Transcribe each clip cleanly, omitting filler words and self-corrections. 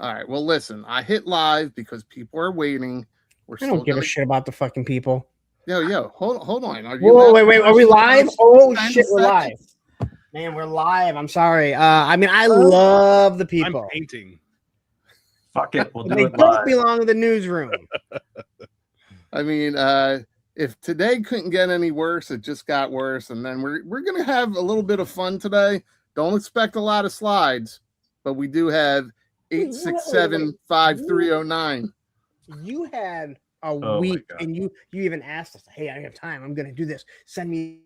All right. Well, listen, I hit live because people are waiting. I don't give a shit about the fucking people. Yo, hold on. Are you wait. Are we live? Oh shit, we're live. Man, we're live. I'm sorry. I mean, I love the people. I'm painting. Fuck it. We'll do they it don't live. belong in the newsroom. I mean, if today couldn't get any worse, it just got worse. And then we're gonna have a little bit of fun today. Don't expect a lot of slides, but we do have 867-5309. You had a week, and you even asked us, "Hey, I have time. I'm gonna do this. Send me."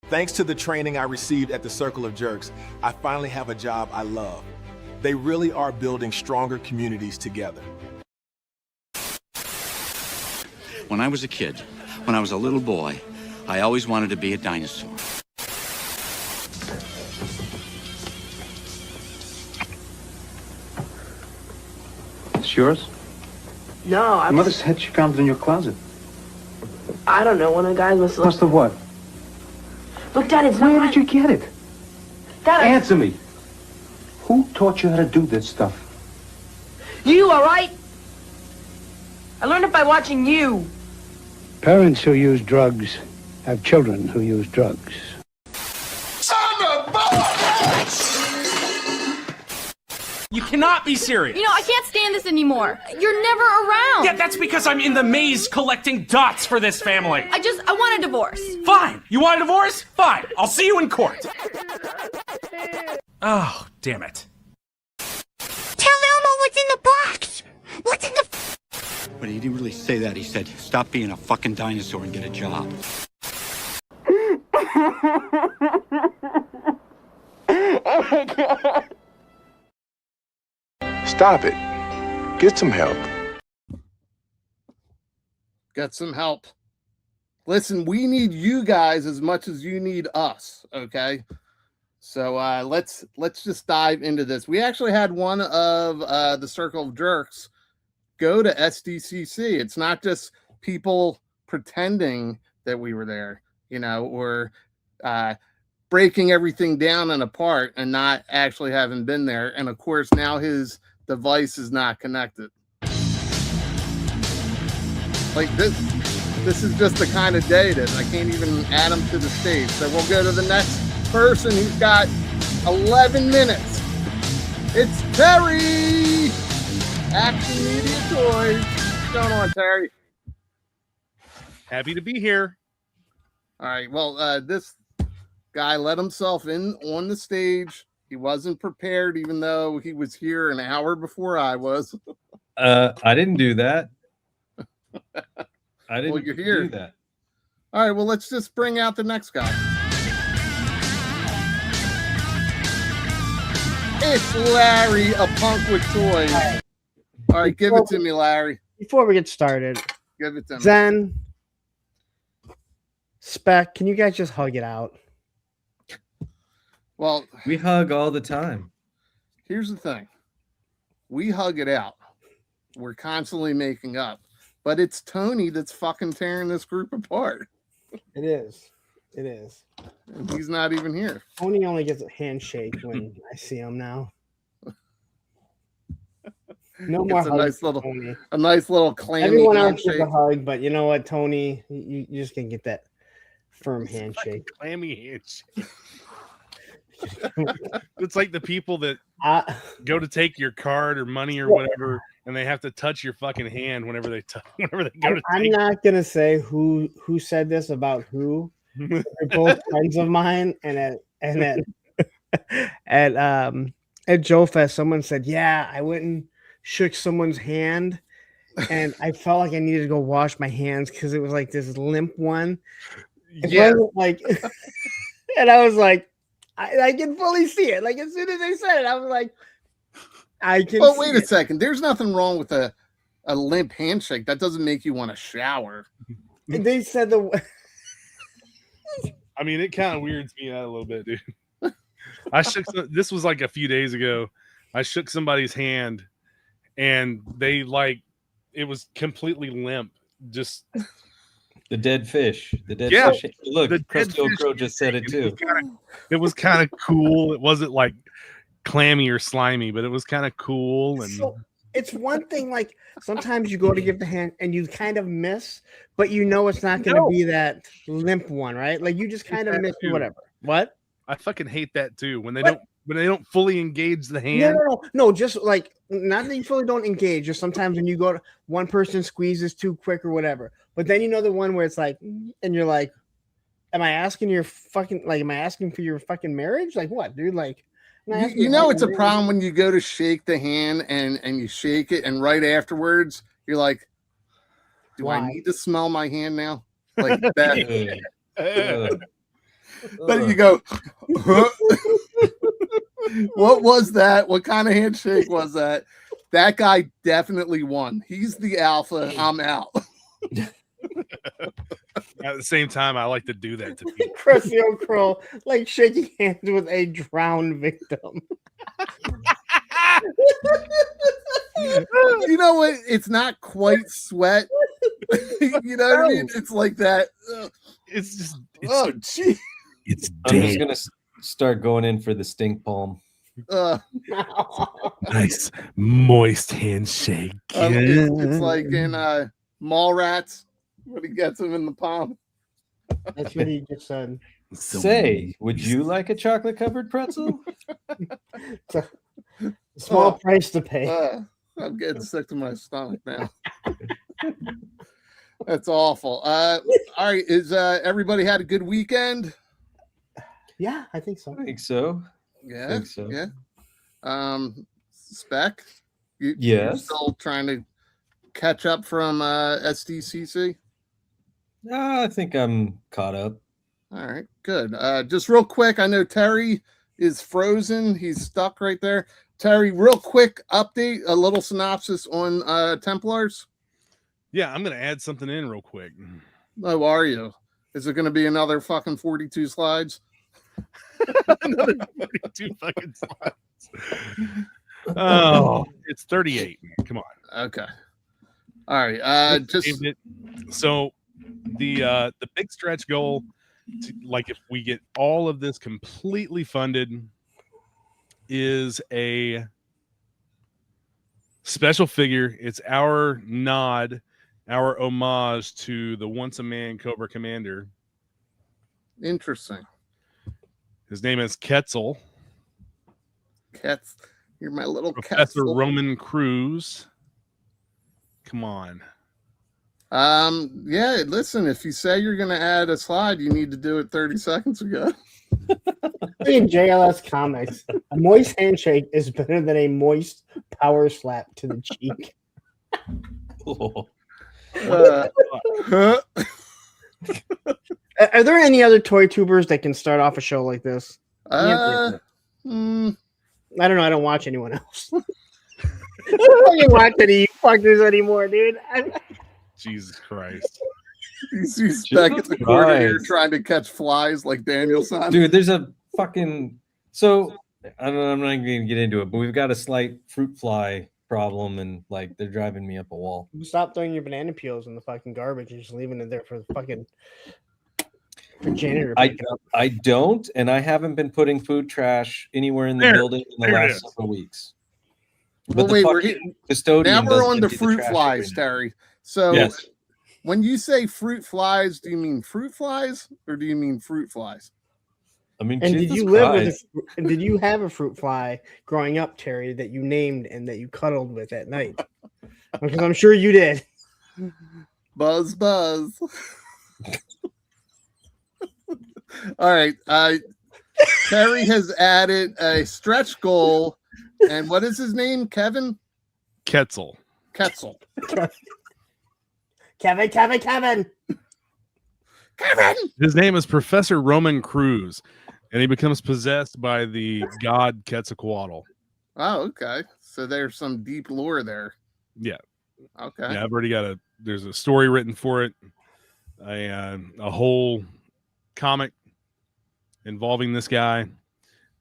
Thanks to the training I received at the Circle of Jerks, I finally have a job I love. They really are building stronger communities together. When I was a kid, when I was a little boy, I always wanted to be a dinosaur. It's yours? No, Your mother said she found it in your closet. I don't know. One of the guys must have... Must have what? Look, Dad, it's Where not... did you get it? Dad, Answer me. Who taught you how to do this stuff? You, all right? I learned it by watching you. Parents who use drugs have children who use drugs. You cannot be serious. You know, I can't stand this anymore. You're never around. Yeah, that's because I'm in the maze collecting dots for this family. I want a divorce. Fine. You want a divorce? Fine. I'll see you in court. Oh, damn it. Tell Elmo what's in the box. What's in the... But he didn't really say that. He said, stop being a fucking dinosaur and get a job. Oh my God. Stop it. Get some help. Get some help. Listen, we need you guys as much as you need us, okay? So let's just dive into this. We actually had one of the Circle of Jerks go to SDCC. It's not just people pretending that we were there, you know, or breaking everything down and apart and not actually having been there. And of course, now his device is not connected. Like this is just the kind of day that I can't even add him to the stage. So we'll go to the next person who's got 11 minutes. It's Terry, Action Media Toys. What's going on, Terry? Happy to be here. All right. Well, this guy let himself in on the stage. He wasn't prepared, even though he was here an hour before I was. I didn't do that. I didn't well, you're here. do that. All right, well, let's just bring out the next guy. It's Larry, a punk with toys. All right, give it to me, Larry. Before we get started, give it to me. Zen, Spec, can you guys just hug it out? Well, we hug all the time. Here's the thing. We hug it out. We're constantly making up. But it's Tony that's fucking tearing this group apart. It is. It is. And he's not even here. Tony only gets a handshake when I see him now. No more hugs. A nice little clammy Everyone handshake. else gets a hug, but you know what, Tony? You just can get that firm handshake. Clammy handshake. It's like the people that go to take your card or money or whatever, and they have to touch your fucking hand whenever they go to. I'm not gonna say who said this about who. They're both friends of mine, and at Joe Fest, someone said, "Yeah, I went and shook someone's hand, and I felt like I needed to go wash my hands because it was like this limp one." It wasn't like, and I was like. I can fully see it. Like as soon as they said it, I was like, I can. Well, wait a second. There's nothing wrong with a limp handshake. That doesn't make you want to shower. They said the. I mean, it kind of weirds me out a little bit, dude. I shook. This was like a few days ago. I shook somebody's hand, and they like it was completely limp. Just the dead fish. The dead Yeah, fish. Look, the dead Crusty fish Crow just said it too. It was kind of cool. It wasn't like clammy or slimy, but it was kind of cool. And So it's one thing, like sometimes you go to give the hand and you kind of miss, but you know it's not going to be that limp one, right? Like you just kind of miss too. whatever. What? I fucking hate that too when they don't fully engage the hand. No, just like not that you fully don't engage. Just sometimes when you go to one person squeezes too quick or whatever, but then you know the one where it's like, and you're like, am I asking your fucking like, am I asking for your fucking marriage? Like what, dude? Like, you know, it's a problem when you go to shake the hand and you shake it, and right afterwards you're like, do I need to smell my hand now? Like that. Then you go, huh? What was that? What kind of handshake was that? That guy definitely won. He's the alpha. I'm out. At the same time, I like to do that to people. Crusty Crow like shaking hands with a drowned victim. You know what? It's not quite sweat. You know what I mean? It's like that. It's just. Oh, gee. It's I'm just gonna start going in for the stink palm. Nice moist handshake. It's like in Mallrats when he gets him in the palm. That's what he just said. Say, would you like a chocolate covered pretzel? It's a small price to pay. I'm getting sick to my stomach now. That's awful. All right, is everybody had a good weekend? Yeah, I think so. I think so. Yeah, think so. Yeah. Spec, you're Yes. still trying to catch up from SDCC? I think I'm caught up. All right, good. Just real quick, I know Terry is frozen. He's stuck right there. Terry, real quick update, a little synopsis on Templars. Yeah, I'm gonna add something in real quick. How are you? Is it going to be another fucking 42 slides? Another 42 fucking slides. Oh, it's 38. Come on. Okay. All right. So the big stretch goal, like if we get all of this completely funded, is a special figure. It's our nod, our homage to the once a man Cobra Commander. Interesting. His name is Quetzal. You're my little Professor Quetzal. Roman Cruz. Come on. Yeah, listen, if you say you're going to add a slide, you need to do it 30 seconds ago. In JLS Comics, a moist handshake is better than a moist power slap to the cheek. Are there any other toy tubers that can start off a show like this? I don't know. I don't watch anyone else. I don't watch any fuckers anymore, dude. Jesus Christ. He's back at the corner here trying to catch flies like Danielson. Dude, there's a fucking... So, I'm not going to get into it, but we've got a slight fruit fly problem, and like they're driving me up a wall. Stop throwing your banana peels in the fucking garbage and just leaving it there for the fucking janitor. I don't, and I haven't been putting food trash anywhere in the building in the last several weeks. But wait, now we're on the fruit flies, Terry. So yes. When you say fruit flies, do you mean fruit flies or do you mean fruit flies? I mean, and did you live with did you have a fruit fly growing up, Terry, that you named and that you cuddled with at night? Because I'm sure you did. Buzz. All right. Terry has added a stretch goal. And what is his name? Kevin? Quetzal. Kevin. His name is Professor Roman Cruz, and he becomes possessed by the god Quetzalcoatl. Oh, okay. So there's some deep lore there. Yeah. Okay. Yeah, I've already got there's a story written for it. a whole comic involving this guy,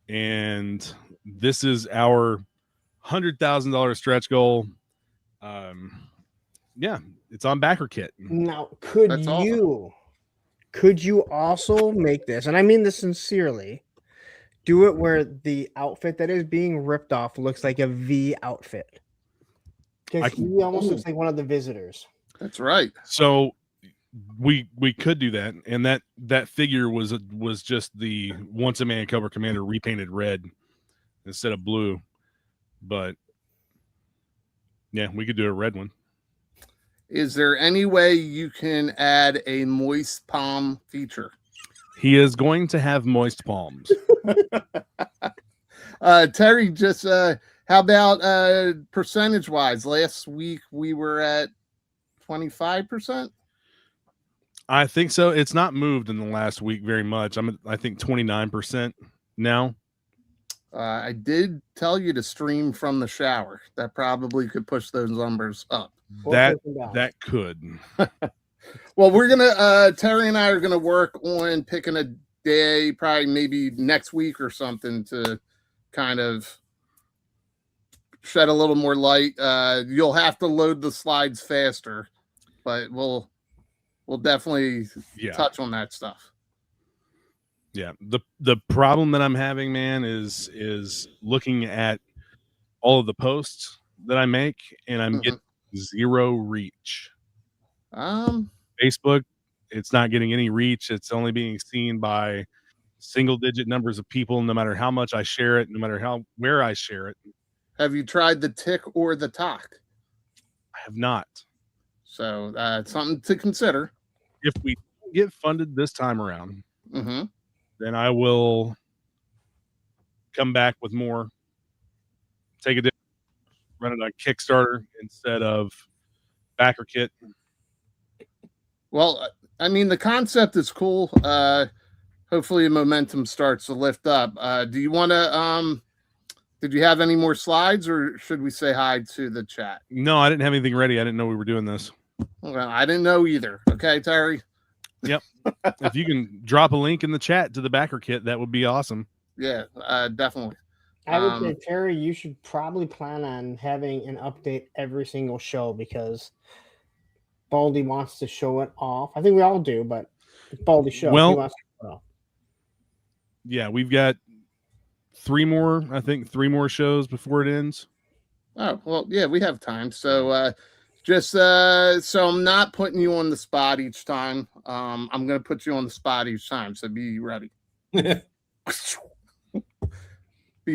and this is our $100,000 stretch goal. Yeah, it's on backer kit. Now, could you also make this, and I mean this sincerely, do it where the outfit that is being ripped off looks like a V outfit? Because he almost looks like one of the visitors. That's right. So we could do that, and that figure was just the Once a Man Cobra Commander repainted red instead of blue. But yeah, we could do a red one. Is there any way you can add a moist palm feature? He is going to have moist palms. Terry, just how about percentage wise? Last week we were at 25%. I think so. It's not moved in the last week very much. I think 29% now. I did tell you to stream from the shower. That probably could push those numbers up. That could. Well, we're gonna Terry and I are gonna work on picking a day, probably maybe next week or something, to kind of shed a little more light. You'll have to load the slides faster, but we'll definitely touch on that stuff. Yeah. The problem that I'm having, man, is looking at all of the posts that I make, and I'm getting zero reach. Facebook, it's not getting any reach. It's only being seen by single digit numbers of people, no matter how much I share it, no matter where I share it. Have you tried the tick or the talk? I have not. So it's something to consider. If we get funded this time around, then I will come back with more. Take a run it on Kickstarter instead of backer kit. Well, I mean, the concept is cool. Hopefully the momentum starts to lift up. Do you want to, did you have any more slides, or should we say hi to the chat? No, I didn't have anything ready. I didn't know we were doing this. Well, I didn't know either. Okay, Terry? Yep. If you can drop a link in the chat to the backer kit, that would be awesome. Yeah, definitely. I would say, Terry, you should probably plan on having an update every single show, because Baldy wants to show it off. I think we all do, but it's Baldy's show. Well, he wants to show it off. Yeah, we've got three more shows before it ends. Oh, well, yeah, we have time. So just so I'm not putting you on the spot each time. I'm going to put you on the spot each time, so be ready. Be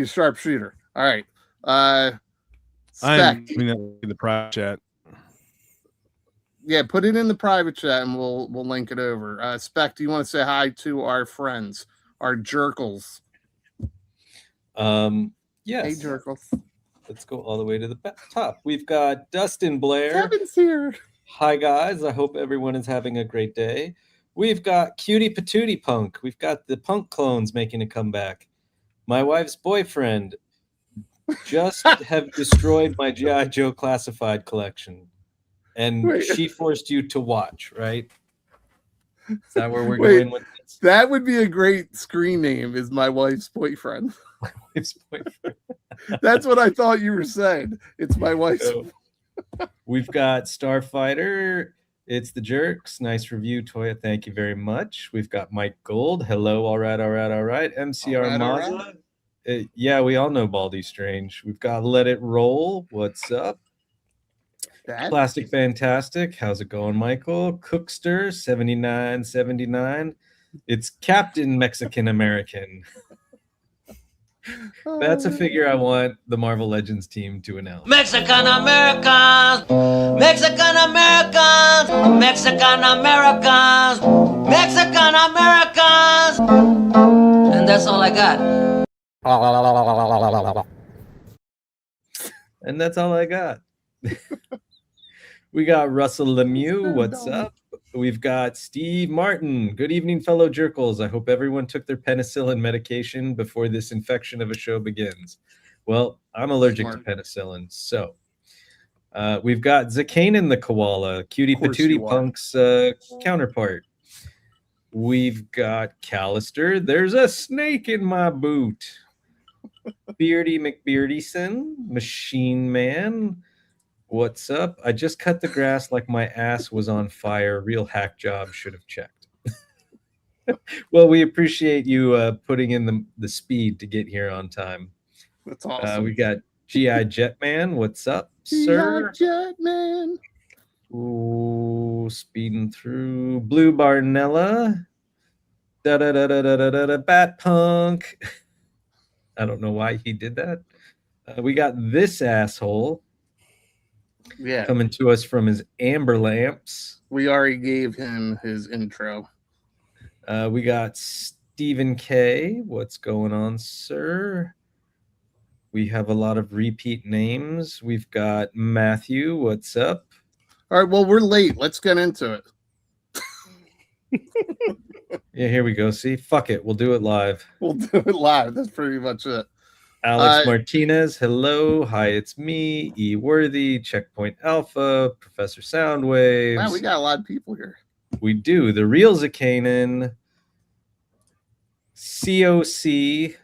a sharpshooter. All right. I'm putting that in the private chat. Yeah, put it in the private chat and we'll link it over. Spec, do you want to say hi to our friends, our jerkles? Yes. Hey, jerkles. Let's go all the way to the top. We've got Dustin Blair. Kevin's here. Hi, guys. I hope everyone is having a great day. We've got Cutie Patootie Punk. We've got the Punk clones making a comeback. My wife's boyfriend just have destroyed my G.I. Joe classified collection. And she forced you to watch, right? Is that where we're going with this? That would be a great screen name, is my wife's boyfriend. My wife's boyfriend. That's what I thought you were saying. It's my wife's. We've got Starfighter. It's the Jerks. Nice review, Toya. Thank you very much. We've got Mike Gold. Hello. All right. MCR Mazza. Yeah, we all know Baldy Strange. We've got Let It Roll. What's up? Plastic Fantastic. How's it going, Michael? Cookster 7979. It's Captain Mexican American. That's a figure I want the Marvel Legends team to announce. Mexican Americans, Mexican Americans, Mexican Americans, Mexican Americans, and that's all I got. And that's all I got. We got Russell Lemieux. What's up? We've got Steve Martin. Good evening, fellow jerkles. I hope everyone took their penicillin medication before this infection of a show begins. Well, I'm allergic to penicillin, so We've got Zakanin the koala, Cutie Patootie Punk's counterpart. We've got Callister. There's a snake in my boot. Beardy McBeardyson, Machine Man. What's up? I just cut the grass like my ass was on fire. Real hack job. Should have checked. Well, we appreciate you putting in the speed to get here on time. That's awesome. We got GI Jetman. What's up, sir? GI Jetman. Ooh, speeding through. Blue Barnella. Bat Punk. I don't know why he did that. We got this asshole. Yeah. Coming to us from his Amber Lamps. We already gave him his intro. We got Stephen K. What's going on, sir? We have a lot of repeat names. We've got Matthew. What's up? All right, well, we're late. Let's get into it. Yeah, here we go. See, fuck it. We'll do it live. We'll do it live. That's pretty much it. Alex Martinez. Hello. Hi, it's me. E. Worthy. Checkpoint Alpha. Professor Soundwaves. Wow, we got a lot of people here. We do. The Real Zakanin. COC.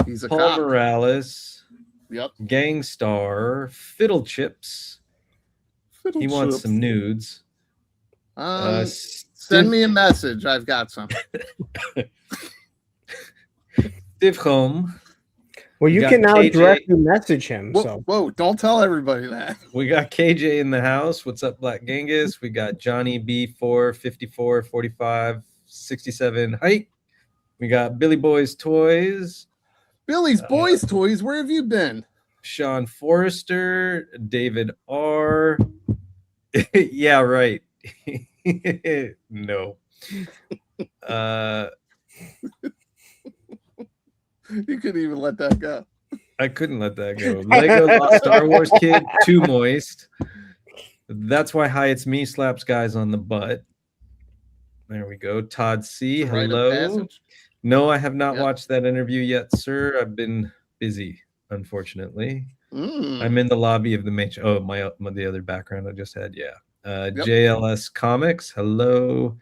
He's a Paul cop. Morales. Yep. Gangstar. Fiddle Chips. He wants some nudes. Send me a message. I've got some. Divhom. Well, you can now KJ. directly message him. Whoa, don't tell everybody that. We got KJ in the house. What's up, Black Genghis? We got Johnny B4, 54, 45, 67 height. We got Billy Boy's Toys. Billy's Boys Toys, where have you been? Sean Forrester, David R. Yeah, right. No. You couldn't even let that go. I couldn't let that go. Lego Star Wars Kid, too moist. That's why Hi It's Me slaps guys on the butt. There we go. Todd C. Hello. No, I have not watched that interview yet, sir. I've been busy, unfortunately. I'm in the lobby of the main. The other background I just had. Yeah. JLS Comics. Hello.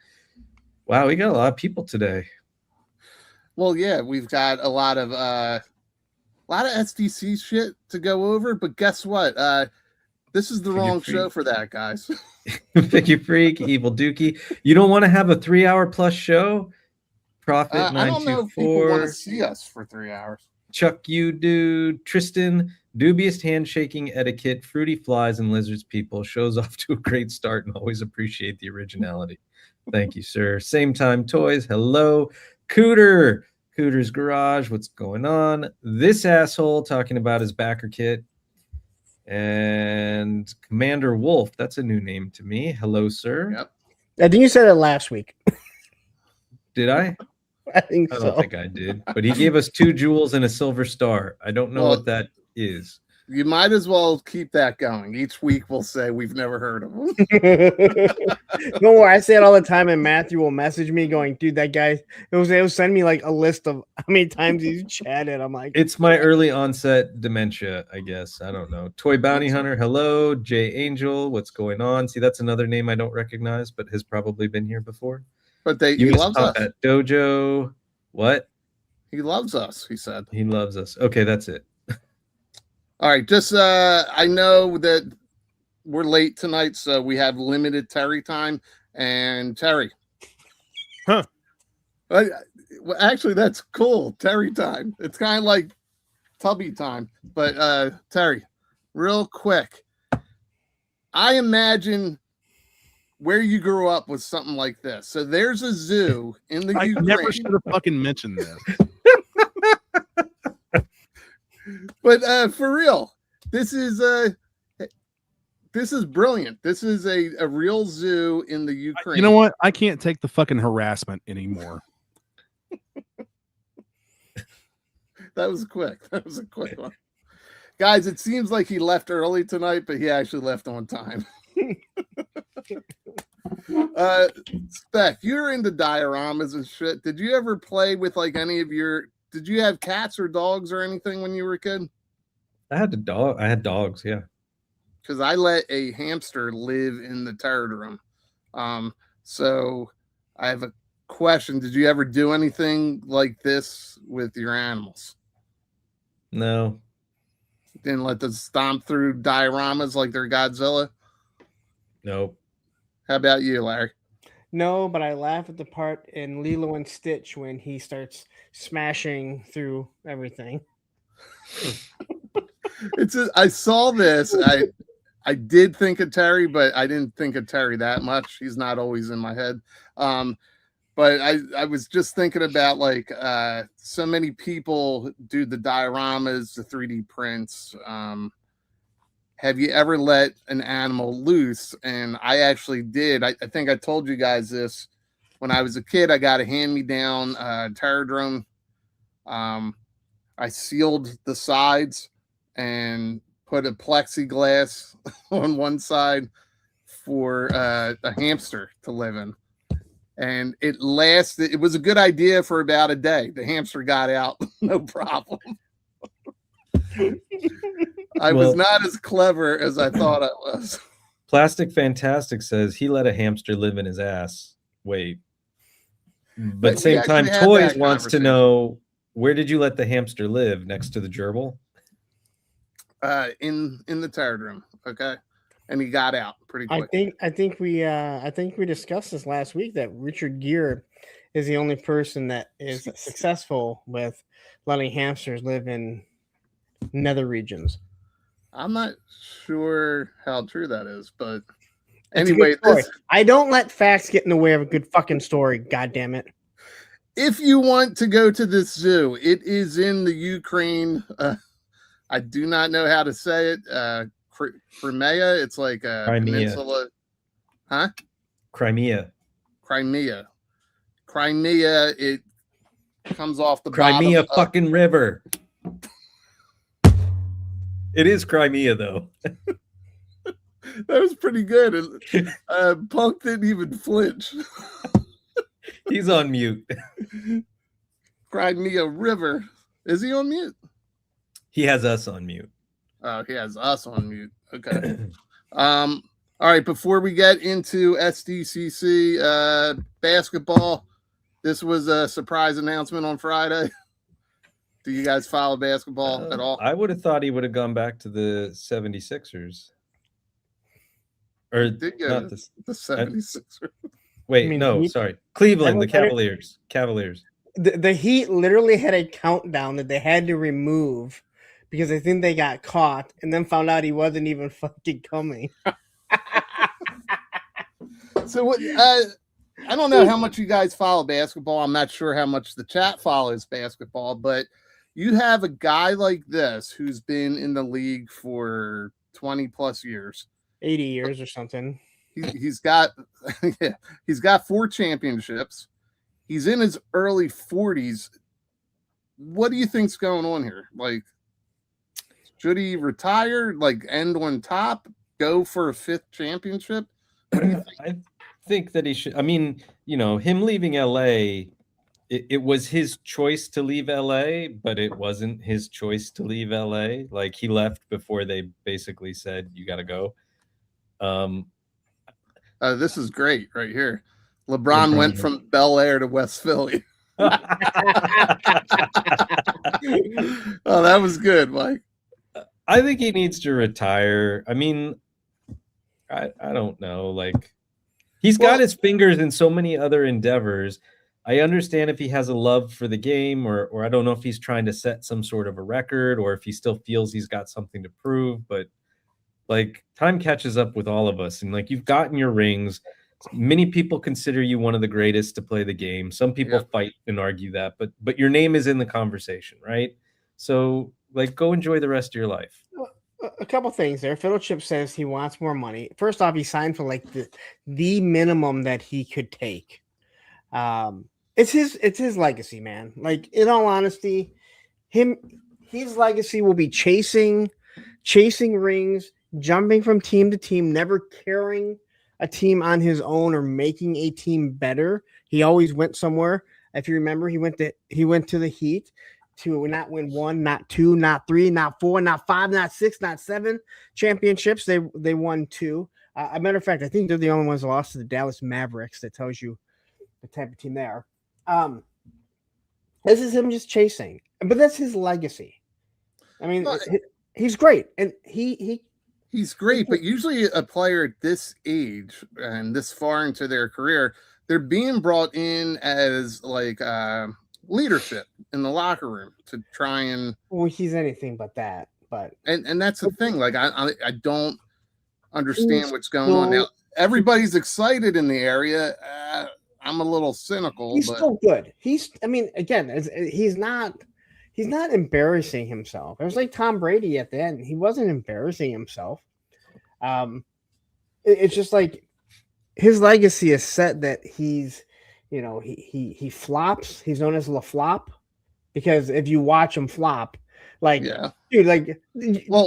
Wow, we got a lot of people today. Well, yeah, we've got a lot of SDC shit to go over, but guess what? This is the wrong show for that, guys. Figgy Freak, Evil Dookie. You don't want to have a 3-hour plus show? Profit 924. I don't know if people want to see us for 3 hours. Chuck, you dude. Tristan, dubious handshaking etiquette, fruity flies and lizards people. Shows off to a great start and always appreciate the originality. Thank you, sir. Same time toys. Hello. Cooter's Garage. What's going on? This asshole talking about his backer kit. And Commander Wolf. That's a new name to me. Hello, sir. Yep. I think you said it last week. Did I? I think so. I don't think I did. But he gave us 2 jewels and a silver star. I don't know what that is. You might as well keep that going. Each week we'll say we've never heard of him. Don't worry, I say it all the time, and Matthew will message me going, dude, that guy, it'll send me like a list of how many times he's chatted. I'm like, it's my early onset dementia, I guess. I don't know. Toy Bounty Hunter, hello. Jay Angel, what's going on? See, that's another name I don't recognize, but has probably been here before. But he loves us. At Dojo. What? He loves us, he said. He loves us. Okay, that's it. All right, just I know that we're late tonight, so we have limited Terry time. And Terry. Huh. Well, actually, that's cool. Terry time. It's kind of like Tubby time. But Terry, real quick. I imagine where you grew up was something like this. So there's a zoo in the Ukraine. Never should have fucking mentioned this. But for real, this is brilliant. This is a real zoo in the Ukraine. You know what? I can't take the fucking harassment anymore. That was quick. That was a quick one. Guys, it seems like he left early tonight, but he actually left on time. Spec, you're into dioramas and shit. Did you ever play with like any of your... Did you have cats or dogs or anything when you were a kid? I had a dog. I had dogs, yeah. because I let a hamster live in the turret room. So I have a question. Did you ever do anything like this with your animals? No. Didn't let them stomp through dioramas like they're Godzilla? Nope. How about you, Larry? No, but I laugh at the part in Lilo and Stitch when he starts smashing through everything. I saw this. I did think of Terry, but I didn't think of Terry that much. He's not always in my head. But I was just thinking about like so many people do the dioramas, the 3D prints. Have you ever let an animal loose? And I actually did. I think I told you guys this. When I was a kid, I got a hand-me-down Terradrome. I sealed the sides and put a plexiglass on one side for a hamster to live in. And it lasted. It was a good idea for about a day. The hamster got out, no problem. I was not as clever as I thought I was. Plastic Fantastic says he let a hamster live in his ass. Wait. But same time, Toys wants to know, where did you let the hamster live? Next to the gerbil? In the turret room. Okay. And he got out pretty quick. I think we discussed this last week that Richard Gere is the only person that is successful with letting hamsters live in nether regions. I'm not sure how true that is, but anyway, I don't let facts get in the way of a good fucking story. God damn it! If you want to go to this zoo, it is in the Ukraine. I do not know how to say it. Crimea. It's like a peninsula. Huh? Crimea. It comes off the Crimea bottom fucking river. It is Crimea, though. That was pretty good. Punk didn't even flinch. He's on mute. Crimea River. Is he on mute? He has us on mute. Oh, he has us on mute. Okay. All right. Before we get into SDCC basketball, this was a surprise announcement on Friday. Do you guys follow basketball at all? I would have thought he would have gone back to the 76ers. Or not the 76ers. Wait, sorry. Cleveland, the Cavaliers. The Heat literally had a countdown that they had to remove because I think they got caught and then found out he wasn't even fucking coming. So what? I don't know how much you guys follow basketball. I'm not sure how much the chat follows basketball, but you have a guy like this who's been in the league for 20 plus years, 80 years or something. He's got 4 championships. He's in his early 40s. What do you think's going on here? Like, should he retire? Like, end on top? Go for a 5th championship? What do you think? I think that he should. I mean, him leaving LA, it was his choice to leave LA, but it wasn't his choice to leave LA. Like, he left before they basically said, you got to go. This is great right here. LeBron went from Bel Air to West Philly. Oh, that was good, Mike. I think he needs to retire. I mean, I don't know. Like, he's got his fingers in so many other endeavors. I understand if he has a love for the game, or I don't know if he's trying to set some sort of a record, or if he still feels he's got something to prove. But like, time catches up with all of us, and like, you've gotten your rings. Many people consider you one of the greatest to play the game. Some people fight and argue that, but your name is in the conversation, right? So, like, go enjoy the rest of your life. A couple things there. Fiddlechip says he wants more money. First off, he signed for like the minimum that he could take. It's his legacy, man. Like, in all honesty, his legacy will be chasing rings, jumping from team to team, never carrying a team on his own or making a team better. He always went somewhere. If you remember, he went to the Heat to not win 1, not 2, not 3, not 4, not 5, not 6, not 7 championships. They won 2. A matter of fact, I think they're the only ones that lost to the Dallas Mavericks. That tells you the type of team they are. This is him just chasing, but that's his legacy. I mean, he's great, and he's great. But usually, a player at this age and this far into their career, they're being brought in as like leadership in the locker room to try and. Well, he's anything but that. But and that's the thing. Like I don't understand what's going on now. Everybody's excited in the area. I'm a little cynical. He's still good. I mean, again, he's not embarrassing himself. It was like Tom Brady at the end. He wasn't embarrassing himself. It's just like his legacy is set that he's, he flops. He's known as La Flop because if you watch him flop, like, dude, like,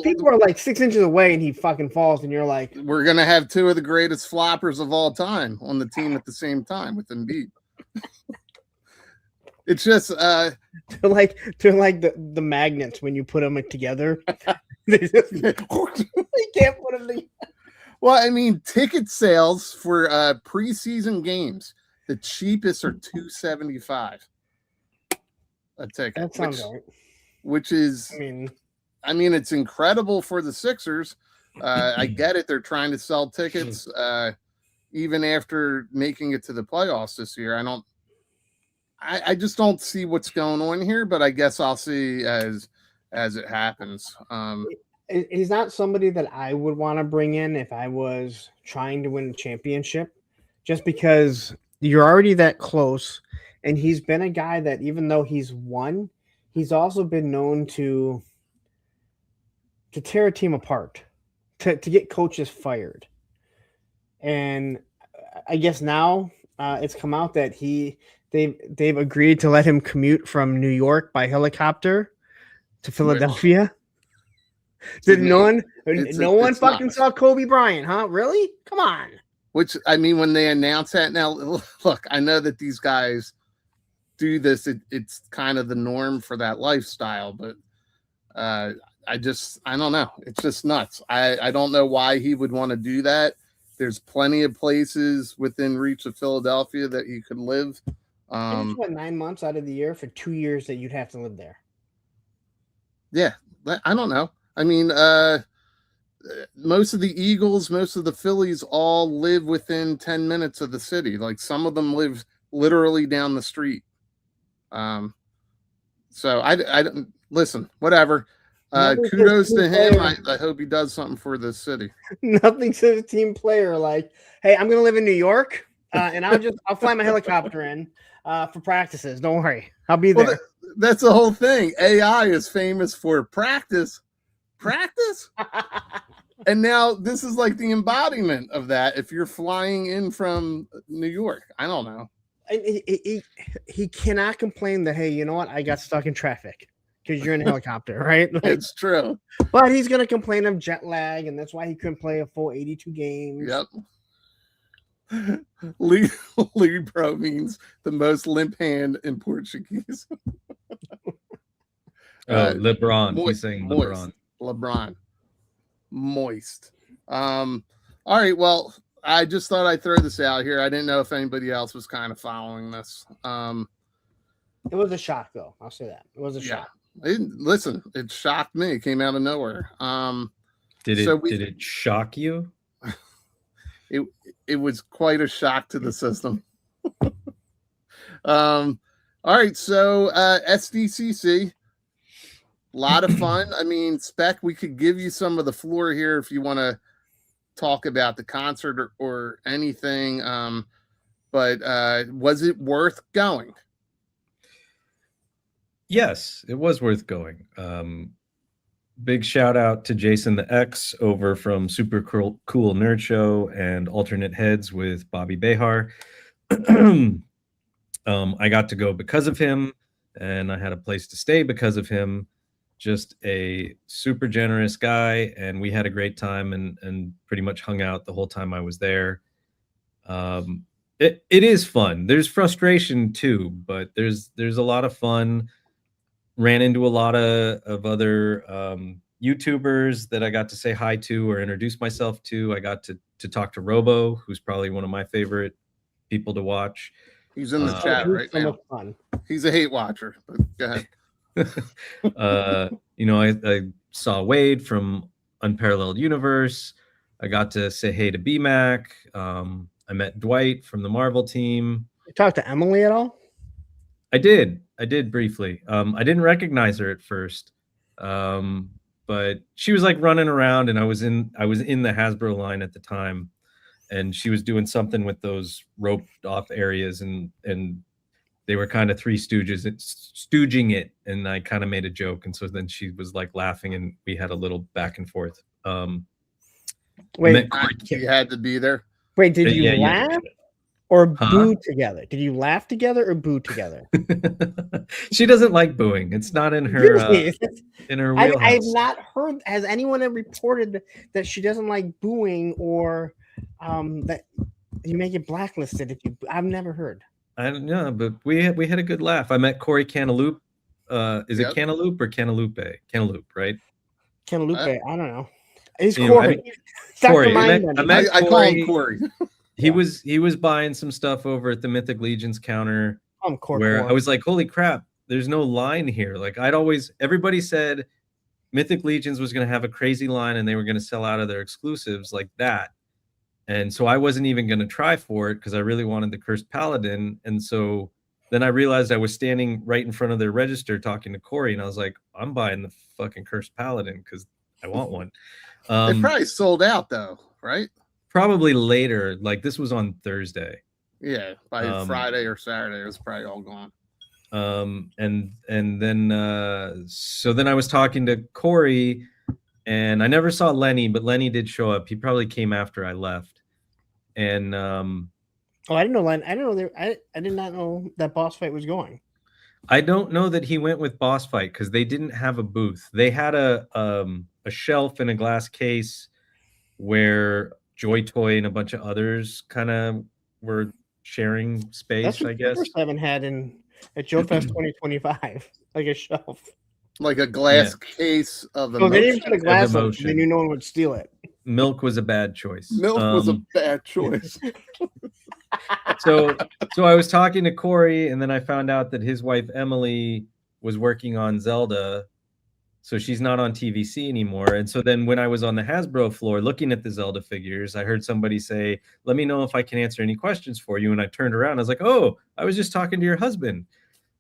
people are like 6 inches away and he fucking falls, and you're like, we're gonna have 2 of the greatest floppers of all time on the team at the same time with Embiid. It's just they're like the magnets when you put them together. You can't put them together. Well, I mean, ticket sales for preseason games, the cheapest are $275 a ticket. That sounds right. Which is, I mean, it's incredible for the Sixers. I get it; they're trying to sell tickets even after making it to the playoffs this year. I just don't see what's going on here, but I guess I'll see as it happens. He's not somebody that I would want to bring in if I was trying to win a championship, just because you're already that close, and he's been a guy that even though he's won, he's also been known to tear a team apart, to get coaches fired. And I guess now it's come out that they've agreed to let him commute from New York by helicopter to Philadelphia. Did no one fucking saw Kobe Bryant, huh? Really? Come on. Which, I mean, when they announce that now, look, I know that these guys do this, it's kind of the norm for that lifestyle, but I don't know, it's just nuts. I don't know why he would want to do that. There's plenty of places within reach of Philadelphia that he could live. It's 9 months out of the year for 2 years that you'd have to live there. Yeah, I don't know. I mean, most of the Eagles, most of the Phillies all live within 10 minutes of the city. Like, some of them live literally down the street. So I don't listen, whatever. Kudos to him. I hope he does something for this city. Nothing says a team player like, hey, I'm gonna live in New York, and I'll fly my helicopter in for practices. Don't worry, I'll be there. Well, that's the whole thing. AI is famous for practice, and now this is like the embodiment of that. If you're flying in from New York, I don't know. He cannot complain that, hey, you know what, I got stuck in traffic because you're in a helicopter, right? Like, it's true. But he's going to complain of jet lag, and that's why he couldn't play a full 82 games. Yep. Libro means the most limp hand in Portuguese. LeBron. Moist, He's saying LeBron. LeBron. Moist. All right, well, I just thought I'd throw this out here. I didn't know if anybody else was kind of following this. It was a shock, though. I'll say that. It was a shock. Listen, it shocked me. It came out of nowhere. Did it shock you? It was quite a shock to the system. All right, so SDCC, a lot of fun. I mean, Spec, we could give you some of the floor here if you want to talk about the concert or anything. But was it worth going? Yes, it was worth going. Big shout out to Jason the X over from Super Cool Nerd Show and Alternate Heads with Bobby Behar. I got to go because of him, and I had a place to stay because of him. Just a super generous guy, and we had a great time and pretty much hung out the whole time I was there. It is fun. There's frustration too, but there's a lot of fun. ran into a lot of other YouTubers that I got to say hi to or introduce myself to. I got to talk to Robo, who's probably one of my favorite people to watch. He's in the chat right now. Fun. He's a hate watcher. But go ahead. You know, I saw Wade from Unparalleled Universe. I got to say hey to BMAC. I met Dwight from the Marvel team. You talked to Emily at all? I did briefly. I didn't recognize her at first, but she was like running around, and I was in the Hasbro line at the time, and she was doing something with those roped off areas, and they were kind of Three Stooges, stooging it, and I kind of made a joke, and so then she was like laughing, and we had a little back and forth. Wait, you had to be there. Wait, did you laugh or boo together? Did you laugh together or boo together? She doesn't like booing. It's not in her in her wheelhouse. I've not heard. Has anyone ever reported that she doesn't like booing, or that you may get blacklisted if you? I've never heard. I don't know, but we had a good laugh. I met Corey Cantaloupe. Is it Cantaloupe or Cantaloupe? Cantaloupe, right? Cantaloupe. I don't know. He's Corey. Corey. I call him Corey. He was buying some stuff over at the Mythic Legions counter, where I was like, holy crap, there's no line here. Like everybody said Mythic Legions was going to have a crazy line and they were going to sell out of their exclusives like that. And so I wasn't even going to try for it because I really wanted the Cursed Paladin. And so then I realized I was standing right in front of their register talking to Corey, and I was like, I'm buying the fucking Cursed Paladin because I want one. They probably sold out though, right? Probably later. Like this was on Thursday. Yeah, by Friday or Saturday, it was probably all gone. And then so then I was talking to Corey, and I never saw Lenny, but Lenny did show up. He probably came after I left. And I didn't know Lenny. I didn't know I did not know that Boss Fight was going. I don't know that he went with Boss Fight because they didn't have a booth. They had a shelf in a glass case where Joy Toy and a bunch of others kind of were sharing space. That's what I guess Seven had at Joe Fest 2025, like a shelf, like a glass case of emotion. They didn't put a glass up. They knew no one would steal it. Milk was a bad choice. Milk was a bad choice. So I was talking to Corey, and then I found out that his wife Emily was working on Zelda, so she's not on TVC anymore. And so then when I was on the Hasbro floor looking at the Zelda figures, I heard somebody say, "Let me know if I can answer any questions for you." And I turned around, I was like, "Oh, I was just talking to your husband."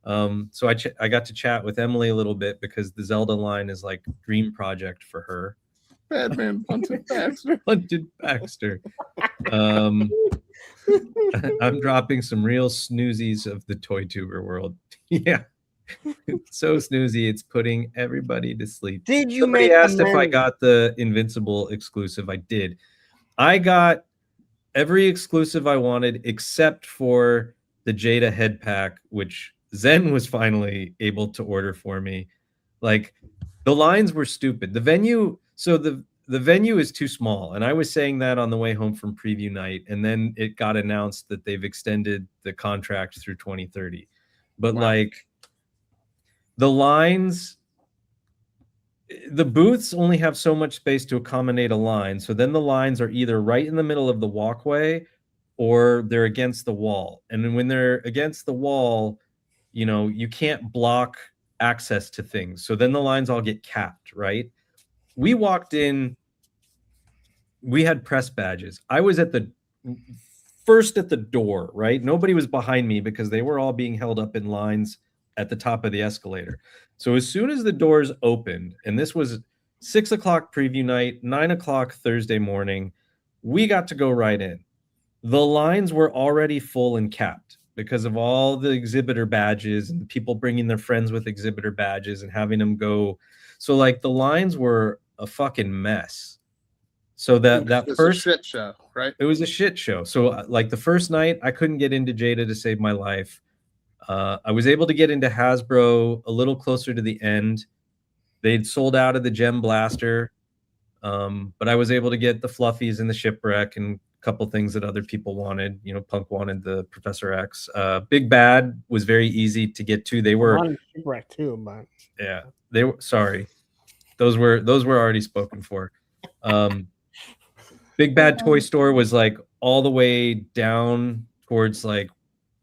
So I got to chat with Emily a little bit because the Zelda line is like a dream project for her. Badman Bunted Baxter. Bunted Baxter. I'm dropping some real snoozies of the toy tuber world. Yeah. It's so snoozy, it's putting everybody to sleep. Did you Somebody asked if I got the Invincible exclusive. I did. I got every exclusive I wanted except for the Jada head pack, which Zen was finally able to order for me. Like, the lines were stupid. The venue is too small, and I was saying that on the way home from preview night, and then it got announced that they've extended the contract through 2030. But like, the lines, the booths only have so much space to accommodate a line, so then the lines are either right in the middle of the walkway or they're against the wall. And when they're against the wall, you know, you can't block access to things, so then the lines all get capped, right? We walked in, we had press badges. I was at the first at the door, right? Nobody was behind me because they were all being held up in lines at the top of the escalator. So as soon as the doors opened, and this was 6 o'clock preview night, 9 o'clock Thursday morning, we got to go right in. The lines were already full and capped because of all the exhibitor badges and people bringing their friends with exhibitor badges and having them go. So like the lines were a fucking mess. So that first shit show, right? It was a shit show. So like the first night, I couldn't get into Jada to save my life. I was able to get into Hasbro a little closer to the end. They'd sold out of the Gem Blaster, but I was able to get the Fluffies and the Shipwreck and couple things that other people wanted. You know, Punk wanted the Professor X. Big Bad was very easy to get to. They were shipwreck too, but yeah, they were sorry. Those were already spoken for. Big Bad Toy Store was like all the way down towards like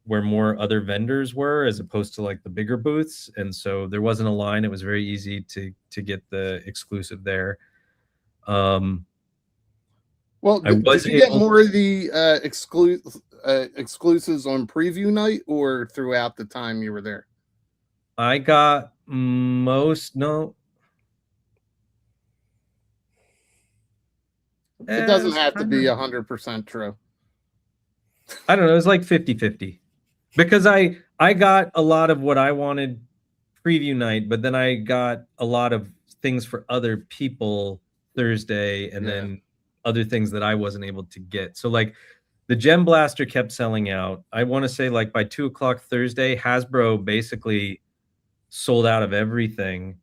where more other vendors were, as opposed to like the bigger booths, and so there wasn't a line. It was very easy to get the exclusive there. Well, did you get more of the exclusives on preview night or throughout the time you were there? I got most. No, it doesn't have to be 100% true. I don't know. It was like 50-50 because I got a lot of what I wanted preview night, but then I got a lot of things for other people Thursday, and then other things that I wasn't able to get. So like the Gem Blaster kept selling out. I want to say like by 2:00 Thursday, Hasbro basically sold out of everything,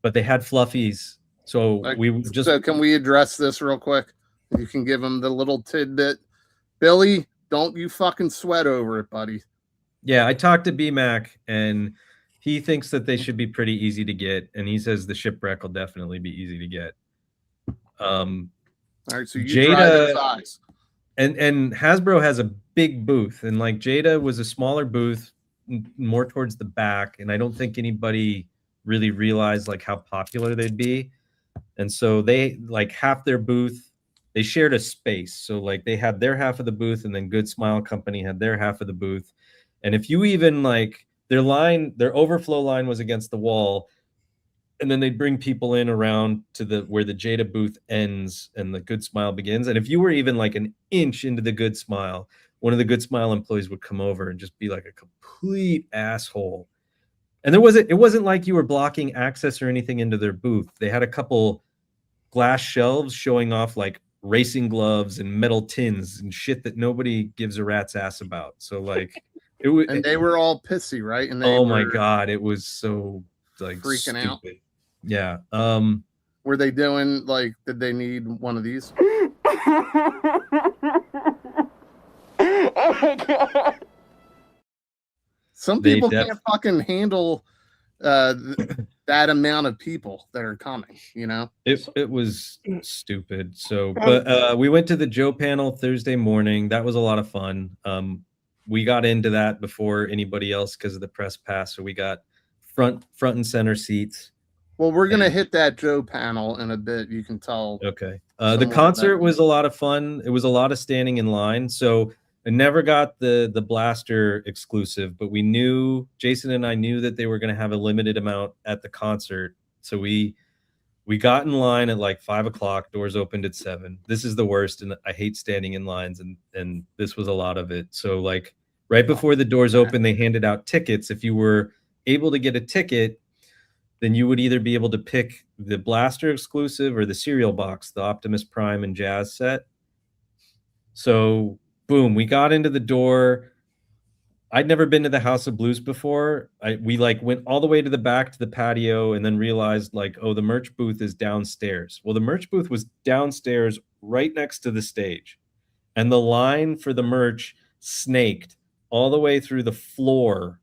but they had fluffies. So So can we address this real quick? You can give them the little tidbit. Billy, don't you fucking sweat over it, buddy. Yeah, I talked to B-Mac, and he thinks that they should be pretty easy to get, and he says the shipwreck will definitely be easy to get. All right, so you Jada and Hasbro has a big booth, and like Jada was a smaller booth, more towards the back, and I don't think anybody really realized like how popular they'd be, and so they like half their booth. They shared a space, so like they had their half of the booth, and then Good Smile Company had their half of the booth. And if you even like their overflow line was against the wall, and then they'd bring people in around to where the Jada booth ends and the Good Smile begins. And if you were even like an inch into the Good Smile, one of the Good Smile employees would come over and just be like a complete asshole. And it wasn't like you were blocking access or anything into their booth. They had a couple glass shelves showing off like racing gloves and metal tins and shit that nobody gives a rat's ass about. So like they were all pissy, right? And my god, it was so like freaking out. Yeah. Were they doing like, did they need one of these? Oh my god. Some people can't fucking handle that amount of people that are coming, you know? It was stupid. So, but we went to the Joe panel Thursday morning. That was a lot of fun. We got into that before anybody else because of the press pass. So we got front and center seats. Well, we're gonna hit that Joe panel in a bit. You can tell. Okay. The concert was a lot of fun. It was a lot of standing in line. So I never got the Blaster exclusive, but Jason and I knew that they were going to have a limited amount at the concert. So we got in line at like 5:00. Doors opened at 7. This is the worst, and I hate standing in lines, and this was a lot of it. So like right before the doors opened, they handed out tickets. If you were able to get a ticket, then you would either be able to pick the Blaster exclusive or the cereal box, the Optimus Prime and Jazz set. So boom, we got into the door. I'd never been to the House of Blues before. We like went all the way to the back to the patio and then realized like, oh, the merch booth is downstairs. Well, the merch booth was downstairs right next to the stage. And the line for the merch snaked all the way through the floor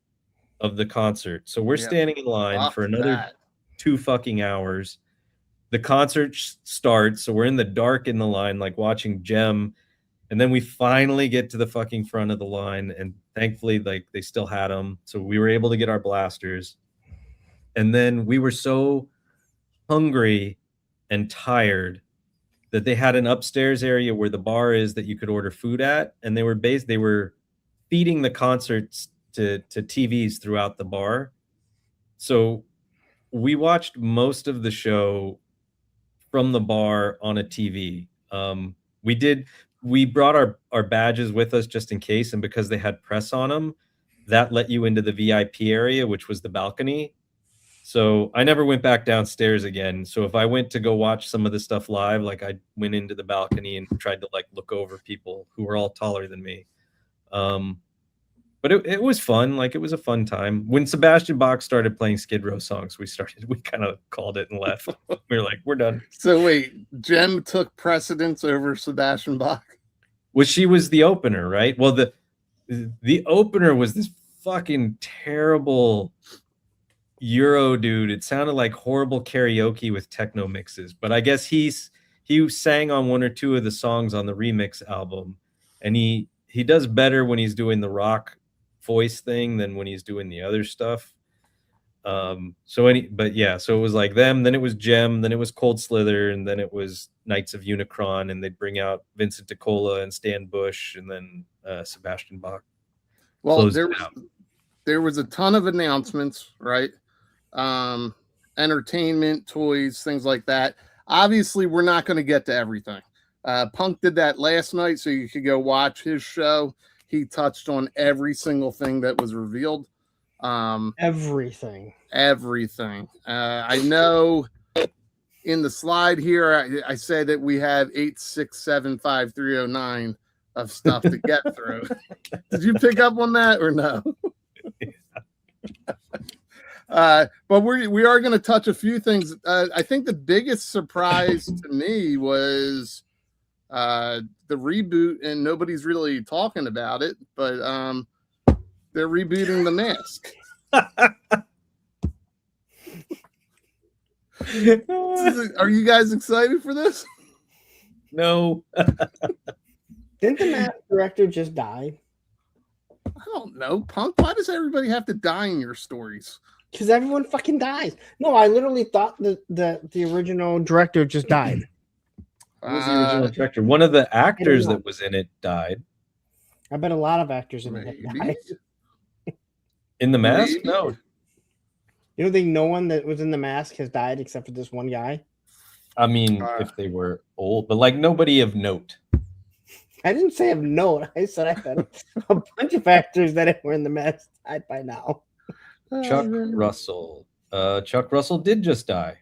of the concert. So we're standing in line for another 2 fucking hours. The concert starts, so we're in the dark in the line, like watching Gem. And then we finally get to the fucking front of the line, and thankfully, like they still had them, so we were able to get our blasters. And then we were so hungry and tired that they had an upstairs area where the bar is that you could order food at, and they were feeding the concerts to TVs throughout the bar. So we watched most of the show from the bar on a TV. We brought our badges with us just in case, and because they had press on them, that let you into the VIP area, which was the balcony. So I never went back downstairs again. So if I went to go watch some of the stuff live, like I went into the balcony and tried to like look over people who were all taller than me. But it was fun. Like it was a fun time. When Sebastian Bach started playing Skid Row songs, we kind of called it and left. We were like, we're done. So wait, Gem took precedence over Sebastian Bach? Well, she was the opener, right? Well, the opener was this fucking terrible Euro dude. It sounded like horrible karaoke with techno mixes, but I guess he sang on one or two of the songs on the remix album, and he does better when he's doing the rock voice thing than when he's doing the other stuff. So it was like them, then it was Gem, then it was Cold Slither, and then it was Knights of Unicron, and they'd bring out Vincent DiCola and Stan Bush, and then Sebastian Bach. Well, there was a ton of announcements, right? Entertainment, toys, things like that. Obviously, we're not going to get to everything. Punk did that last night, so you could go watch his show. He touched on every single thing that was revealed. Everything. I know in the slide here, I say that we have 8675309 of stuff to get through. Did you pick up on that or no? But we are going to touch a few things. I think the biggest surprise to me was the reboot, and nobody's really talking about it, but they're rebooting The Mask. Are you guys excited for this? No. Didn't the Mask director just die? I don't know, Punk. Why does everybody have to die in your stories? Because everyone fucking dies. No, I literally thought the original director just died. Who was the original director? One of the actors that was in it died. I bet a lot of actors in it died. In The Mask? No. You don't think no one that was in The Mask has died except for this one guy? I mean, if they were old, but like nobody of note. I didn't say of note. I said I bet a bunch of actors that were in The Mask died by now. Chuck Russell. Chuck Russell did just die.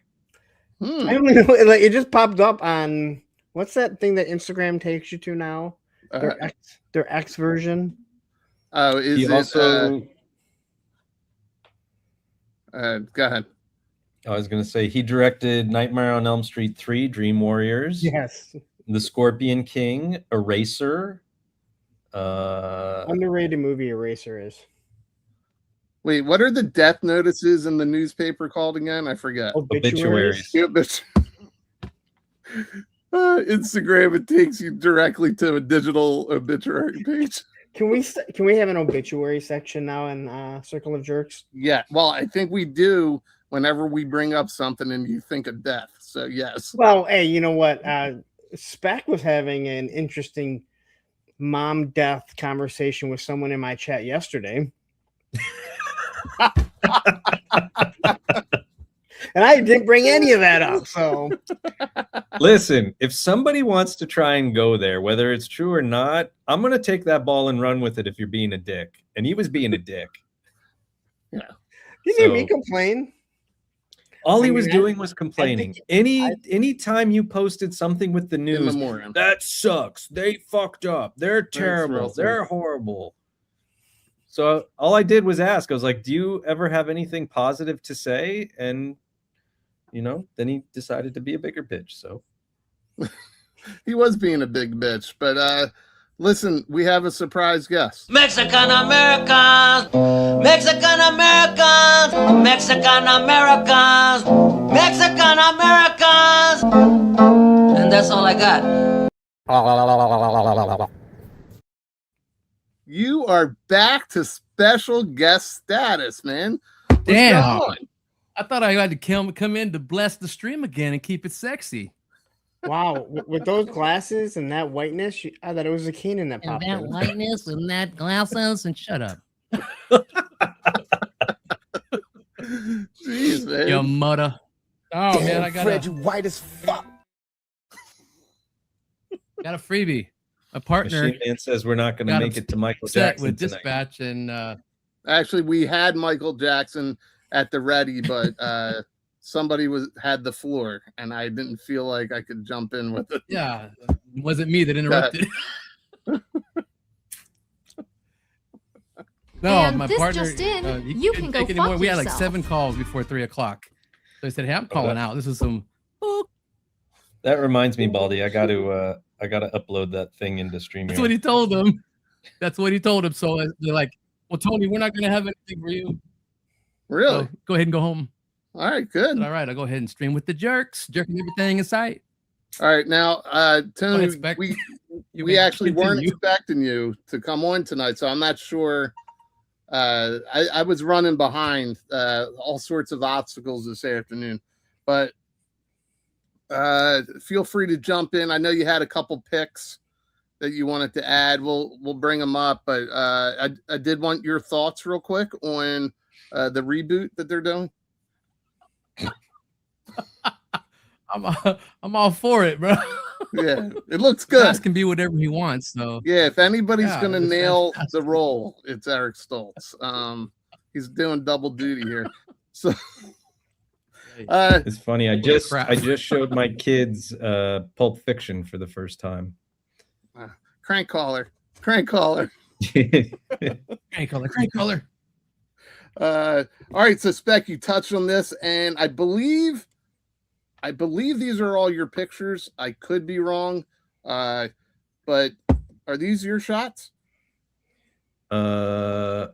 I don't know. Like, it just popped up on what's that thing that Instagram takes you to now? Their X version. Oh, is he it also? Go ahead. I was going to say he directed Nightmare on Elm Street 3, Dream Warriors. Yes. The Scorpion King, Eraser. Underrated movie Eraser is. Wait, what are the death notices in the newspaper called again? I forget. Obituaries. Instagram, it takes you directly to a digital obituary page. Can we have an obituary section now in Circle of Jerks? Yeah, well, I think we do whenever we bring up something and you think of death. So yes. Well, hey, you know what? Spec was having an interesting mom death conversation with someone in my chat yesterday. And I didn't bring any of that up. So listen, if somebody wants to try and go there, whether it's true or not, I'm going to take that ball and run with it if you're being a dick. And he was being a dick. Yeah. Didn't hear me complain. All he was doing was complaining. Any time you posted something with the news, that sucks. They fucked up. They're terrible. They're horrible. So all I did was ask. I was like, do you ever have anything positive to say? And, you know, then he decided to be a bigger bitch. So he was being a big bitch. But listen, we have a surprise guest. Mexican Americans, Mexican Americans, Mexican Americans, Mexican Americans. And that's all I got. You are back to special guest status, man. Damn. I thought I had to come in to bless the stream again and keep it sexy. Wow, with those glasses and that whiteness, I thought it was a Keenan that popped in. That whiteness and that glasses and shut up. Jeez, man. You mother. Oh, damn, man, I got Fred, you white as fuck. Got a freebie. A partner. Machine Man says we're not going to make it to Michael Jackson with tonight. Dispatch and actually we had Michael Jackson at the ready, but somebody had the floor and I didn't feel like I could jump in with it. Yeah, it wasn't me that interrupted. No, and my this partner. Just in, you can go fuck We had like yourself. 7 calls before 3 o'clock. So I said, "Hey, I'm calling out. This is some." That reminds me, Baldy. I got upload that thing into StreamYard. That's what he told them. That's what he told him. So they're like, "Well, Tony, we're not going to have anything for you. Really? So go ahead and go home." All right, good. All right, I'll go ahead and stream with the jerks, jerking everything in sight. All right, now, Tony, Spec. we actually weren't expecting you to come on tonight, so I'm not sure. I was running behind all sorts of obstacles this afternoon, but feel free to jump in. I know you had a couple picks that you wanted to add. We'll bring them up, but I did want your thoughts real quick on the reboot that they're doing. I'm all for it, bro. Yeah, it looks good. Guys can be whatever he wants. So yeah, if anybody's gonna nail the role, it's Eric Stoltz. He's doing double duty here. So it's funny. I just showed my kids Pulp Fiction for the first time. Crank caller. All right, so Spec, you touched on this, and I believe these are all your pictures. I could be wrong, but are these your shots? I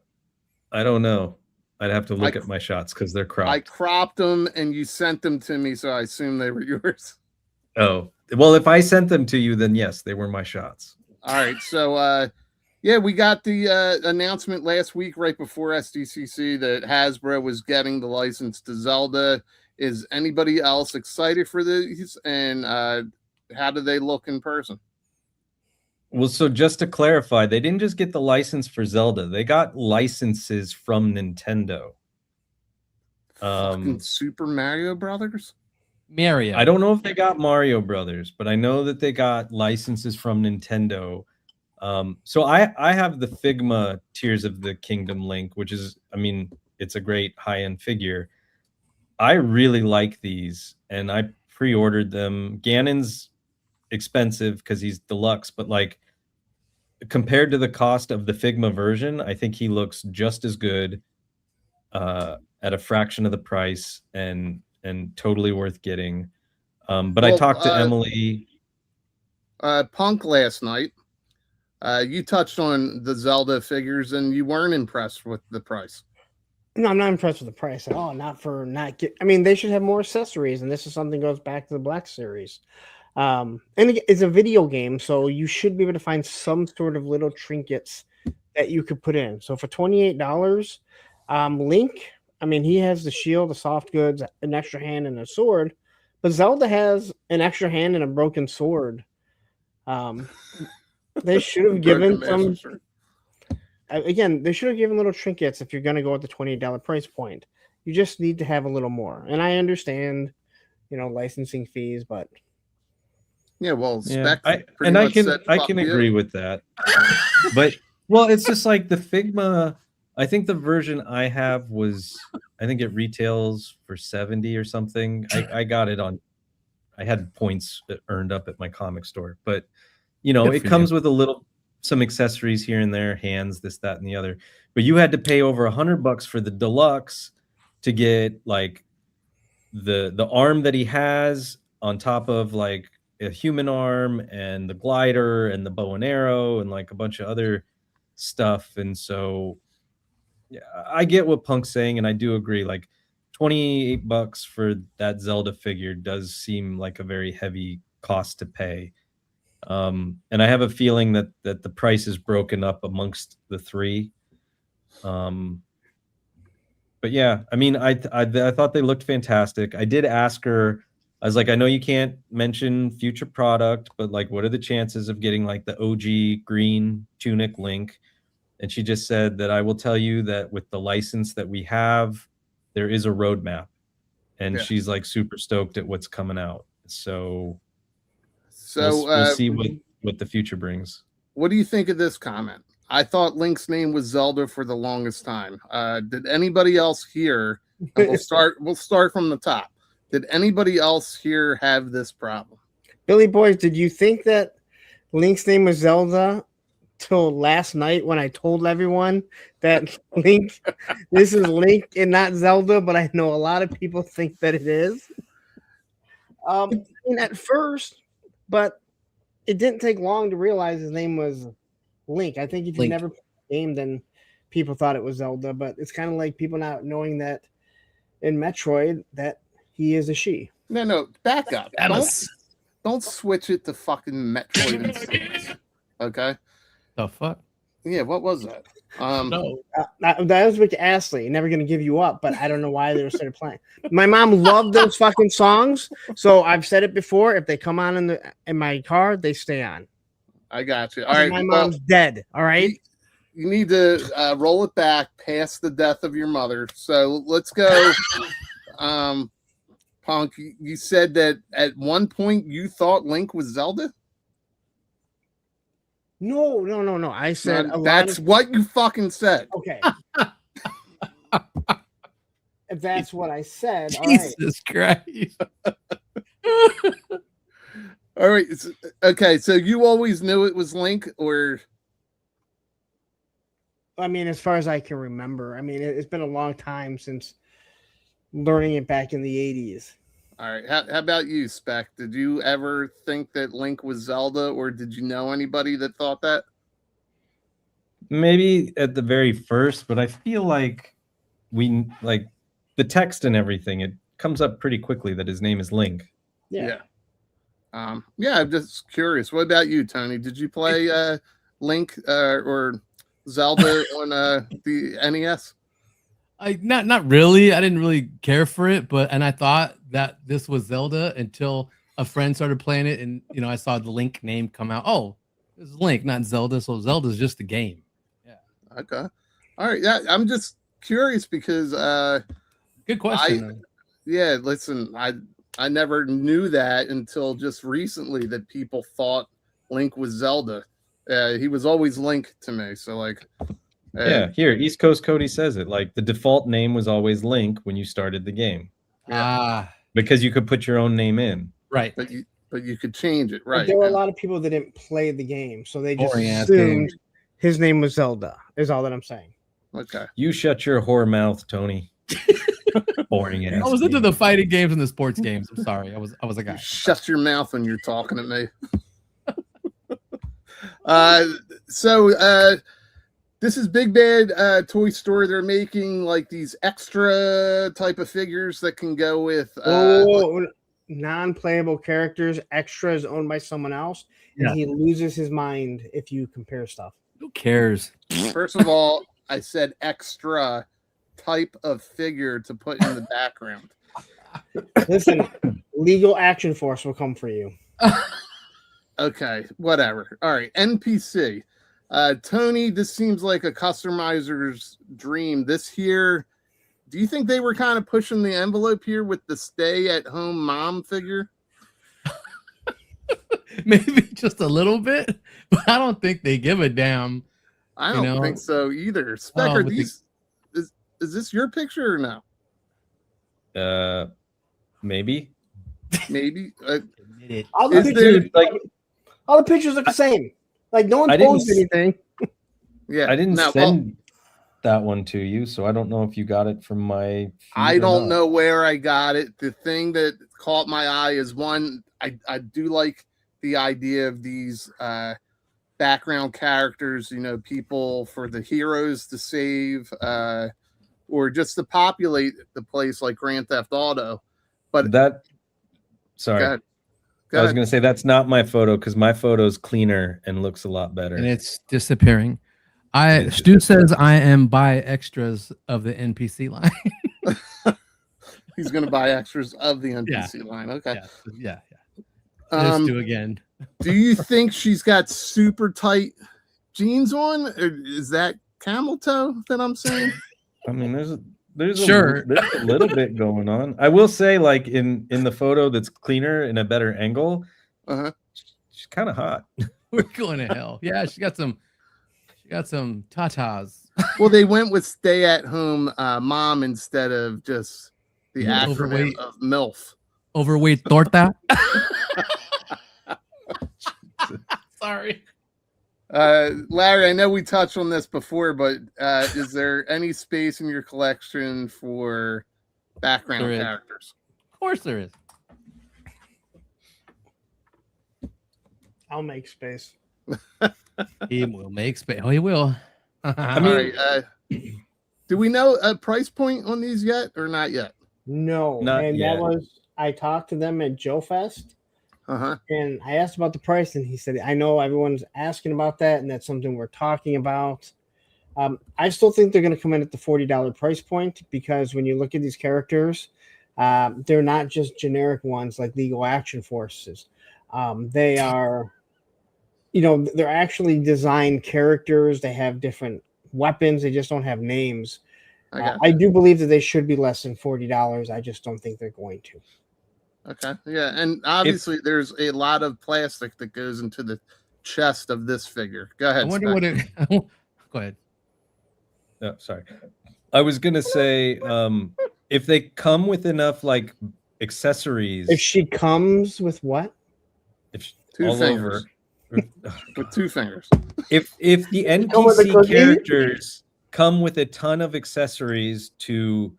don't know. I'd have to look at my shots because they're cropped. I cropped them, and you sent them to me, so I assume they were yours. Oh, well, if I sent them to you, then yes, they were my shots. All right, so yeah, we got the announcement last week, right before SDCC, that Hasbro was getting the license to Zelda. Is anybody else excited for these? And how do they look in person? Well, so just to clarify, they didn't just get the license for Zelda. They got licenses from Nintendo. Fucking Super Mario Brothers? Mario. I don't know if they got Mario Brothers, but I know that they got licenses from Nintendo. So I have the Figma Tears of the Kingdom Link, which is, I mean, it's a great high-end figure. I really like these, and I pre-ordered them. Ganon's expensive because he's deluxe, but like compared to the cost of the Figma version, I think he looks just as good at a fraction of the price, and totally worth getting. But I talked to Emily Punk last night. You touched on the Zelda figures, and you weren't impressed with the price. No, I'm not impressed with the price at all. I mean, they should have more accessories, and this is something that goes back to the Black Series. And it's a video game, so you should be able to find some sort of little trinkets that you could put in. So for $28, Link, I mean, he has the shield, the soft goods, an extra hand, and a sword. But Zelda has an extra hand and a broken sword. They should have given some. Again, they should have given little trinkets if you're going to go at the $28 price point. You just need to have a little more. And I understand, licensing fees, but yeah, well, yeah, I can agree with that. But well, it's just like the Figma. I think the version I have I think it retails for $70 or something. I got it on. I had points earned up at my comic store, but it comes with some accessories here and there, hands, this, that, and the other. But you had to pay over $100 for the deluxe to get like the arm that he has on top of like a human arm and the glider and the bow and arrow and like a bunch of other stuff. And so yeah, I get what Punk's saying, and I do agree. Like $28 for that Zelda figure does seem like a very heavy cost to pay. And I have a feeling that the price is broken up amongst the three. But yeah, I mean, I thought they looked fantastic. I did ask her, I was like, I know you can't mention future product, but like, what are the chances of getting like the OG green tunic Link? And she just said that I will tell you that with the license that we have, there is a roadmap, and she's like super stoked at what's coming out. So we'll see what the future brings. What do you think of this comment? I thought Link's name was Zelda for the longest time. Did anybody else here? We'll start from the top. Did anybody else here have this problem? Billy Boys, did you think that Link's name was Zelda till last night when I told everyone that Link, this is Link and not Zelda? But I know a lot of people think that it is. At first. But it didn't take long to realize his name was Link. I think if you Link. never played the game, then people thought it was Zelda. But it's kind of like people not knowing that in Metroid that he is a she. No, back up. Samus. Don't switch it to fucking Metroid and Samus. Okay. The fuck? Yeah, what was that? No. That was Rick Astley. Never gonna give you up, but I don't know why they were started playing. My mom loved those fucking songs, so I've said it before. If they come on in my car, they stay on. I got you. All right, my mom's dead. All right. You need to roll it back past the death of your mother. So let's go. Punk, you said that at one point you thought Link was Zelda? No. I said that's what you fucking said. Okay. If that's what I said, Jesus Christ. All right. Okay, so you always knew it was Link, or? I mean, as far as I can remember. I mean, it's been a long time since learning it back in the 80s. All right. How about you, Spec? Did you ever think that Link was Zelda, or did you know anybody that thought that? Maybe at the very first, but I feel like we like the text and everything. It comes up pretty quickly that his name is Link. Yeah. I'm just curious. What about you, Tony? Did you play Link or Zelda on the NES? Not really. I didn't really care for it, and I thought that this was Zelda until a friend started playing it, and I saw the Link name come out. Oh, this is Link, not Zelda. So Zelda's just a game. Yeah. Okay. All right. Yeah, I'm just curious because good question. Listen, I never knew that until just recently that people thought Link was Zelda. He was always Link to me. So like. Yeah, here, East Coast Cody says it. Like the default name was always Link when you started the game. Because you could put your own name in. Right. But you could change it, right? But there were a lot of people that didn't play the game, so they just Boring ass assumed game. his name was Zelda. Is all that I'm saying. Okay. You shut your whore mouth, Tony. Boring ass. I was into the fighting games and the sports games. I'm sorry. I was a guy. Shut your mouth when you're talking to me. This is Big Bad Toy Store. They're making like these extra type of figures that can go with non-playable characters. Extra is owned by someone else, and he loses his mind if you compare stuff. Who cares? First of all, I said extra type of figure to put in the background. Listen, legal action force will come for you. Okay, whatever. All right, NPC. Tony, this seems like a customizer's dream. This here, do you think they were kind of pushing the envelope here with the stay-at-home mom figure? Maybe just a little bit, but I don't think they give a damn. I don't think so either. Specker, is this your picture or no? Maybe. Maybe. All the pictures look the same. Like no one posted anything. Yeah, I didn't send that one to you, so I don't know if you got it from my. I don't know where I got it. The thing that caught my eye is one. I do like the idea of these background characters. People for the heroes to save, or just to populate the place like Grand Theft Auto. But sorry. Go ahead. I was going to say that's not my photo because my photo's cleaner and looks a lot better. And it's disappearing. Stu says I am buy extras of the NPC line. He's going to buy extras of the NPC line. Okay. Yeah. Stu again. Do you think she's got super tight jeans on? Or is that camel toe that I'm saying? I mean, there's a little bit going on. I will say, like in the photo that's cleaner in a better angle, she's kind of hot. We're going to hell. Yeah, she got some tatas. Well, they went with stay-at-home mom instead of just the acronym of MILF. Overweight torta. Sorry. Larry, I know we touched on this before, but is there any space in your collection for background characters? Of course there is. I'll make space. He will make space. Oh, he will. I mean, All right. Do we know a price point on these yet or not yet? No, Not and yet. that was I talked to them at Joe Fest, and I asked about the price, and he said, "I know everyone's asking about that, and that's something we're talking about." I still think they're going to come in at the $40 price point because when you look at these characters, they're not just generic ones like Legal Action Forces. They are, they're actually designed characters. They have different weapons. They just don't have names. I do believe that they should be less than $40. I just don't think they're going to. Okay. Yeah. And obviously there's a lot of plastic that goes into the chest of this figure. Go ahead. I wonder what it. Go ahead. No, sorry. I was gonna say, if they come with enough like accessories. If she comes with what? If Two all fingers. over. With 2 fingers. If the Come with a NPC cookie? characters come with a ton of accessories to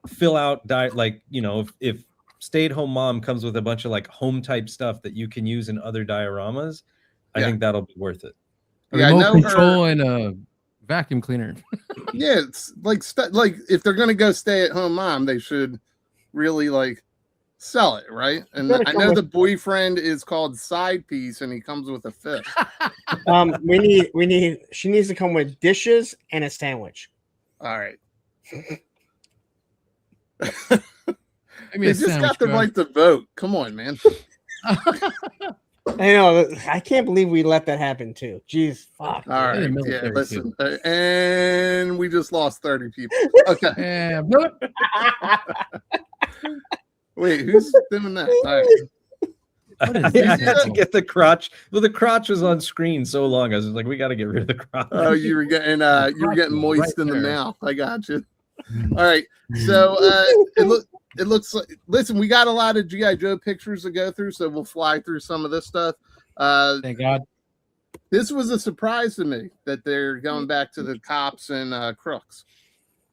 fill out if Stay-at-Home Mom comes with a bunch of like home type stuff that you can use in other dioramas, I think that'll be worth it. A remote control and a vacuum cleaner. Yeah, it's like if they're gonna go Stay-at-Home Mom, they should really like sell it, right? And I know the boyfriend is called Side Piece, and he comes with a fish. She needs to come with dishes and a sandwich. All right. Maybe They just got the right to vote. Come on, man. I know. I can't believe we let that happen too. Jeez, fuck. All right. Yeah, listen. And we just lost 30 people. Okay. Yeah. Wait, who's doing that? All right. I had to get the crotch. Well, the crotch was on screen so long. I was like, we got to get rid of the crotch. Oh, you were getting moist in the mouth. I got you. All right. So it looks like, listen, we got a lot of G.I. Joe pictures to go through, so we'll fly through some of this stuff. Thank God. This was a surprise to me that they're going back to the cops and crooks.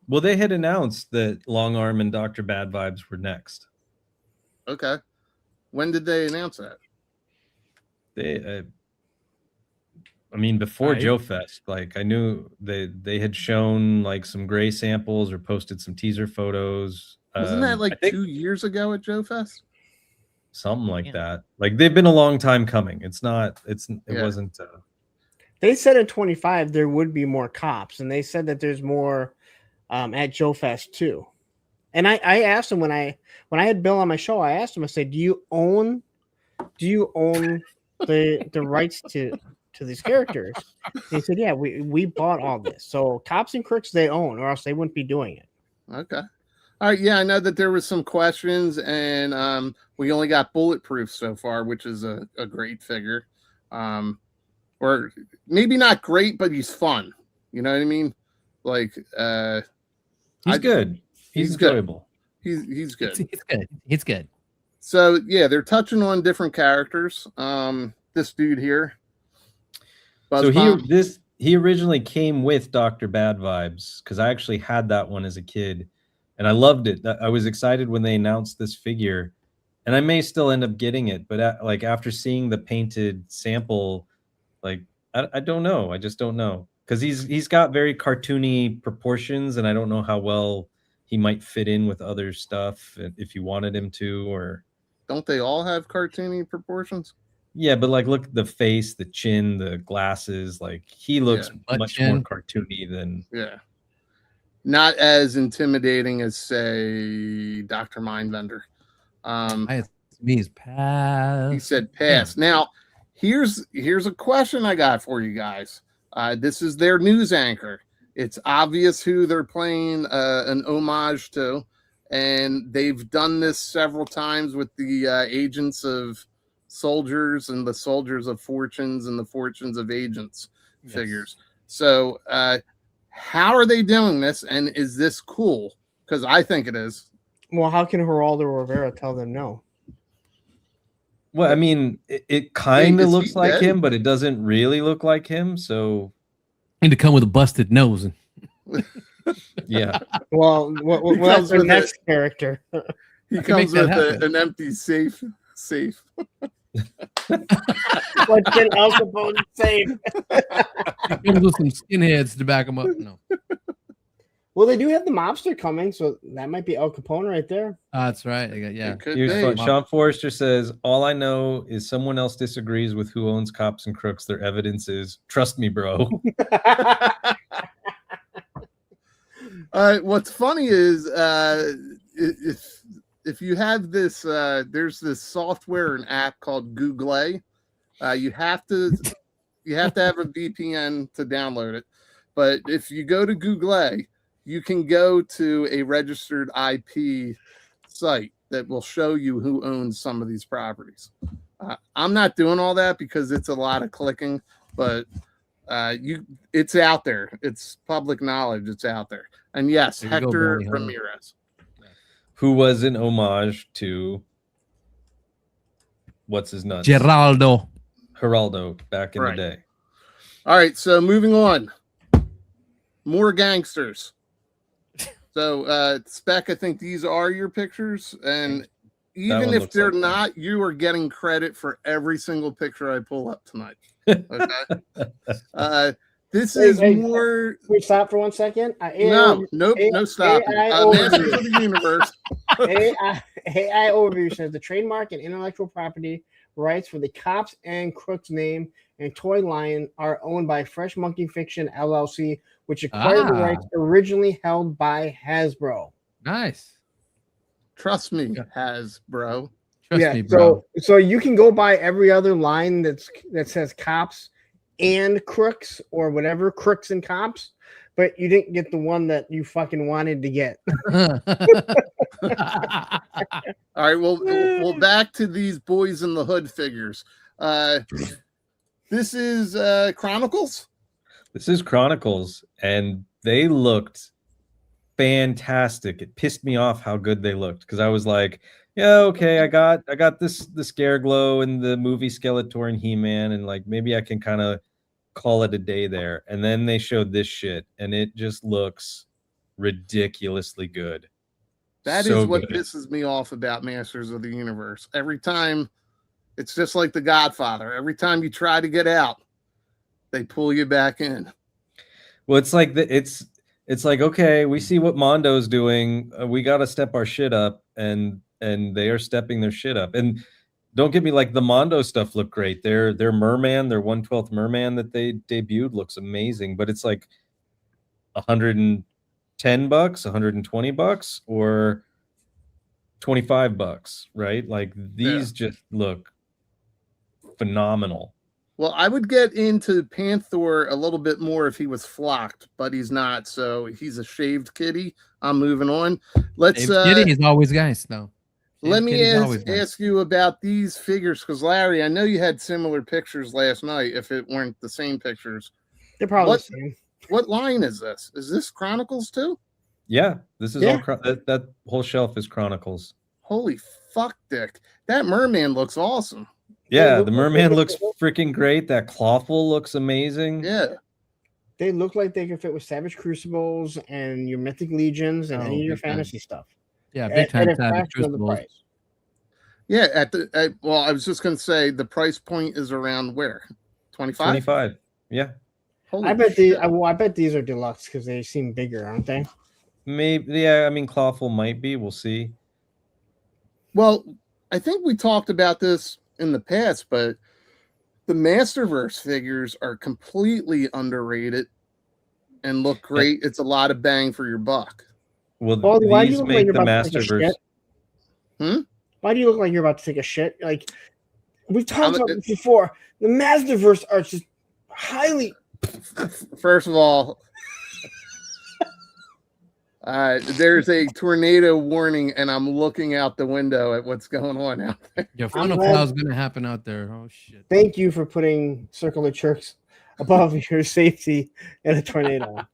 Well, they had announced that Long Arm and Dr. Bad Vibes were next. Okay. When did they announce that? Before Joe Fest, like I knew they had shown like some gray samples or posted some teaser photos. Wasn't that like 2 years ago at Joe Fest? Something like that. Like they've been a long time coming. It wasn't. They said at 25 there would be more cops, and they said that there's more at Joe Fest too. And I asked him when I had Bill on my show, I asked him, I said, do you own the rights to these characters? And he said, yeah, we bought all this. So cops and crooks they own, or else they wouldn't be doing it. Okay. All right. Yeah, I know that there was some questions, and we only got Bulletproof so far, which is a great figure. Or maybe not great, but he's fun. You know what I mean? Like he's good. He's enjoyable. He's good. It's good. It's good. So yeah, they're touching on different characters. This dude here. So he originally came with Dr. Bad Vibes because I actually had that one as a kid, and I loved it. I was excited when they announced this figure, and I may still end up getting it. But after seeing the painted sample, like I don't know. I just don't know because he's got very cartoony proportions, and I don't know how well he might fit in with other stuff if you wanted him to. Or don't they all have cartoony proportions? Yeah, but like look at the face, the chin, the glasses. Like he looks much more cartoony than not as intimidating as say Dr. Mindbender. He's pass. He said pass. Yeah. Now here's a question I got for you guys. This is their news anchor. It's obvious who they're playing an homage to, and they've done this several times with the agents of soldiers and the soldiers of fortunes and the fortunes of agents figures. So how are they doing this, and is this cool? Because I think it is. Well, how can Geraldo Rivera tell them no? Well, I mean, it kind of looks like him, but it doesn't really look like him. So need to come with a busted nose. Yeah. Well, that's the next character. He comes with an empty safe. What's been Al Capone safe? He comes with some skinheads to back him up. No, Well, they do have the mobster coming, so that might be Al Capone right there. that's right. Yeah. Here's fun. Sean Forrester says, "All I know is someone else disagrees with who owns Cops and Crooks. Their evidence is, trust me, bro." What's funny is if you have this, there's this software and app called Google. You have to have a VPN to download it. But if you go to Google, you can go to a registered IP site that will show you who owns some of these properties. I'm not doing all that because it's a lot of clicking, but it's out there. It's public knowledge. It's out there. And yes, Hector Ramirez, who was an homage to what's his nuts? Geraldo back in the day. All right, so moving on. More gangsters. So, Spec, I think these are your pictures, and even if they're not, you are getting credit for every single picture I pull up tonight. Okay. This is more. Can we stop for 1 second? No stopping. Masters of the Universe. AI Overview says the trademark and intellectual property rights for the Cops and Crooks name and toy line are owned by Fresh Monkey Fiction LLC, which acquired the rights originally held by Hasbro. Nice. Trust me, Hasbro. Trust me, bro. So you can go buy every other line that says Cops and Crooks or whatever, Crooks and Cops, but you didn't get the one that you fucking wanted to get. All right, well, back to these Boys in the Hood figures. This is Chronicles. This is Chronicles, and they looked fantastic. It pissed me off how good they looked because I was like, yeah, okay, I got the Scare Glow and the movie Skeletor and He-Man, and like maybe I can kind of call it a day there. And then they showed this shit, and it just looks ridiculously good. That is what pisses me off about Masters of the Universe. Every time, it's just like The Godfather. Every time you try to get out, they pull you back in. Well, it's like it's like, okay, we see what Mondo's doing. We got to step our shit up, and they are stepping their shit up. And don't get me like the Mondo stuff look great. Their Merman, their 1/12 Merman that they debuted looks amazing, but it's like $110, $120, or $25, right? Like these just look phenomenal. Well, I would get into Panther a little bit more if he was flocked, but he's not. So he's a shaved kitty. I'm moving on. Let's kitty is always nice though. Let me ask you about these figures, because Larry, I know you had similar pictures last night. If it weren't the same pictures, they're probably the same. What line is this? Is this Chronicles too? Yeah, this is all that whole shelf is Chronicles. Holy fuck, Dick! That Merman looks awesome. Yeah, the Merman looks freaking great. That Clawful looks amazing. Yeah. They look like they could fit with Savage Crucibles and your Mythic Legions and any of your fantasy stuff. Yeah, big time Savage Crucibles. Yeah, well, I was just going to say the price point is around where? 25? 25. Yeah. I bet these are deluxe because they seem bigger, aren't they? Maybe, yeah. I mean, Clawful might be. We'll see. Well, I think we talked about this in the past, but the Masterverse figures are completely underrated and look great. It's a lot of bang for your buck. Well, these make the Masterverse. Why do you look like you're about to take a shit? Like we talked about this before, the Masterverse are just highly. First of all, there's a tornado warning, and I'm looking out the window at what's going on out there. Yeah, funnel cloud's gonna happen out there. Oh shit! Thank you for putting Circle of Jerks above your safety in a tornado.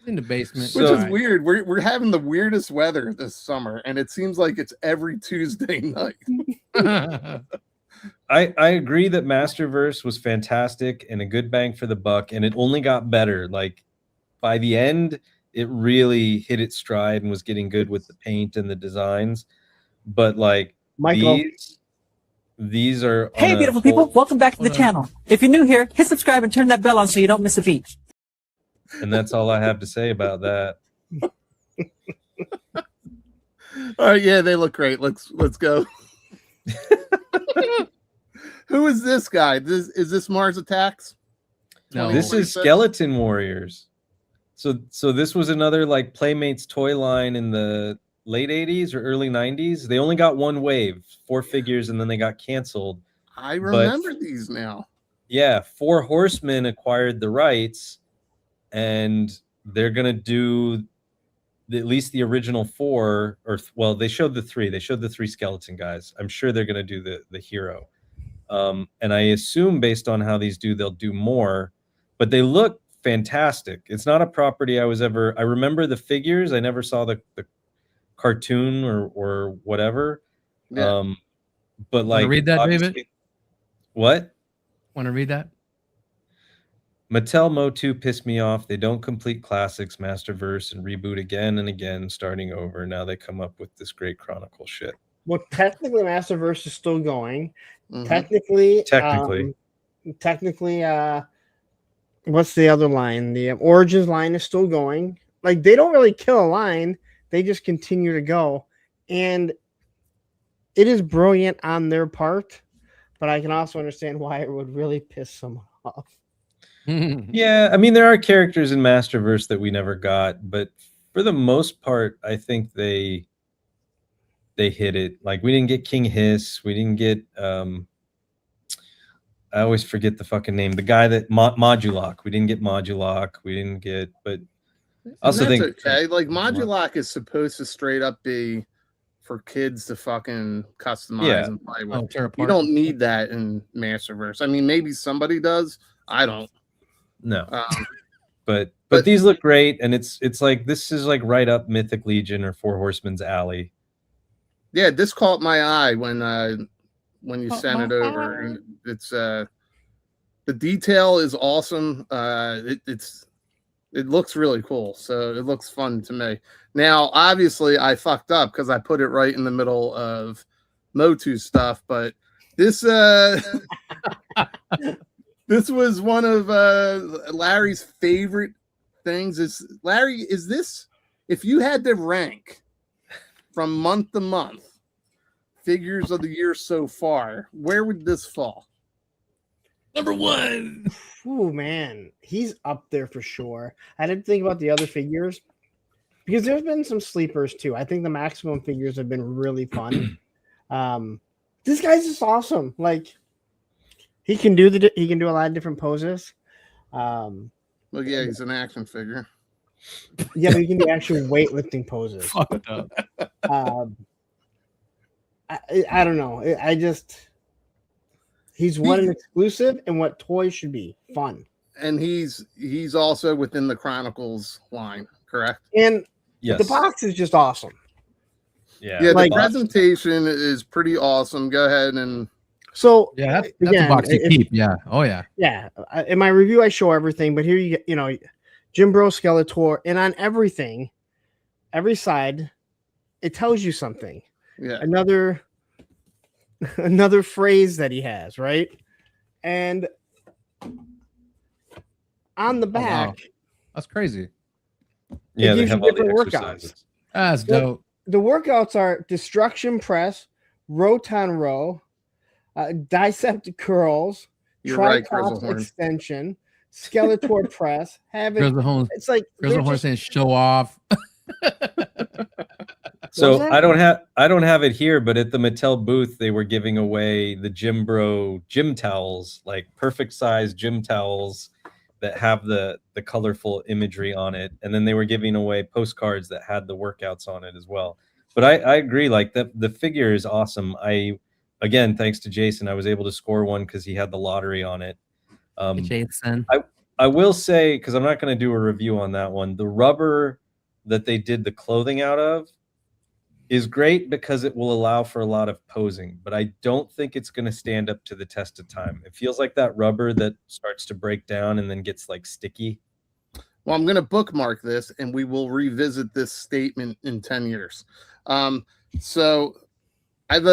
In the basement, which is weird. We're having the weirdest weather this summer, and it seems like it's every Tuesday night. I agree that Masterverse was fantastic and a good bang for the buck, and it only got better. Like by the end, it really hit its stride and was getting good with the paint and the designs. But like Michael, these are. Hey, beautiful people! Welcome back to the channel. If you're new here, hit subscribe and turn that bell on so you don't miss a beat. And that's all I have to say about that. All right, yeah, they look great. Let's go. Who is this guy? Is this Mars Attacks? No, this is Skeleton Warriors. So this was another like Playmates toy line in the late 80s or early 90s. They only got one wave, 4 figures, and then they got canceled. I remember these now. Yeah, 4 Horsemen acquired the rights, and they're gonna do at least the original 4, or well, they showed the 3. They showed the 3 skeleton guys. I'm sure they're gonna do the hero. And I assume based on how these do, they'll do more, but they look fantastic. It's not a property I remember the figures. I never saw the cartoon or whatever. Yeah. But like, read that, David? What? Want to read that? Mattel Motu pissed me off. They don't complete classics, Masterverse, and reboot again and again, starting over. Now they come up with this great Chronicle shit. Well, technically, Masterverse is still going. Mhm. Technically, what's the other line? The Origins line is still going. Like, they don't really kill a line; they just continue to go, and it is brilliant on their part. But I can also understand why it would really piss someone off. Yeah, I mean, there are characters in Masterverse that we never got, but for the most part, I think they hit it. Like, we didn't get King Hiss, we didn't get I always forget the fucking name. The guy that Modulok. We didn't get Modulok. We didn't get, but I also think okay. Like, Modulok is supposed to straight up be for kids to fucking customize and play with. You don't need that in Masterverse. I mean, maybe somebody does. I don't. No. But these look great, and it's like, this is like right up Mythic Legion or 4 Horsemen's alley. Yeah, this caught my eye when you sent it over. And it's the detail is awesome. It looks really cool, so it looks fun to me. Now, obviously, I fucked up because I put it right in the middle of Motu stuff, but this this was one of Larry's favorite things. Larry, is this, if you had to rank from month to month figures of the year so far, where would this fall? Number 1. Oh man, he's up there for sure. I didn't think about the other figures because there's been some sleepers too. I think the maximum figures have been really fun. This guy's just awesome. Like, he can do a lot of different poses. Well, yeah, he's an action figure. Yeah, but he can do actual weightlifting poses. Fucked up. I don't know. He's what an exclusive and what toys should be fun. And he's also within the Chronicles line, correct? And yes, the box is just awesome. Yeah, like, the presentation is pretty awesome. Go ahead and yeah, that's a box to keep. Yeah, oh yeah, yeah. In my review, I show everything, but here you Jim Bro Skeletor, and on everything, every side, it tells you something. Yeah, another phrase that he has, right? And on the back, wow. That's crazy. Yeah, they have all the different exercises. workouts. That's dope. The workouts are Destruction Press, Rotan Row, Dissect Curls, Triceps Extension, Skeletor Press. It's like Grizzle saying show off. So I don't have it here, but at the Mattel booth, they were giving away the Jim Bro gym towels, like perfect size gym towels that have the colorful imagery on it. And then they were giving away postcards that had the workouts on it as well. But I agree, like the figure is awesome. Again, thanks to Jason, I was able to score one because he had the lottery on it. Jason. I will say, because I'm not going to do a review on that one, the rubber that they did the clothing out of is great because it will allow for a lot of posing, but I don't think it's going to stand up to the test of time. It feels like that rubber that starts to break down and then gets like sticky. Well, I'm going to bookmark this and we will revisit this statement in 10 years. So I have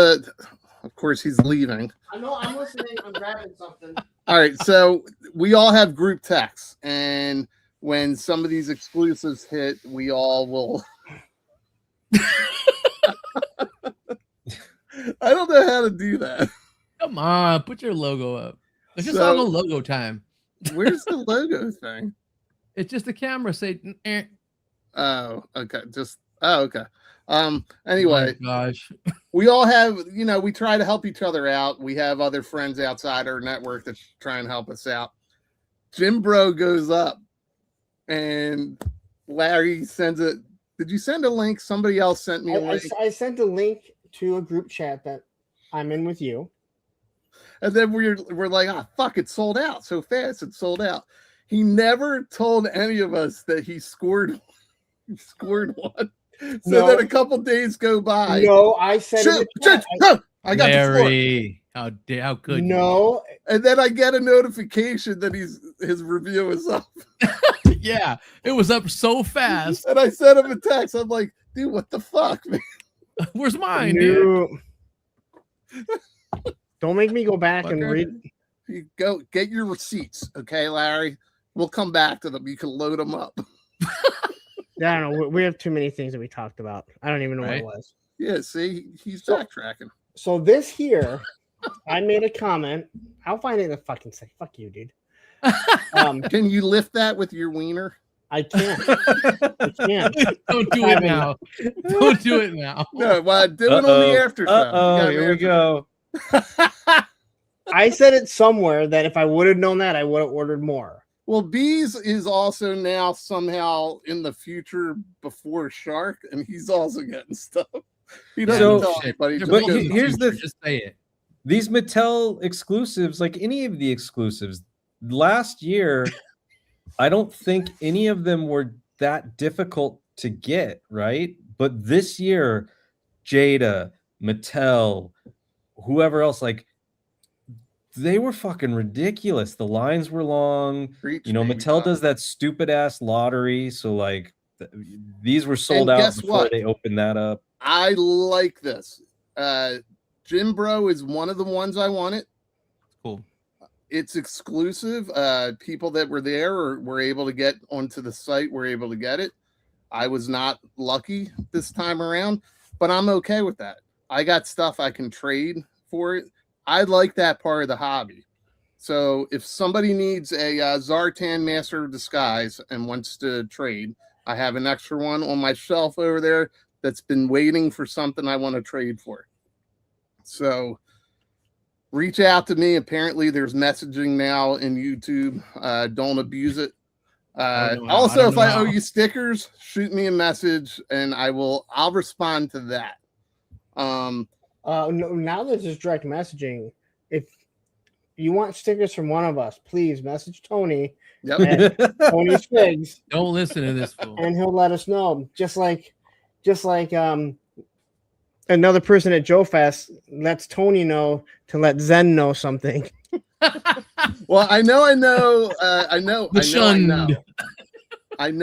of course, he's leaving. I know. I'm listening. I'm grabbing something. All right, so we all have group texts, and when some of these exclusives hit, we all will. I don't know how to do that. Come on, put your logo up. It's just So- all the logo time. Where's the logo thing? It's just the camera say. Eh. Oh, okay. Okay. Anyway, Oh my gosh. we all have, we try to help each other out. We have other friends outside our network that try and help us out. Jim Bro goes up and Larry sends it. Did you send a link? Somebody else sent me a link. I sent a link to a group chat that I'm in with you. And then we're like, fuck, it sold out so fast. It sold out. He never told any of us that he scored one. So then a couple days go by. No, I said I got Larry, how could you? No. And then I get a notification that his review is up. Yeah, it was up so fast. And I sent him a text. I'm like, dude, what the fuck, man? Where's mine, dude? Don't make me go back and read. You go get your receipts, okay, Larry? We'll come back to them. You can load them up. Yeah, I don't know. We have too many things that we talked about. I don't even know what it was. Yeah, see, he's backtracking. So this here, I made a comment. I'll find it in the fucking say. Fuck you, dude. Can you lift that with your wiener? I can't. I can't. Don't do it now. Don't do it now. No, well, do it on the after show. Oh, here we go. I said it somewhere that if I would have known that, I would have ordered more. Well, Bees is also now somehow in the future before Shark, and he's also getting stuff. He doesn't tell anybody. But here's just say it. These Mattel exclusives, like any of the exclusives, last year, I don't think any of them were that difficult to get, right? But this year, Jada, Mattel, whoever else, like, they were fucking ridiculous. The lines were long. Mattel does that stupid ass lottery. So like these were sold out before they opened that up. I like this. Jim Bro is one of the ones I wanted. Cool. It's exclusive. People that were there or were able to get onto the site were able to get it. I was not lucky this time around, but I'm okay with that. I got stuff I can trade for it. I like that part of the hobby. So if somebody needs a Zartan Master of Disguise and wants to trade, I have an extra one on my shelf over there that's been waiting for something I want to trade for. So reach out to me. Apparently there's messaging now in YouTube. Don't abuse it. Also, if I owe you stickers, shoot me a message and I'll respond to that. No, now there's just direct messaging. If you want stickers from one of us, please message Tony. Yep. Tony Figs. Don't listen to this fool. And he'll let us know. Just like another person at Joe Fest lets Tony know to let Zen know something. Well, I know.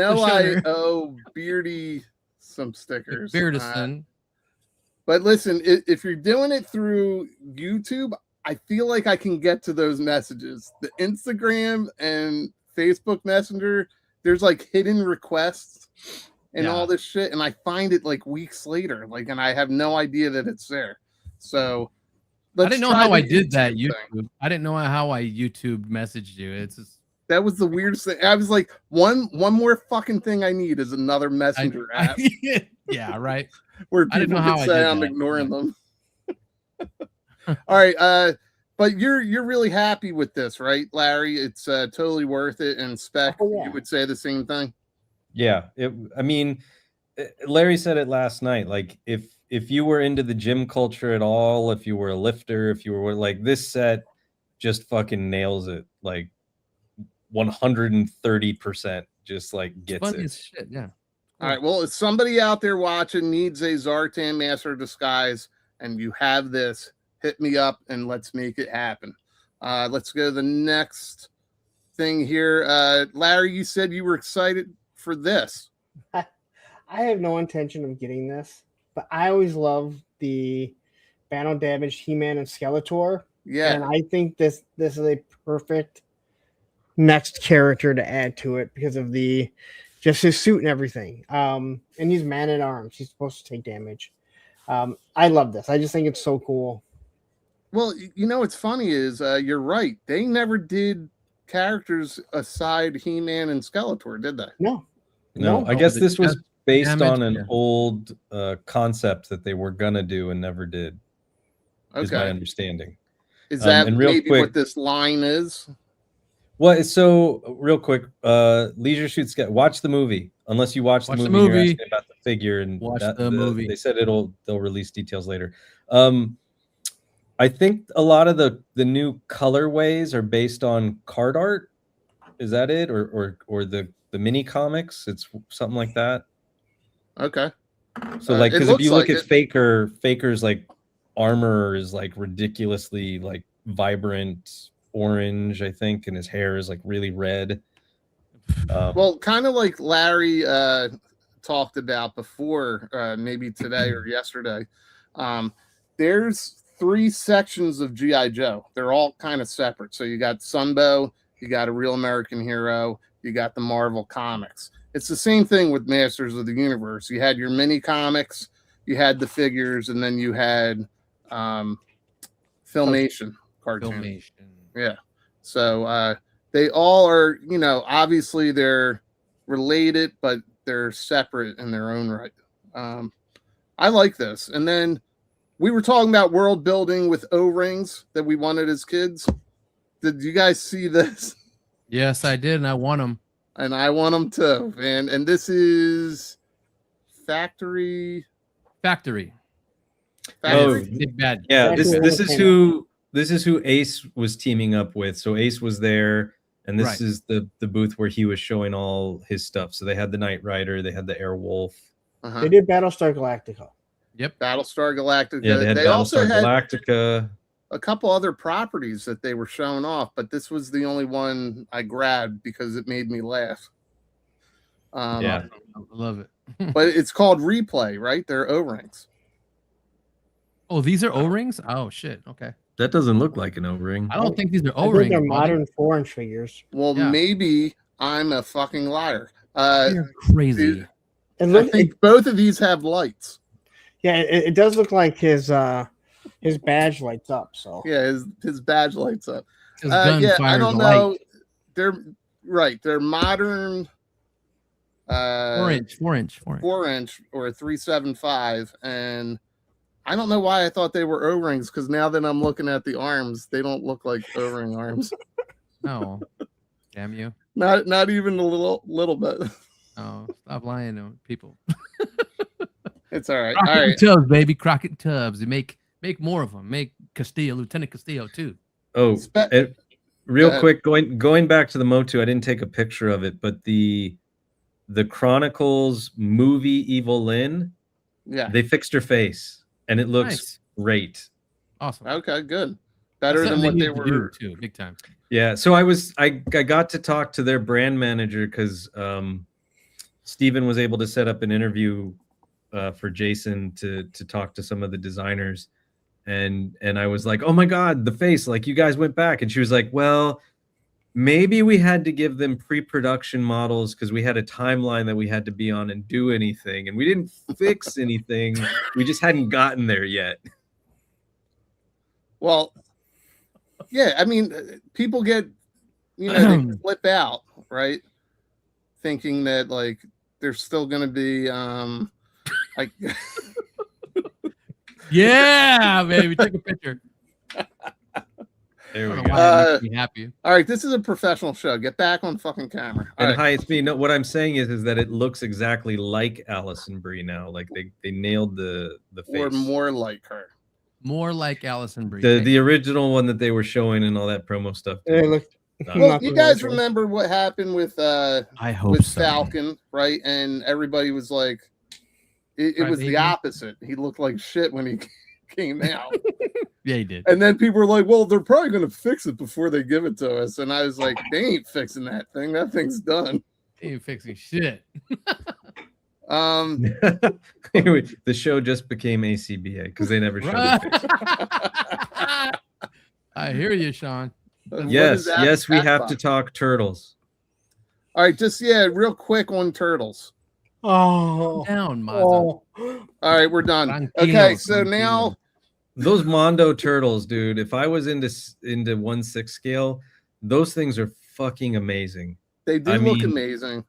I owe Beardy some stickers. Beardison. But listen, if you're doing it through YouTube, I feel like I can get to those messages. The Instagram and Facebook Messenger, there's like hidden requests and all this shit, and I find it like weeks later, and I have no idea that it's there. So I didn't know how I did that. YouTube. I didn't know how I YouTube messaged you. It's just that was the weirdest thing. I was like, one more fucking thing I need is another messenger app. Yeah, right. Where people can say I'm ignoring them. All right, but you're really happy with this, right, Larry? It's totally worth it. And Spec, you would say the same thing. Yeah, Larry said it last night. Like, if you were into the gym culture at all, if you were a lifter, if you were like, this set just fucking nails it, like 130%, just like gets funny it. as shit, yeah. All right. Well, if somebody out there watching needs a Zartan Master of Disguise and you have this, hit me up and let's make it happen. Let's go to the next thing here. Larry, you said you were excited for this. I have no intention of getting this, but I always love the battle damaged He-Man and Skeletor. Yeah. And I think this is a perfect next character to add to it because of just his suit and everything. And he's man at arms. He's supposed to take damage. I love this. I just think it's so cool. Well, you know what's funny is you're right. They never did characters aside He-Man and Skeletor, did they? No. I guess this was based on an old concept that they were gonna do and never did. Is my understanding. Is that and real maybe quick, what this line is? Well, so real quick, Leisure Suit Sketch. Watch the movie. Unless you watch the movie. You're asking about the figure and watch the movie. They said they'll release details later. I think a lot of the new colorways are based on card art. Is that it, or the mini comics? It's something like that. Okay. So like, because if you look at Faker's like armor is like ridiculously like vibrant orange, I think, and his hair is like really red. Well, kind of like Larry talked about before, maybe today or yesterday. There's 3 sections of G.I. Joe. They're all kind of separate. So you got Sunbow, you got A Real American Hero, you got the Marvel Comics. It's the same thing with Masters of the Universe. You had your mini comics, you had the figures, and then you had Filmation cartoon. Yeah. So they all are, obviously they're related, but they're separate in their own right. I like this. And then we were talking about world building with O-rings that we wanted as kids. Did you guys see this? Yes, I did, and I want them. And I want them too. And this is Factory. Oh, Big bad. Yeah, this is who Ace was teaming up with. So Ace was there, and this is the booth where he was showing all his stuff. So they had the Knight Rider, they had the Airwolf. They did Battlestar Galactica. Yep, Battlestar Galactica. Yeah, they had also Battlestar Galactica. A couple other properties that they were showing off, but this was the only one I grabbed because it made me laugh. Yeah, I love it. But it's called Replay, right? They're O-rings. Oh, these are O-rings? Oh, shit. Okay. That doesn't look like an O-ring. I don't think these are I think O-rings. they're modern 4-inch figures. Well, maybe I'm a fucking liar. You're crazy. I think both of these have lights. Yeah, it does look like his badge lights up. So yeah, his badge lights up. Yeah, I don't know. They're right. They're modern. 4-inch or 375, and I don't know why I thought they were O-rings, because now that I'm looking at the arms, they don't look like O-ring arms. No, damn you. Not even a little bit. Oh, stop lying to people. It's all right. Crockett all right. and Tubbs, baby. Crockett and Tubbs. You make more of them. Make Castillo, Lieutenant Castillo too. Oh, real quick, going back to the Motu, I didn't take a picture of it, but the Chronicles movie Evil Lynn, they fixed her face and it looks great. Awesome. Okay, good. Better than what they were too, big time. Yeah, so I got to talk to their brand manager because Steven was able to set up an interview for Jason to talk to some of the designers, and I was like, oh my god, the face, like you guys went back, and she was like, well, maybe we had to give them pre-production models because we had a timeline that we had to be on and do anything, and we didn't fix anything. We just hadn't gotten there yet. Well, yeah, I mean, people get, they flip out, right? Thinking that like there's still going to be like yeah, baby, take a picture. There we go. Be happy. All right, this is a professional show. Get back on fucking camera. And hi, it's me. No, what I'm saying is that it looks exactly like Allison Brie now. Like they nailed the face. Or more like her. More like Allison Brie. The original one that they were showing and all that promo stuff. Well, you guys remember what happened with I hope with so. Falcon, right? And everybody was like, it was the opposite. He looked like shit when he came out. Yeah, he did. And then people were like, well, they're probably going to fix it before they give it to us. And I was like, they ain't fixing that thing. That thing's done. They ain't fixing shit. The show just became ACBA because they never showed it. I hear you, Sean. Yes, we have to talk turtles. All right, just real quick on turtles. Oh, down, Maza. All right, we're done. Okay, so now those Mondo turtles, dude. If I was into 1/6 scale, those things are fucking amazing. They do look amazing.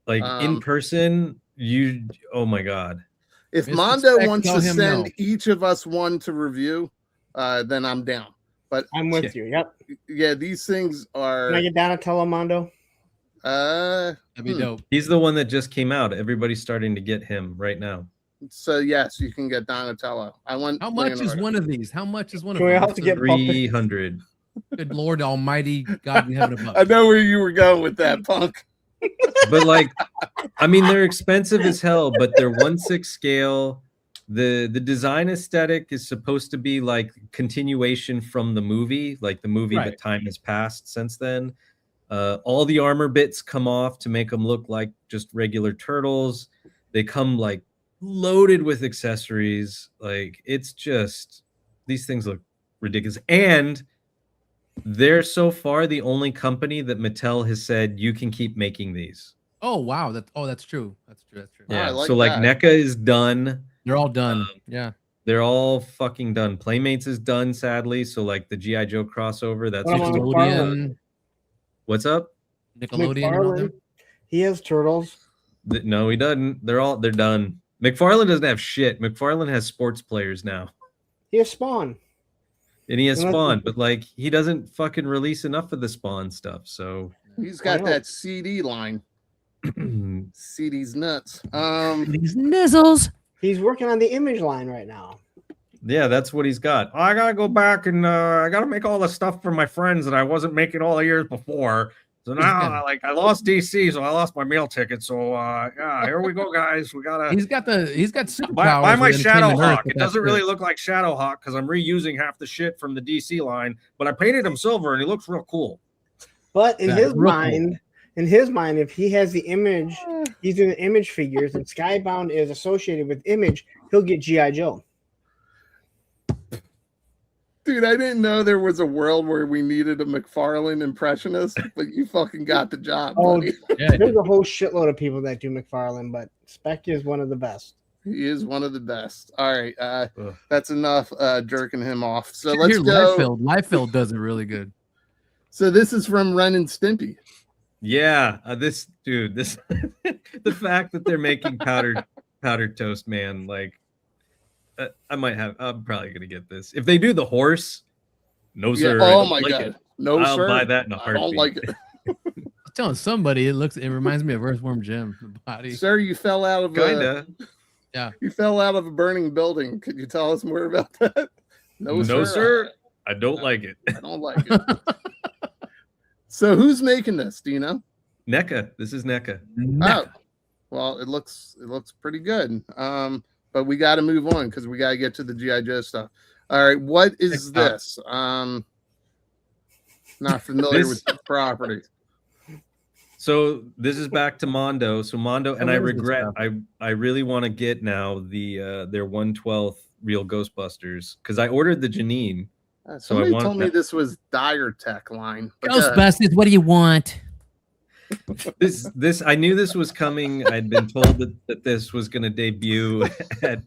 Like in person, oh my god. If Mondo wants to send each of us one to review, then I'm down. But I'm with you. Yep. Yeah, these things are. Can I get Donatello, Mondo? That'd be dope. He's the one that just came out. Everybody's starting to get him right now. So yes, you can get Donatello. How much is one of these? How much is one of Can we them? have to get 300. Good Lord Almighty, God in heaven above. I know where you were going with that, punk. But like, I mean, they're expensive as hell, but they're 1/6 scale. The design aesthetic is supposed to be like continuation from the movie, like the movie, but time has passed since then. All the armor bits come off to make them look like just regular turtles. They come like loaded with accessories. Like it's just, these things look ridiculous. And they're so far the only company that Mattel has said you can keep making these. Oh wow, that's true. That's true. Yeah. So like NECA is done. They're all done. Yeah. They're all fucking done. Playmates is done, sadly. So like the G.I. Joe crossover, that's Nickelodeon. What's up? Nickelodeon. He has turtles. No, he doesn't. They're done. McFarlane doesn't have shit. McFarlane has sports players now. He has Spawn. And he has Spawn, but like he doesn't fucking release enough of the Spawn stuff. So he's got that CD line. CD's nuts. These nizzles. He's working on the Image line right now. Yeah, that's what he's got. I gotta go back and I gotta make all the stuff for my friends that I wasn't making all the years before. So now, like, I lost DC, so I lost my meal ticket. So yeah, here we go, guys. We gotta. He's got superpowers. Buy my Shadow Hawk. Earth, it doesn't really look like Shadow Hawk because I'm reusing half the shit from the DC line, but I painted him silver and he looks real cool. But in his mind, if he has the Image, he's in the Image figures, and Skybound is associated with Image, he'll get G.I. Joe. Dude, I didn't know there was a world where we needed a McFarlane impressionist, but you fucking got the job, buddy. There's a whole shitload of people that do McFarlane, but Spec is one of the best. He is one of the best. All right, that's enough jerking him off. So let's go. Liefeld does it really good. So this is from Ren and Stimpy. Yeah, the fact that they're making powdered toast, man, like. I'm probably gonna get this. If they do the horse, no sir. Oh my god, no I'll sir. buy that in a heartbeat. I don't like it. I'm telling somebody, it reminds me of Earthworm Jim. The body. Sir, you fell out of yeah. You fell out of a burning building. Could you tell us more about that? No sir. I don't like it. I don't like it. So who's making this? Do you know? NECA. This is NECA. Oh, well, it looks pretty good. But we got to move on because we got to get to the G.I. Joe stuff. All right, what is this? Not familiar with the property. So this is back to Mondo. So Mondo, and I regret, I really want to get now their 1/12 Real Ghostbusters because I ordered the Janine. Somebody told me this was Dire Tech line. Ghostbusters, what do you want? This I knew this was coming. I'd been told that this was going to debut at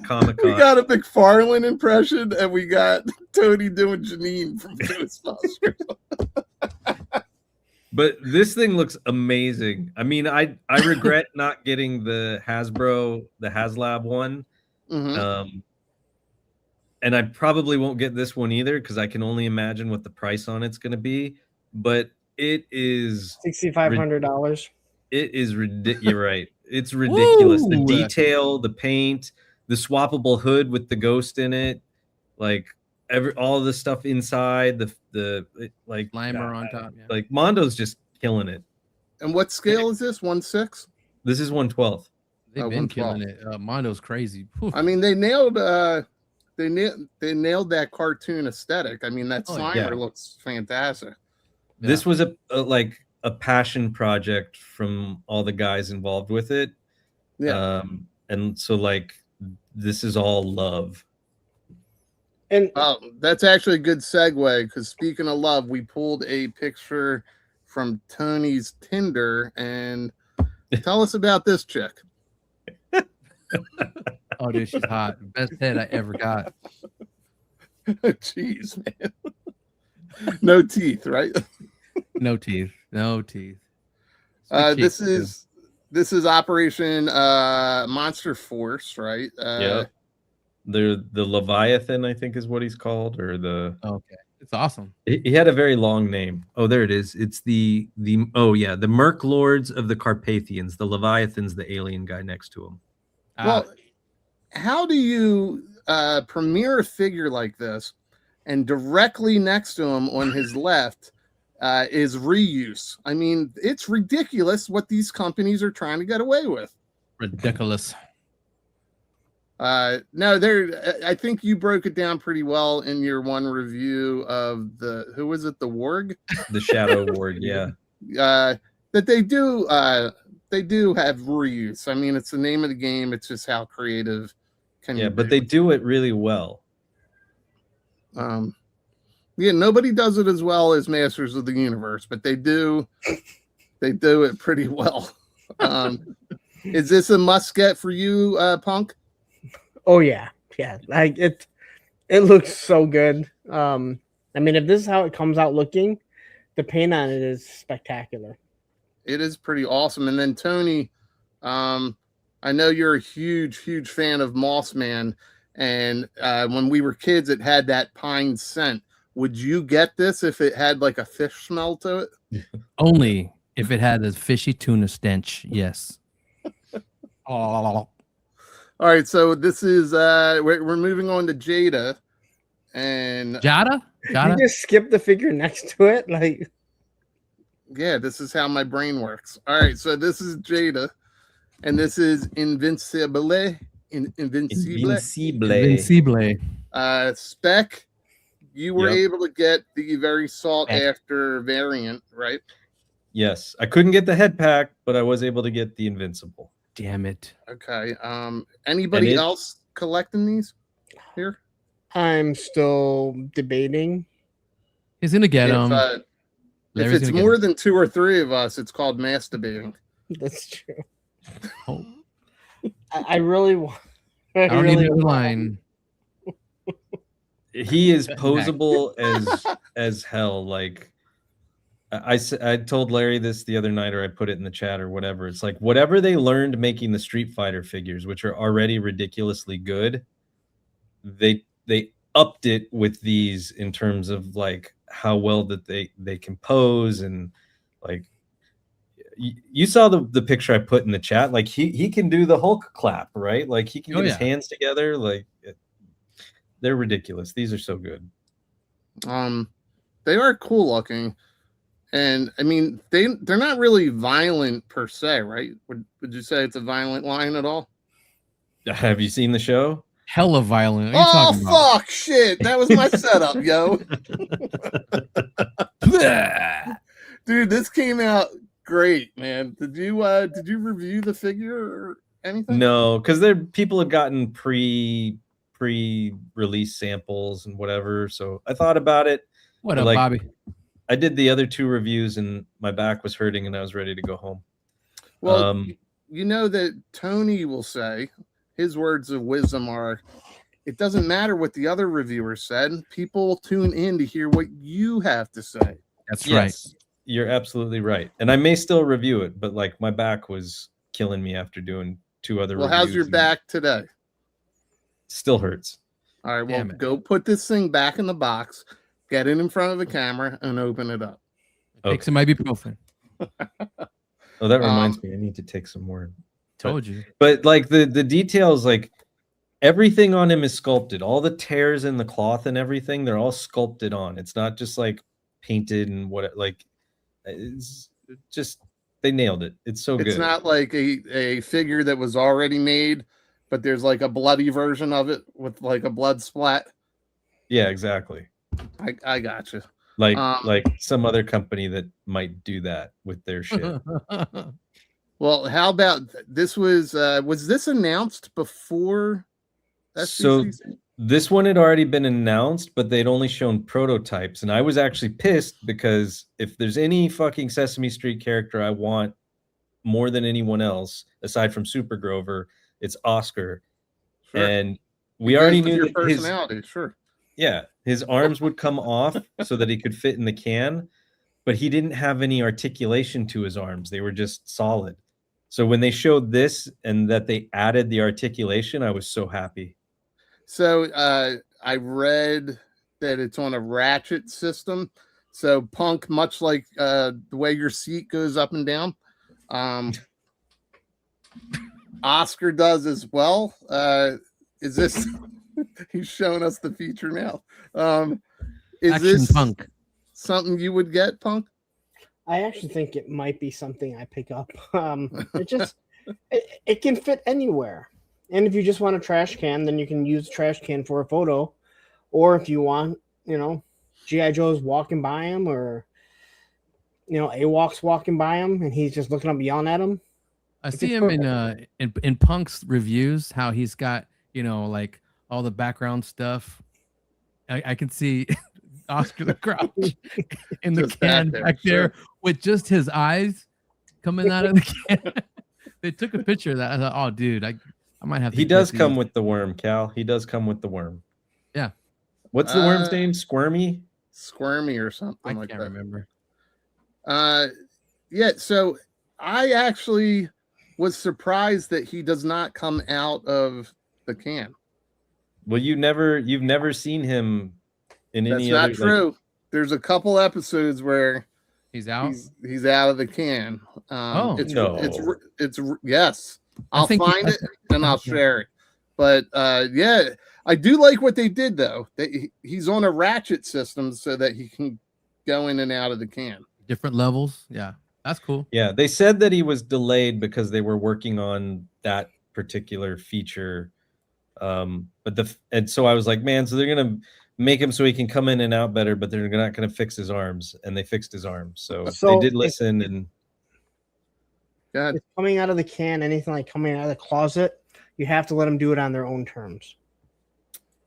Comic-Con. We got a McFarlane impression, and we got Tony doing Janine from Ghostbusters. But this thing looks amazing. I mean, I regret not getting the HasLab one. Mm-hmm. And I probably won't get this one either because I can only imagine what the price on it's going to be. But it is $6,500. It is ridiculous. You're right. It's ridiculous. The detail, the paint, the swappable hood with the ghost in it, like all the stuff inside, the Limer on top. Yeah. Like Mondo's just killing it. And what scale is this? 1/6? This is 1/12. They've been killing it. Mondo's crazy. Whew. I mean, they nailed that cartoon aesthetic. I mean, that Slimer looks fantastic. This was a passion project from all the guys involved with it. Yeah. And so like this is all love. And that's actually a good segue, because speaking of love, we pulled a picture from Tony's Tinder, and tell us about this chick. Oh, dude, she's hot. Best head I ever got. Jeez, man. No teeth, right? No teeth. No teeth. This is Operation Monster Force, right? Yeah. The Leviathan, I think is what he's called, or the. Okay, it's awesome. He had a very long name. Oh, there it is. It's the the Merc Lords of the Carpathians. The Leviathan's the alien guy next to him. Well, how do you premiere a figure like this, and directly next to him on his left is reuse? I mean, it's ridiculous what these companies are trying to get away with. Ridiculous. No, I think you broke it down pretty well in your one review of who was it? The Warg? The Shadow Warg, yeah. That they do have reuse. I mean, it's the name of the game. It's just how creative can you but they do it really well. Yeah, nobody does it as well as Masters of the Universe, but they do it pretty well. Is this a must get for you, Punk? Oh yeah. Like it looks so good. I mean, if this is how it comes out looking, the paint on it is spectacular. It is pretty awesome. And then Tony, I know you're a huge fan of Mossman, and when we were kids, it had that pine scent. Would you get this if it had like a fish smell to it? Only if it had a fishy tuna stench. Yes. Oh. All right, so this is we're moving on to Jada, and Jada. You just skip the figure next to it, like. Yeah, this is how my brain works. All right, so this is Jada, and this is Invincible. Spec, you were able to get the very sought after variant, right? Yes, I couldn't get the head pack, but I was able to get the Invincible. Damn it. Okay. Anybody else collecting these here? I'm still debating. He's gonna get them. If it's more than 2 or 3 of us, it's called masturbating. That's true. Oh. I really want. I don't need the line. He is posable as hell. Like I told Larry this the other night, or I put it in the chat or whatever. It's like whatever they learned making the Street Fighter figures, which are already ridiculously good, they upped it with these in terms of like how well that they can pose, and like you saw the picture I put in the chat. Like he can do the Hulk clap, right? Like he can get his hands together. Like they're ridiculous. These are so good. They are cool looking. And I mean, they're not really violent per se, right? Would you say it's a violent line at all? Have you seen the show? Hella violent. Oh fuck! Shit, that was my setup, yo. Dude, this came out great, man. Did you review the figure or anything? No, because people had gotten pre-release samples and whatever. So I thought about it. What up, Bobby? I did the other 2 reviews and my back was hurting and I was ready to go home. Well, you know that Tony will say, his words of wisdom are, it doesn't matter what the other reviewers said. People will tune in to hear what you have to say. That's right. You're absolutely right. And I may still review it, but like my back was killing me after doing 2 other reviews. How's your back today? Still hurts. All right, well, go put this thing back in the box. Get it in front of the camera and open it up. Take some ibuprofen. Oh, that reminds me. I need to take some more. Told you. But like the details, like everything on him is sculpted. All the tears in the cloth and everything, they're all sculpted on. It's not just like painted and what like it's just they nailed it. It's so good. It's not like a figure that was already made, but there's like a bloody version of it with like a blood splat. Yeah, exactly. I got you. Like some other company that might do that with their shit. Well, how about this? Was this announced before? So this one had already been announced, but they'd only shown prototypes, and I was actually pissed because if there's any fucking Sesame Street character I want more than anyone else aside from Super Grover, it's Oscar. Sure. And we already knew your that personality. Sure. Yeah, his arms would come off so that he could fit in the can, but he didn't have any articulation to his arms. They were just solid. So when they showed this and that they added the articulation, I was so happy. So I read that it's on a ratchet system. So Punk, much like the way your seat goes up and down, Oscar does as well. Is this? He's showing us the feature now. Is Action this Punk something you would get, Punk? I actually think it might be something I pick up. It can fit anywhere. And if you just want a trash can, then you can use the trash can for a photo. Or if you want, G.I. Joe's walking by him, or AWOL's walking by him and he's just looking up yelling at him. I see him in Punk's reviews, how he's got, like all the background stuff. I can see Oscar the Grouch in the can back there with just his eyes coming out of the can. They took a picture of that. I thought, oh, dude, I might have to. He does come with the worm, Cal. He does come with the worm. Yeah. What's the worm's name? Squirmy? Squirmy or something like that. I can't remember. Yeah, so I actually was surprised that he does not come out of the can. Well, you've never seen him in any other. That's not true. There's a couple episodes where he's out. He's out of the can. It's yes. I'll find it and I'll share it. But yeah, I do like what they did though. He's on a ratchet system so that he can go in and out of the can. Different levels. Yeah, that's cool. Yeah, they said that he was delayed because they were working on that particular feature. And so I was like, man, so they're gonna make him so he can come in and out better, but they're not gonna fix his arms, and they fixed his arms. So they did listen. And it's coming out of the can, anything like coming out of the closet, you have to let them do it on their own terms.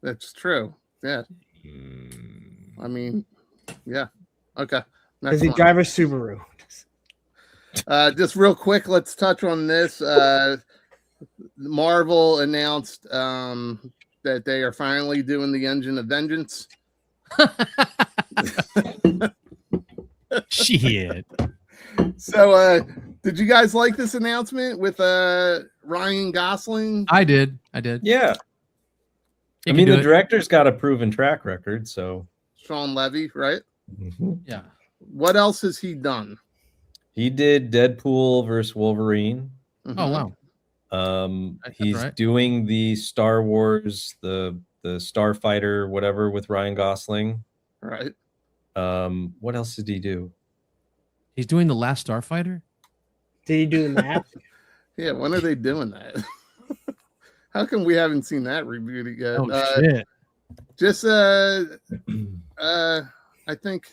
That's true. Yeah. I mean, yeah. Okay. Does he drive a Subaru? Just real quick, let's touch on this. Marvel announced that they are finally doing the Engine of Vengeance. Shit. So, did you guys like this announcement with Ryan Gosling? I did. Yeah. I mean, the director's got a proven track record, so. Sean Levy, right? Mm-hmm. Yeah. What else has he done? He did Deadpool versus Wolverine. Mm-hmm. Oh wow. He's doing the Star Wars, the Starfighter, whatever, with Ryan Gosling. Right. What else did he do? He's doing the Last Starfighter. Did he do the mask? Yeah. When are they doing that? How come we haven't seen that reviewed yet? Oh shit. Just I think,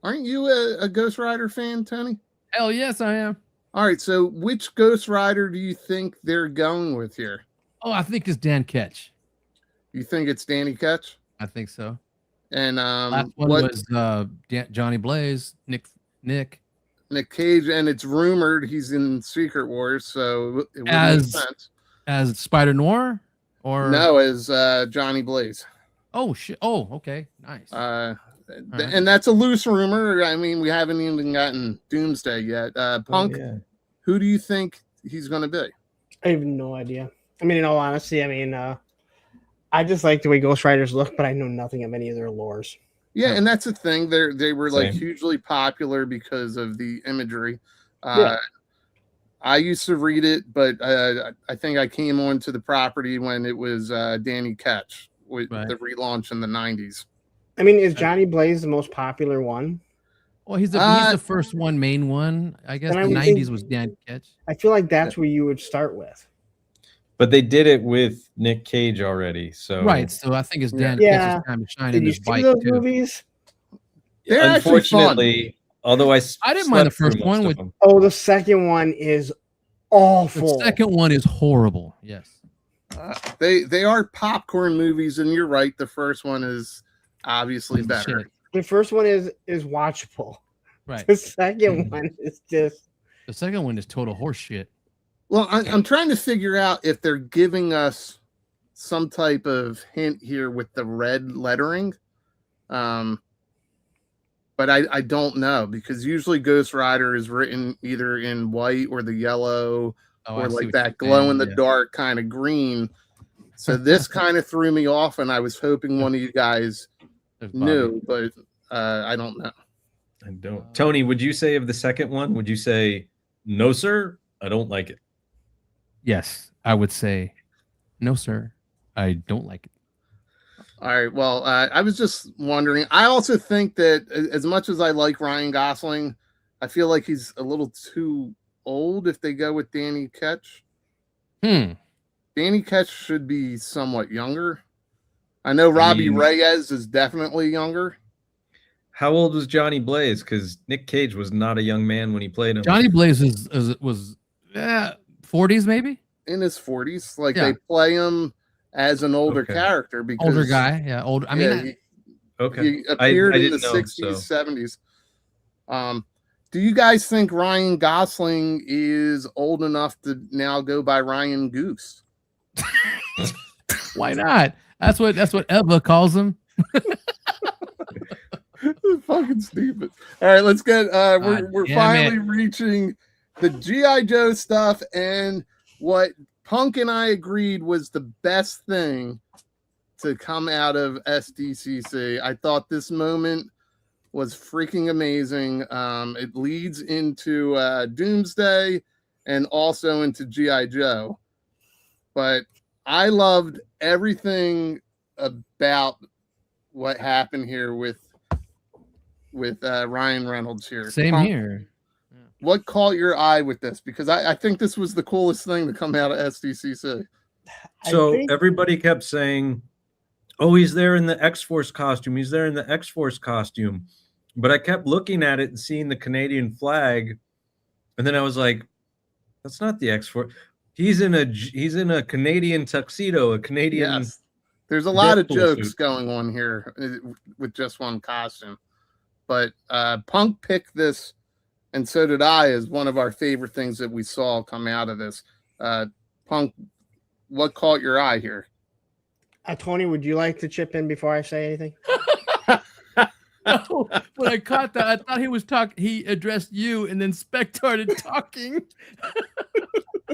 aren't you a Ghost Rider fan, Tony? Hell yes, I am. All right, so which Ghost Rider do you think they're going with here? Oh, I think it's Dan Ketch. You think it's Danny Ketch? I think so. And last one was Johnny Blaze, Nick Cage, and it's rumored he's in Secret Wars, so it would make sense. As Spider Noir, or no, as Johnny Blaze. Oh shit! Oh, okay, nice. And that's a loose rumor. I mean, we haven't even gotten Doomsday yet. Punk, who do you think he's going to be? I have no idea. I mean, in all honesty, I just like the way Ghost Riders look, but I know nothing of any of their lores. Yeah, and that's the thing. They were like hugely popular because of the imagery. I used to read it, but I think I came onto the property when it was Danny Ketch with the relaunch in the 90s. I mean, is Johnny Blaze the most popular one? Well, he's the first one, main one. I guess the 90s was Dan Ketch. I feel like that's where you would start with. But they did it with Nick Cage already, so right. So I think it's Dan Ketch's time to shine in his bike those too. Movies? They're unfortunately, although I didn't mind the first one with. Oh, the second one is awful. The second one is horrible. Yes. They are popcorn movies, and you're right. The first one is obviously better. Shit. The first one is watchable. Right. The second one is just. The second one is total horse shit. Well, I'm trying to figure out if they're giving us some type of hint here with the red lettering. But I don't know, because usually Ghost Rider is written either in white or the yellow or like that glow in the dark kind of green. So this kind of threw me off, and I was hoping one of you guys knew, but I don't know. I don't. Tony, would you say of the second one, would you say, no, sir, I don't like it? Yes, I would say, no, sir, I don't like it. All right. Well, I was just wondering. I also think that as much as I like Ryan Gosling, I feel like he's a little too old if they go with Danny Ketch. Danny Ketch should be somewhat younger. I know Robbie Reyes is definitely younger. How old was Johnny Blaze? Because Nick Cage was not a young man when he played him. Johnny Blaze was 40s maybe? In his 40s. Like they play him as an older character because older guy, older. I mean, he appeared in the 60s, 70s. Do you guys think Ryan Gosling is old enough to now go by Ryan Goose? Why not? That's what Eva calls him. Fucking stupid. All right, let's get. We're finally reaching the G.I. Joe stuff, and what Punk and I agreed was the best thing to come out of SDCC. I thought this moment was freaking amazing. It leads into Doomsday and also into G.I. Joe. But I loved everything about what happened here with Ryan Reynolds here. Same here. What caught your eye with this? Because I think this was the coolest thing to come out of SDCC. So everybody kept saying, oh, he's there in the X-Force costume. He's there in the X-Force costume. But I kept looking at it and seeing the Canadian flag. And then I was like, that's not the X-Force. He's in a Canadian tuxedo, a Canadian. Yes. There's a lot of jokes going on here with just one costume. But Punk picked this, and so did I, as one of our favorite things that we saw come out of this. Punk, what caught your eye here? Tony, would you like to chip in before I say anything? No, when I caught that, I thought he was talking. He addressed you, and then Spec started talking.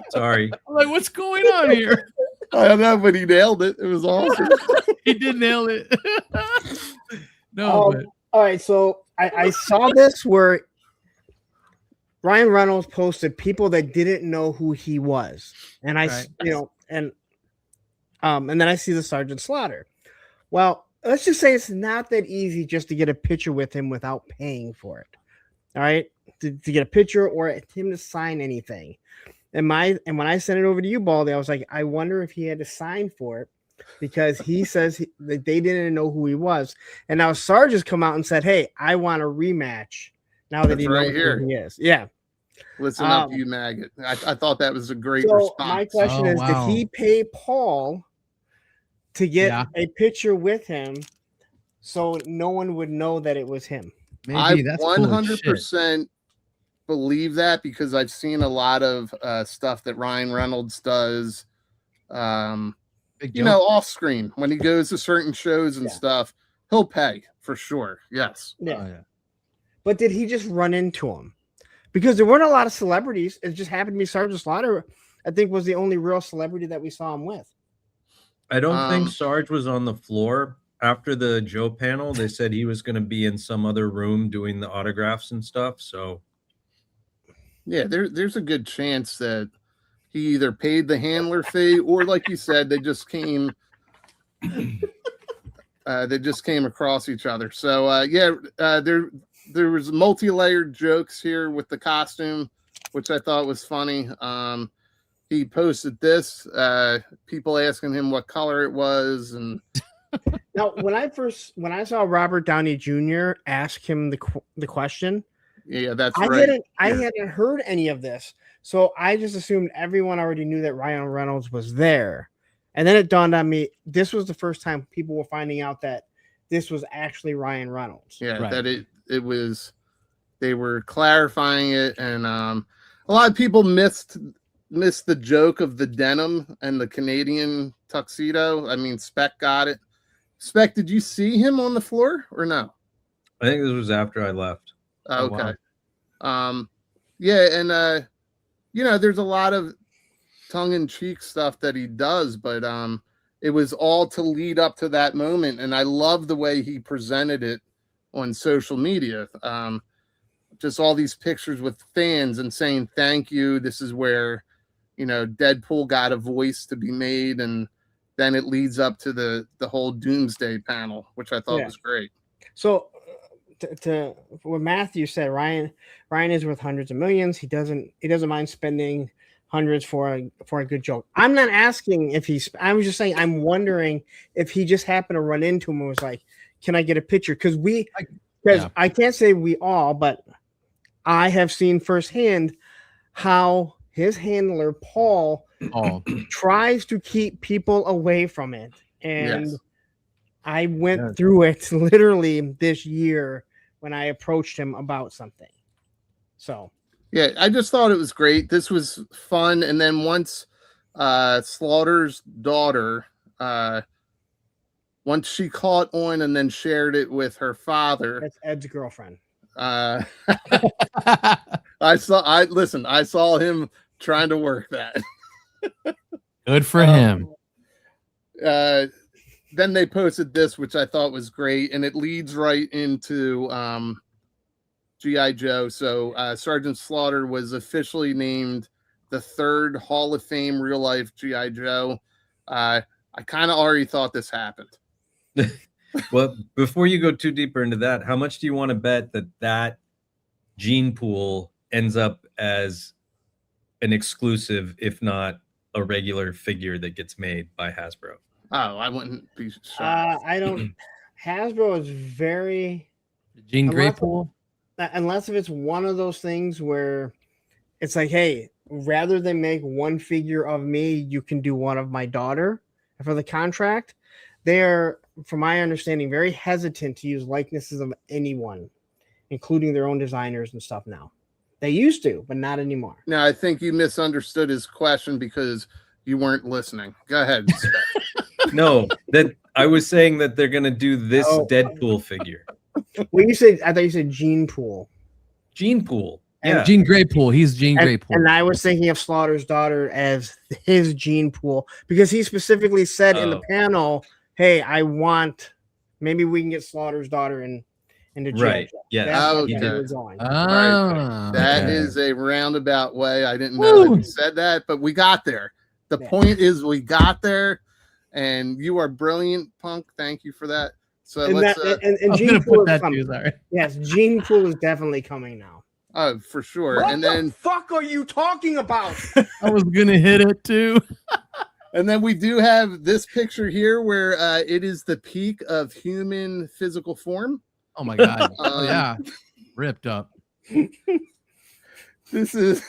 Sorry. I'm like, what's going on here? I don't know, but he nailed it. It was awesome. He did nail it. All right, so I saw this where Ryan Reynolds posted people that didn't know who he was, and and then I see the Sergeant Slaughter. Well, let's just say it's not that easy just to get a picture with him without paying for it. All right, to get a picture or him to sign anything. And when I sent it over to you, Baldy, I was like, I wonder if he had to sign for it because he says that they didn't know who he was. And now Sarge has come out and said, hey, I want a rematch now that he knows who he is. Yeah. Listen up, you maggot. I thought that was a great response. My question is, did he pay Paul to get a picture with him so no one would know that it was him? Maybe I 100% believe that because I've seen a lot of stuff that Ryan Reynolds does, off screen when he goes to certain shows and stuff. He'll pay for sure. Yes. Yeah. But did he just run into him? Because there weren't a lot of celebrities. It just happened to be Sergeant Slaughter, I think, was the only real celebrity that we saw him with. I don't think Sarge was on the floor. After the Joe panel, they said he was going to be in some other room doing the autographs and stuff. So, yeah, there's a good chance that he either paid the handler fee or, like you said, they just came across each other. So, there was multi-layered jokes here with the costume, which I thought was funny. He posted this, people asking him what color it was, and now when I saw Robert Downey Jr. ask him the question, Yeah, that's right. I hadn't heard any of this, so I just assumed everyone already knew that Ryan Reynolds was there. And then it dawned on me, this was the first time people were finding out that this was actually Ryan Reynolds. Yeah, that it was. They were clarifying it, and a lot of people missed the joke of the denim and the Canadian tuxedo. I mean, Spec got it. Spec, did you see him on the floor or no? I think this was after I left. Okay. Wow. Yeah, and you know, there's a lot of tongue-in-cheek stuff that he does, but it was all to lead up to that moment, and I love the way he presented it on social media. Just all these pictures with fans and saying thank you. This is where, you know, Deadpool got a voice to be made, and then it leads up to the whole Doomsday panel, which I thought was great. So to what Matthew said, Ryan is worth hundreds of millions. He doesn't mind spending hundreds for a good joke. I'm not asking if I was just saying, I'm wondering if he just happened to run into him and was like, can I get a picture? Because I can't say we all, but I have seen firsthand how his handler, Paul, tries to keep people away from it. And I went through it literally this year when I approached him about something. So, yeah, I just thought it was great. This was fun. And then once Slaughter's daughter, once she caught on and then shared it with her father. That's Ed's girlfriend. I saw him trying to work that. Good for him. Then they posted this, which I thought was great, and it leads right into G.I. Joe. So Sergeant Slaughter was officially named the 3rd Hall of Fame real life G.I. Joe. I kind of already thought this happened. Well, before you go too deeper into that, how much do you want to bet that gene pool ends up as an exclusive, if not a regular figure that gets made by Hasbro? Oh, I wouldn't be shocked. I don't. Hasbro is very Jean Grey pool. Unless if it's one of those things where it's like, hey, rather than make one figure of me, you can do one of my daughter for the contract. They're, from my understanding, very hesitant to use likenesses of anyone, including their own designers and stuff now. They used to, but not anymore. No, I think you misunderstood his question because you weren't listening. Go ahead. No, that I was saying that they're going to do this Deadpool figure. Well, I thought you said Gene Pool. Gene Pool. Yeah. Gene Grey pool. He's Gene Grey pool. And I was thinking of Slaughter's daughter as his Gene Pool because he specifically said in the panel, hey, I want, maybe we can get Slaughter's daughter into jail. Right. Yeah. That is a roundabout way. I didn't know that he said that, but we got there. The point is we got there, and you are brilliant, Punk. Thank you for that. So let's Gene Pool is coming. Yes, Gene Pool is definitely coming now. Oh, for sure. What and the then fuck are you talking about? I was gonna hit it too. And then we do have this picture here where it is the peak of human physical form. Oh my god! Yeah, ripped up. This is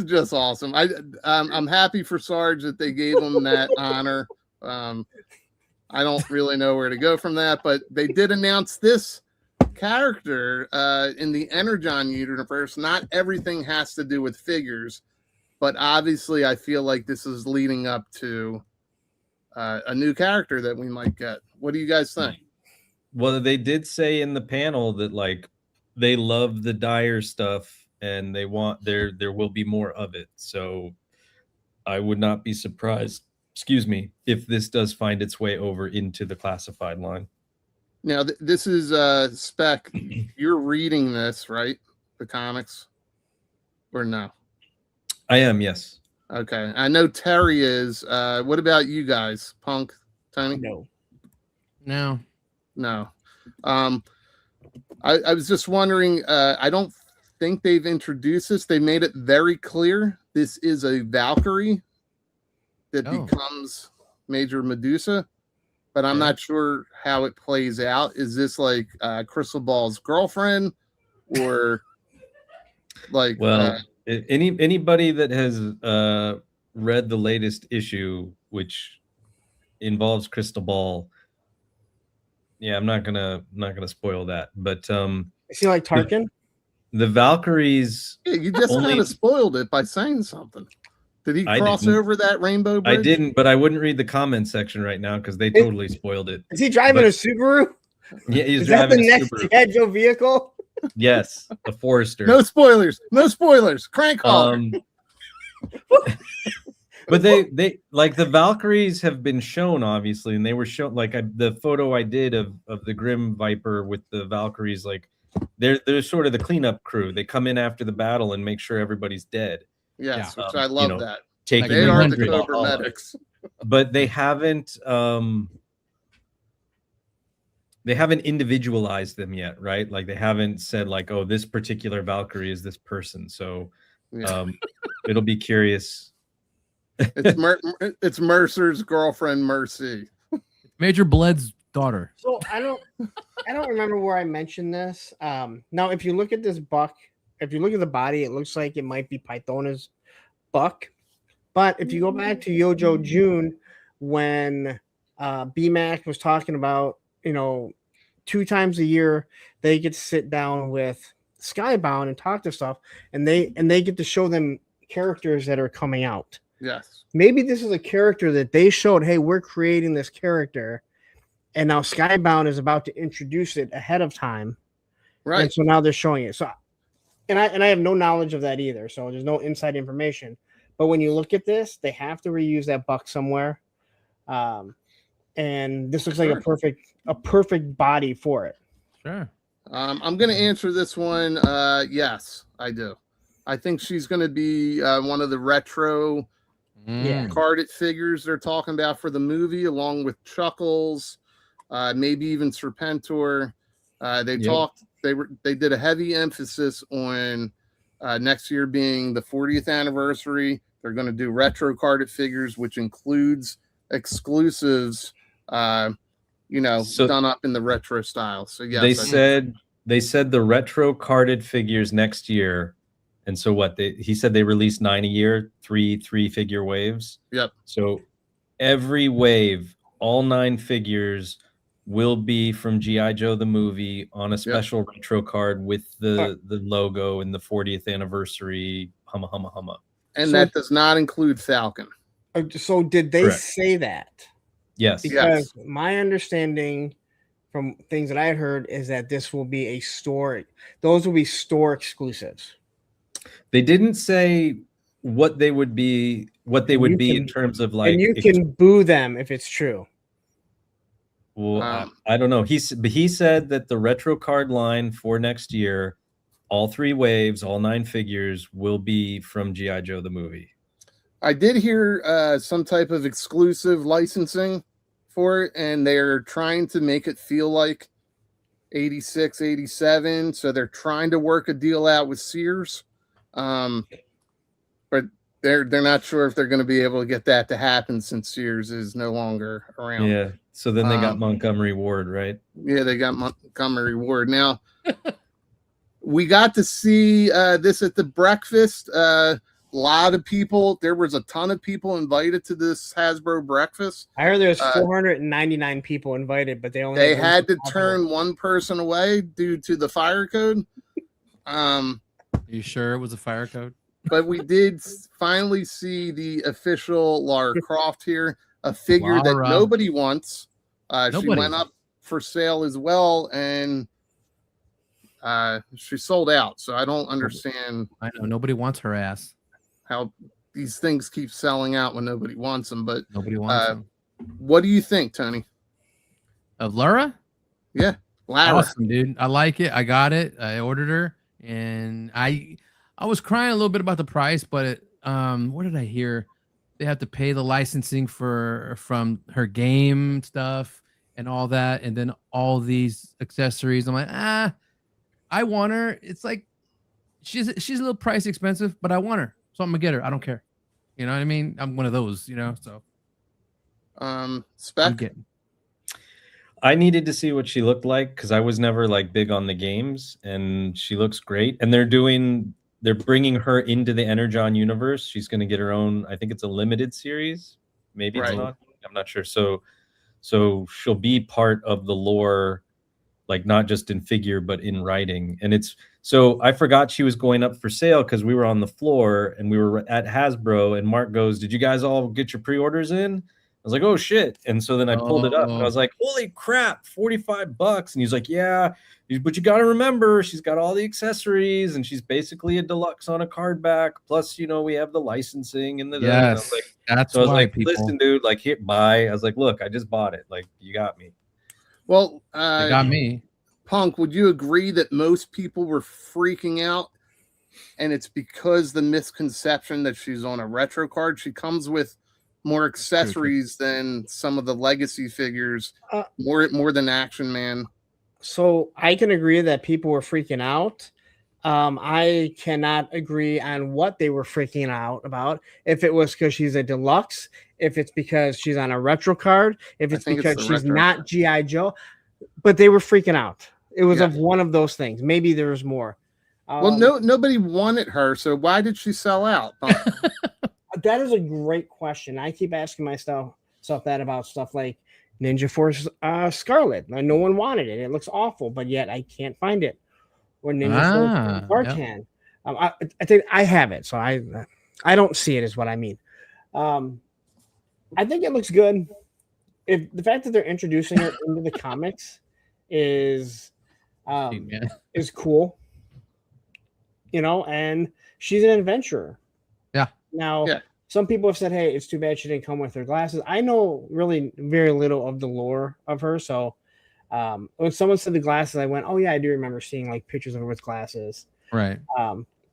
just awesome. I'm happy for Sarge that they gave him that honor. I don't really know where to go from that, but they did announce this character in the Energon universe. Not everything has to do with figures, but obviously I feel like this is leading up to a new character that we might get. What do you guys think? Well, they did say in the panel that like they love the Dyer stuff and they want there will be more of it. So I would not be surprised, if this does find its way over into the classified line. Now, this is Spec. You're reading this, right? The comics, or no? I am, yes. Okay, I know Terry is. What about you guys, Punk, Tony? No. I was just wondering. I don't think they've introduced this. They made it very clear. This is a Valkyrie that becomes Major Medusa. But I'm not sure how it plays out. Is this like Crystal Ball's girlfriend, or Like, well, anybody that has read the latest issue, which involves Crystal Ball, yeah, I'm not gonna spoil that. But is he like Tarkin? The Valkyries. Yeah, you just kind of spoiled it by saying something. Did he cross over that rainbow bridge? I didn't, but I wouldn't read the comment section right now because they totally spoiled it. Is he driving a Subaru? Yeah, he's Is that driving the next Subaru. G.I. Joe vehicle? Yes, a Forester. No spoilers. No spoilers. Crank hauler. But they like the Valkyries have been shown, obviously, and they were shown like the photo I did of the Grim Viper with the Valkyries. Like they're sort of the cleanup crew. They come in after the battle and make sure everybody's dead. Yes, which I love that. Taking They are the Cobra medics. But they haven't individualized them yet, right? Like they haven't said like, oh, this particular Valkyrie is this person. So it'll be curious. It's Mercer's girlfriend, Mercy. Major Bled's daughter. So I don't remember where I mentioned this. Now, if you look at this buck, if you look at the body, it looks like it might be Pythona's buck. But if you go back to Yojo June, when BMAC was talking about, 2 times a year they get to sit down with Skybound and talk to stuff, and they get to show them characters that are coming out. Yes. Maybe this is a character that they showed, hey, we're creating this character, and now Skybound is about to introduce it ahead of time. Right. And so now they're showing it. So and I have no knowledge of that either. So there's no inside information. But when you look at this, they have to reuse that buck somewhere. And this looks like a perfect body for it. Sure. I'm going to answer this one. Yes, I do. I think she's going to be one of the retro carded figures they're talking about for the movie, along with Chuckles, maybe even Serpentor. They did a heavy emphasis on next year being the 40th anniversary. They're going to do retro carded figures, which includes exclusives, done up in the retro style. So yes, they said the retro carded figures next year. And so what he said they released 9 a year, three figure waves. Yep. So every wave, all 9 figures will be from G.I. Joe the movie on a special retro card with the logo and the 40th anniversary humma humma humma. And that does not include Falcon. So did they say that? Yes. Because my understanding from things that I heard is that this will be those will be store exclusives. They didn't say what they would be in terms of like. And you can boo them if it's true. Well, I don't know. He said that the retro card line for next year, all 3 waves, all 9 figures will be from G.I. Joe the movie. I did hear some type of exclusive licensing for it, and they're trying to make it feel like 86, 87. So they're trying to work a deal out with Sears. But they're not sure if they're going to be able to get that to happen since Sears is no longer around. Yeah. So then they got Montgomery Ward, right? Yeah, they got Montgomery Ward. Now, we got to see this at the breakfast. A lot of people. There was a ton of people invited to this Hasbro breakfast. I heard there's 499 people invited, but they had to turn one person away due to the fire code. Are you sure it was a fire code? But we did finally see the official Lara Croft here, a figure that nobody wants. She went up for sale as well, and she sold out. So I don't understand. I know nobody wants her ass. How these things keep selling out when nobody wants them, but nobody wants them. What do you think, Tony? Of Lara? Yeah, Lara. Awesome, dude. I like it. I got it. I ordered her, and I was crying a little bit about the price, but what did I hear? They have to pay the licensing from her game stuff and all that, and then all these accessories. I'm like, I want her. It's like she's a little price expensive, but I want her, so I'm gonna get her. I don't care. You know what I mean? I'm one of those, So Spec. I needed to see what she looked like because I was never like big on the games, and she looks great. And they're doing they're bringing her into the Energon universe. She's going to get her own. I think it's a limited series. Maybe it's not. I'm not sure. So she'll be part of the lore, like not just in figure but in writing. And it's so I forgot she was going up for sale because we were on the floor and we were at Hasbro. And Mark goes, "Did you guys all get your pre-orders in?" I was like, "Oh shit!" And so then I pulled it up and I was like, "Holy crap, $45!" And he's like, "Yeah, but you got to remember, she's got all the accessories and she's basically a deluxe on a card back. Plus, you know, we have the licensing and the." Yes, and I was like, that's so I was why like, people... "Listen, dude, like, here, buy." I was like, "Look, I just bought it. Like, you got me." Well, They got me. Punk, would you agree that most people were freaking out? And it's because the misconception that she's on a retro card. She comes with more accessories than some of the legacy figures, more than Action Man. So I can agree that people were freaking out. I cannot agree on what they were freaking out about. If it was because she's a deluxe, if it's because she's on a retro card, if it's because she's not G.I. Joe, but they were freaking out. It was of one of those things. Maybe there was more. Well, nobody wanted her, so why did she sell out? That is a great question. I keep asking myself that about stuff like Ninja Force Scarlet. No one wanted it. It looks awful, but yet I can't find it. Or Ninja Force Bartan. I think I have it, so I don't see it is what I mean. I think it looks good. If the fact that they're introducing her into the comics is cool, you know, and she's an adventurer. Yeah. Now, some people have said, "Hey, it's too bad she didn't come with her glasses." I know really very little of the lore of her, so when someone said the glasses, I went, "Oh yeah, I do remember seeing like pictures of her with glasses." Right.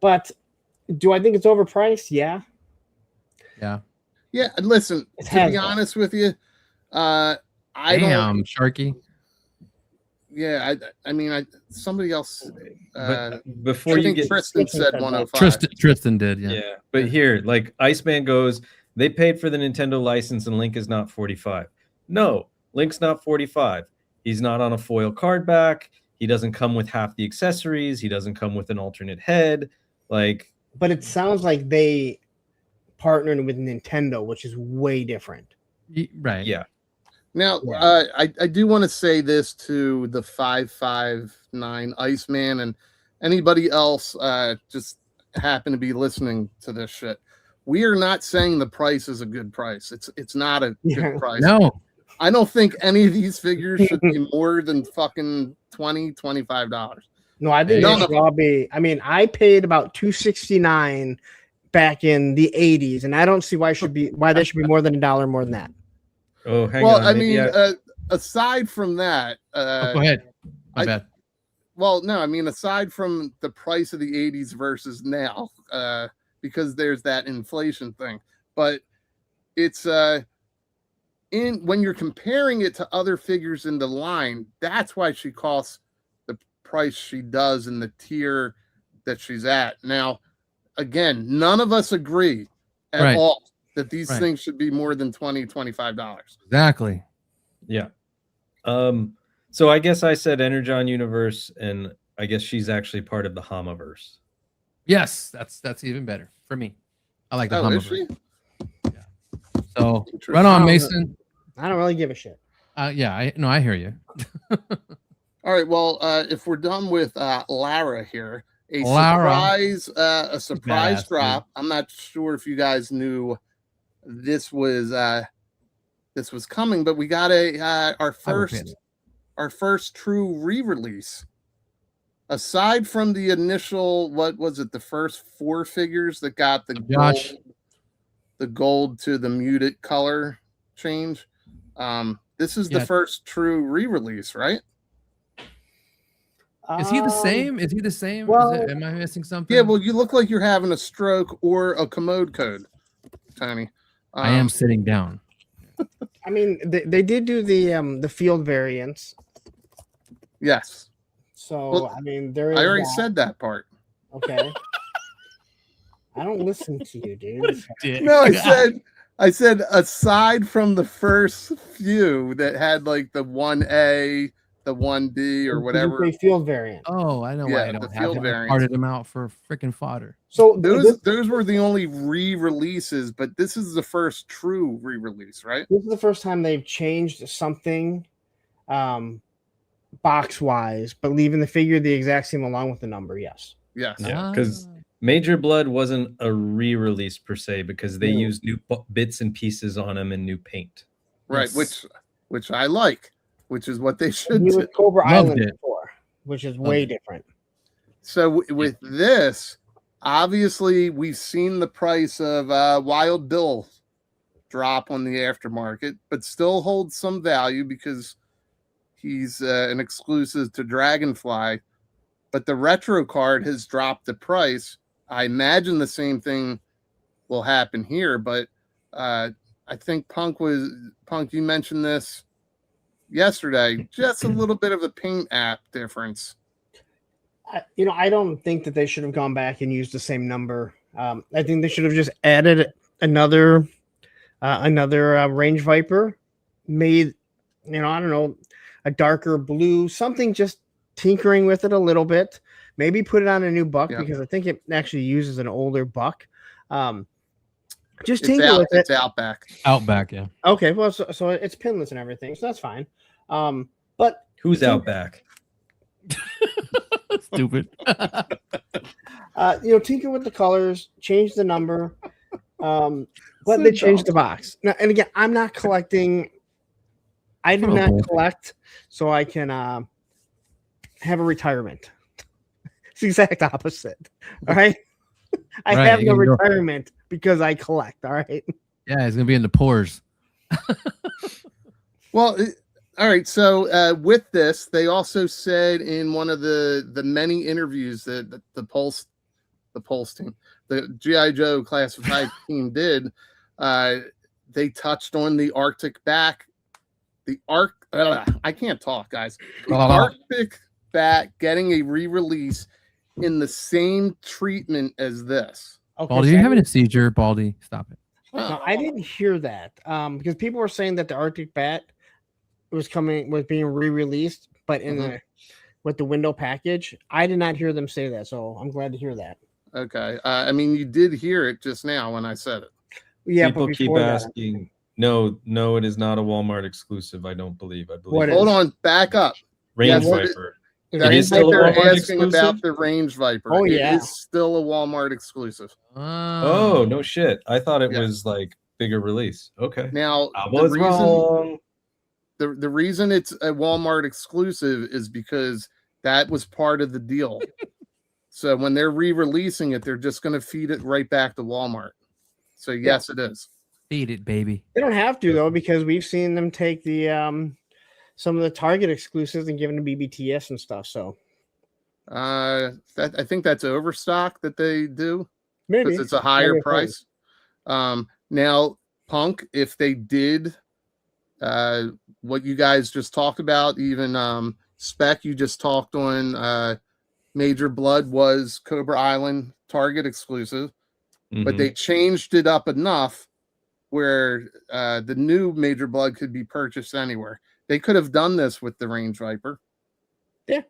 But do I think it's overpriced? Yeah. Yeah. Yeah. Listen, to be honest with you, I don't. Sharky. Yeah, I mean, somebody else. Before I think Tristan said 105. Tristan did, yeah. Yeah, but here, like Iceman goes, they paid for the Nintendo license, and Link is not 45. No, Link's not 45. He's not on a foil card back. He doesn't come with half the accessories. He doesn't come with an alternate head. Like, but it sounds like they partnered with Nintendo, which is way different. Right. Yeah. Now, I do want to say this to the 559 Iceman and anybody else just happen to be listening to this shit. We are not saying the price is a good price. It's not a good price. No. I don't think any of these figures should be more than fucking $25. No, I think they should all be. I mean, I paid about $269 back in the 80s, and I don't see why they should be more than $1 more than that. Oh, hang on. I mean, aside from that, go ahead. My bad. Well, no, I mean, aside from the price of the 80s versus now, because there's that inflation thing, but it's when you're comparing it to other figures in the line, that's why she costs the price she does in the tier that she's at. Now, again, none of us agree at all that these things should be more than $25. Exactly. Yeah. So I guess I said Energon universe, and I guess she's actually part of the Hamaverse. Yes, that's even better for me. I like the Hamaverse. Yeah. So run on, Mason. I don't really give a shit. Yeah, I hear you. All right. Well, if we're done with Lara here, a surprise drop. I'm not sure if you guys knew this was coming, but we got our first true re-release. Aside from the initial, what was it, the first 4 figures that got the gold to the muted color change. This is the first true re-release, right? Is he the same? Is he the same? Well, am I missing something? Yeah, well, you look like you're having a stroke or a commode code, Tony. I am sitting down. I mean, they did do the field variants. Yes. So, well, I mean, there is I already said that part. Okay. I don't listen to you, dude. No, I said aside from the first few that had like the 1A, the 1B or The whatever. Dupe field variant. Oh, I know why I don't the have field him. I variants. parted him out for freaking fodder. So Those were the only re-releases, but this is the first true re-release, right? This is the first time they've changed something box wise, but leaving the figure the exact same along with the number. Yes. Yes. Yeah, because Major Blood wasn't a re-release per se because they used new bits and pieces on them and new paint. Right, which I like, which is what they should He do. was Cobra Island before, which is way different. So with this, obviously we've seen the price of Wild Bill drop on the aftermarket, but still holds some value because he's an exclusive to Dragonfly. But the retro card has dropped the price. I imagine the same thing will happen here, but I think Punk, you mentioned this yesterday, just a little bit of a paint app difference. I don't think that they should have gone back and used the same number. I think they should have just added another Range Viper, made, I don't know, a darker blue, something, just tinkering with it a little bit. Maybe put it on a new buck because I think it actually uses an older buck. Just tinker with it. It's Outback. Outback, yeah. Okay, well, so it's pinless and everything, so that's fine. But who's Outback? Stupid. Tinker with the colors, change the number, but they changed the box. Now, and again, I'm not collecting. I do not collect, so I can have a retirement. It's the exact opposite. All right. I have no retirement because I collect. All right. Yeah, it's gonna be in the pores. Well, all right. So with this, they also said in one of the many interviews that the Pulse team, the G.I. Joe classified team did, they touched on the Arctic back. I can't talk, guys. The Arctic bat getting a re-release in the same treatment as this. Okay, Baldy, are you having a seizure? Baldy, stop it. No, I didn't hear that because people were saying that the Arctic bat was being re-released, but in with the window package. I did not hear them say that, so I'm glad to hear that. Okay, I mean, you did hear it just now when I said it. Yeah, people keep asking. No, it is not a Walmart exclusive. I believe. Hold on, back up. Range Viper. It is still they're asking about the Range Viper. Oh, yeah. It is still a Walmart exclusive. Oh, no shit. I thought it was like bigger release. Okay. Now, I was wrong. The reason it's a Walmart exclusive is because that was part of the deal. So when they're re-releasing it, they're just going to feed it right back to Walmart. So yes, it is. Feed it, baby. They don't have to though, because we've seen them take the some of the Target exclusives and give them to BBTS and stuff. So I think that's overstock that they do. Maybe because it's a higher price. Now, Punk, if they did what you guys just talked about, even Spec, you just talked on Major Blood was Cobra Island Target exclusive, but they changed it up enough where the new Major Blood could be purchased anywhere. They could have done this with the Range Viper. Yeah.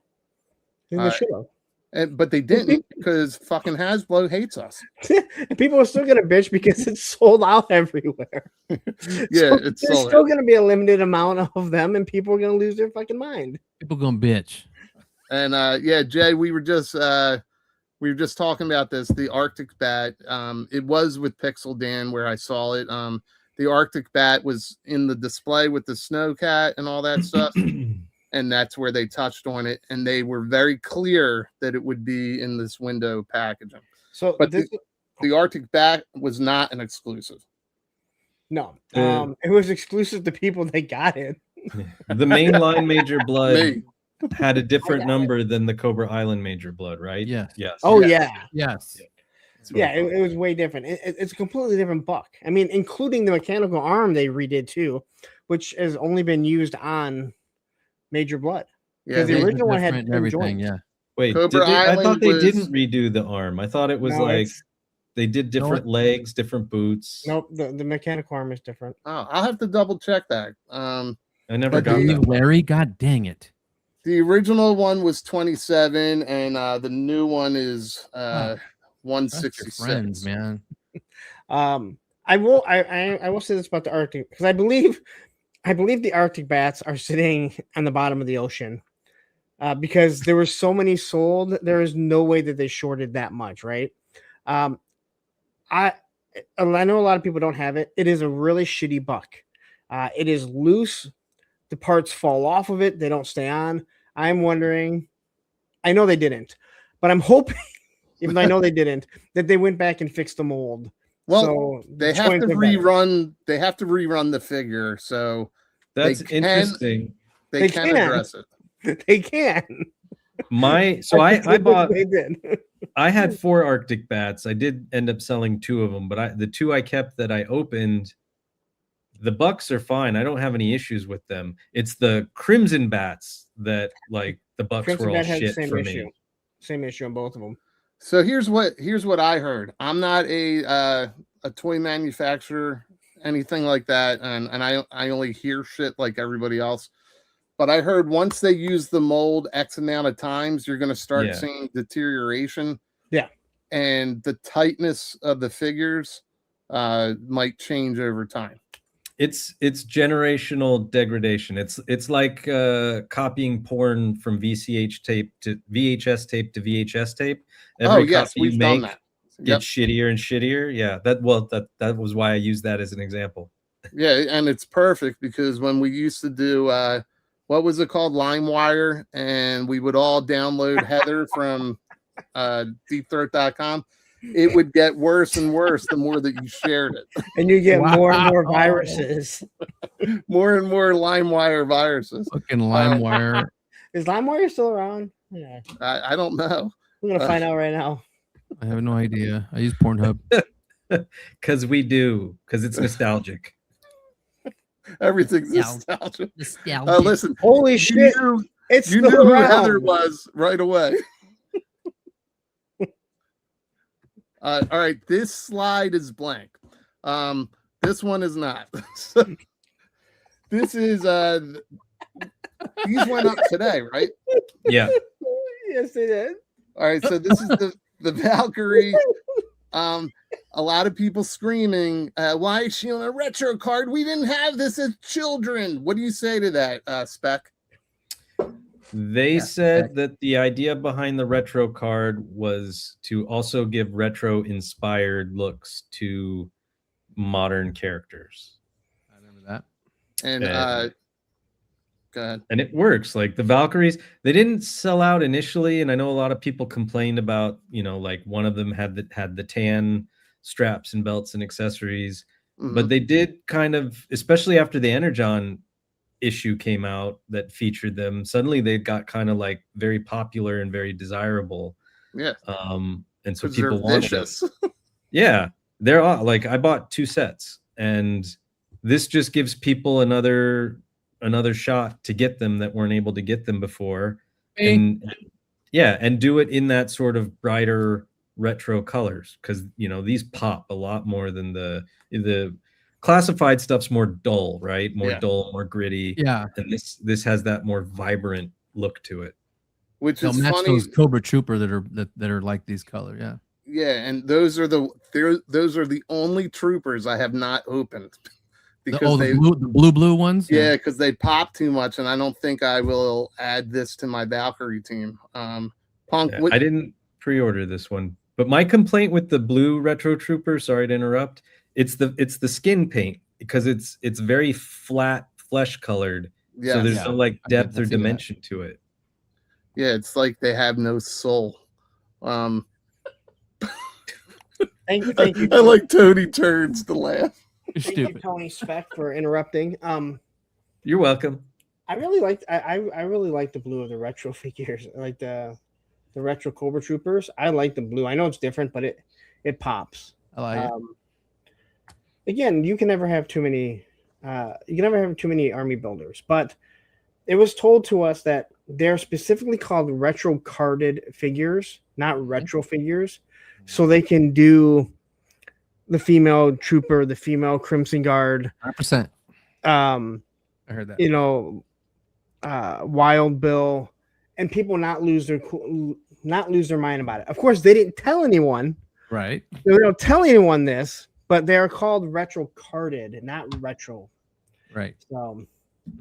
They should have. But they didn't because fucking Hasbro hates us. And people are still gonna bitch because it's sold out everywhere. Yeah, it's there's still gonna be a limited amount of them, and people are gonna lose their fucking mind. People gonna bitch. And yeah, Jay, we were just talking about this. The Arctic bat, it was with Pixel Dan where I saw it. The Arctic bat was in the display with the Snowcat and all that stuff. And that's where they touched on it, and they were very clear that it would be in this window packaging. So, but the Arctic bat was not an exclusive. No, it was exclusive to people that got it. The mainline Major Blood had a different number than the Cobra Island Major Blood, right? Yes. Yes. Oh yes. Yes. Yeah, it was way different. It's a completely different buck. I mean, including the mechanical arm they redid too, which has only been used on Major Blood. Yeah, the original one had everything. Yeah. Wait, I thought they didn't redo the arm. I thought it was they did different legs, different boots. Nope, the mechanical arm is different. Oh, I'll have to double check that. I never got that. Larry, god dang it. The original one was 27, and the new one is That's your 166. friends, man. I will say this about the Arctic, because I believe the Arctic bats are sitting on the bottom of the ocean, because there were so many sold. There is no way that they shorted that much, right? I know a lot of people don't have it. It is a really shitty buck. It is loose. The parts fall off of it. They don't stay on. I'm wondering. I know they didn't, but I'm hoping, even though I know they didn't, that they went back and fixed the mold. Well, so they have to rerun. They have to rerun the figure, so that's interesting. They can address it. They can. I bought. I had 4 Arctic bats. I did end up selling 2 of them, but the 2 I kept that I opened, the bucks are fine. I don't have any issues with them. It's the crimson bats that, like, the bucks Crimson were all Bat had the shit same for issue. me. Same issue on both of them. So here's what I heard. I'm not a toy manufacturer, anything like that, and I only hear shit like everybody else. But I heard once they use the mold X amount of times, you're going to start seeing deterioration. Yeah, and the tightness of the figures might change over time. It's generational degradation. It's like copying porn from VHS tape to VHS tape. Every copy you make gets shittier and shittier. Yeah, that was why I used that as an example. Yeah, and it's perfect because when we used to do what was it called, LimeWire, and we would all download Heather from deepthroat.com. It would get worse and worse the more that you shared it. And you get more and more viruses. More and more LimeWire viruses. Fucking LimeWire. Is LimeWire still around? Yeah. I don't know. I'm going to find out right now. I have no idea. I use Pornhub. Because it's nostalgic. Everything's nostalgic. Listen, holy shit. You knew who Heather was right away. All right, this slide is blank. This one is not. This is these went up today, right? Yeah. Yes, they did. All right, so this is the Valkyrie. A lot of people screaming, why is she on a retro card? We didn't have this as children. What do you say to that, Spec? They said that the idea behind the retro card was to also give retro inspired looks to modern characters. I remember that. And go ahead. And it works. Like the Valkyries, they didn't sell out initially, and I know a lot of people complained about, like one of them had the tan straps and belts and accessories, but they did kind of, especially after the Energon issue came out that featured them, suddenly they got kind of like very popular and very desirable. Yeah. And so people wanted them. Yeah, they're all, like, I bought 2 sets, and this just gives people another shot to get them that weren't able to get them before. And do it in that sort of brighter retro colors, because these pop a lot more than the classified stuff's more dull, right? More dull, more gritty. Yeah. And this has that more vibrant look to it. Which They'll is match funny. those Cobra Trooper that are like these colors. Yeah. Yeah, and those are the only troopers I have not opened. Because the blue ones. Yeah, because they pop too much, and I don't think I will add this to my Valkyrie team. Punk. I didn't pre-order this one, but my complaint with the blue retro trooper, sorry to interrupt, it's the skin paint, because it's very flat, flesh colored. Yeah, so there's no like depth or dimension to it. Yeah, it's like they have no soul. Thank you. I like Tony turns to laugh. Thank you, Tony Speck, for interrupting. You're welcome. I really liked I really like the blue of the retro figures, like the retro Cobra Troopers. I like the blue. I know it's different, but it pops. I like it. Again, you can never have too many army builders, but it was told to us that they're specifically called retro carded figures, not retro figures, so they can do the female trooper, the female Crimson Guard. 100%. I heard that. Wild Bill, and people not lose their mind about it. Of course, they didn't tell anyone. Right. They don't tell anyone this, but they are called retro carded, not retro. Right. So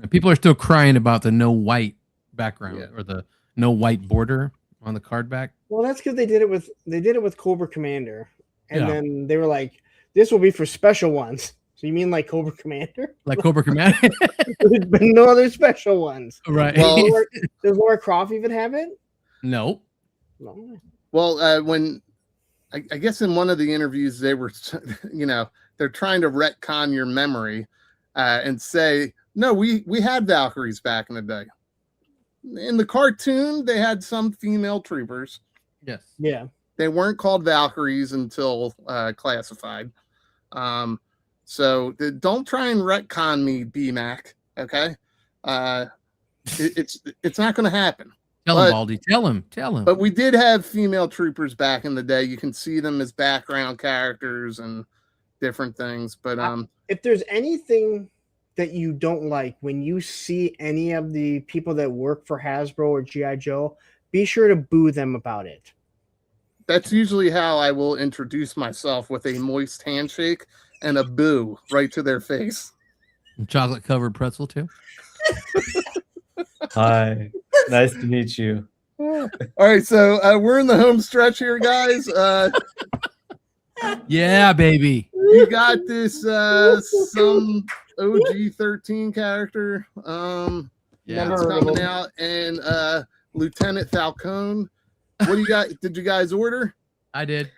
and people are still crying about the no white background or the no white border on the card back. Well, that's because they did it with Cobra Commander, and Yeah. then they were like, "This will be for special ones." So you mean like Cobra Commander? Like Cobra Commander? There's been no other special ones. Right. Well, does Laura Croft even have it? No. No. Well, when I guess in one of the interviews they were, they're trying to retcon your memory and say, no, we had Valkyries back in the day. In the cartoon, they had some female troopers. Yes. Yeah. They weren't called Valkyries until classified. So don't try and retcon me, BMAC. Okay, it's not going to happen. Tell him, Baldy. Tell him. But we did have female troopers back in the day. You can see them as background characters and different things. But if there's anything that you don't like when you see any of the people that work for Hasbro or G.I. Joe, be sure to boo them about it. That's usually how I will introduce myself, with a moist handshake and a boo right to their face. Chocolate covered pretzel too. Hi, nice to meet you. All right, so we're in the home stretch here, guys. Yeah, baby. You got this some OG 13 character that's coming out, and Lieutenant Falcone. What do you got? Did you guys order? I did.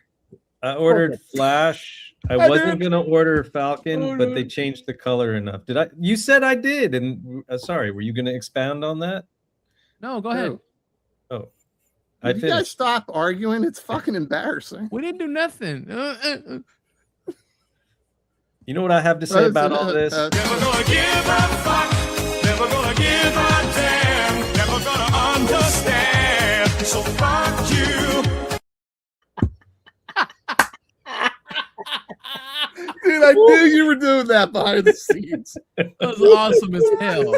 I ordered Flash. I wasn't gonna order Falcon, but they changed the color enough. Did I? You said I did, and sorry, were you gonna expound on that? No, go ahead. Oh, You guys stop arguing. It's fucking embarrassing. We didn't do nothing. You know what I have to say about all this? Never gonna give a fuck. Never gonna give a damn. Never gonna understand. So fuck you. Dude, I knew you were doing that behind the scenes. That was awesome as hell.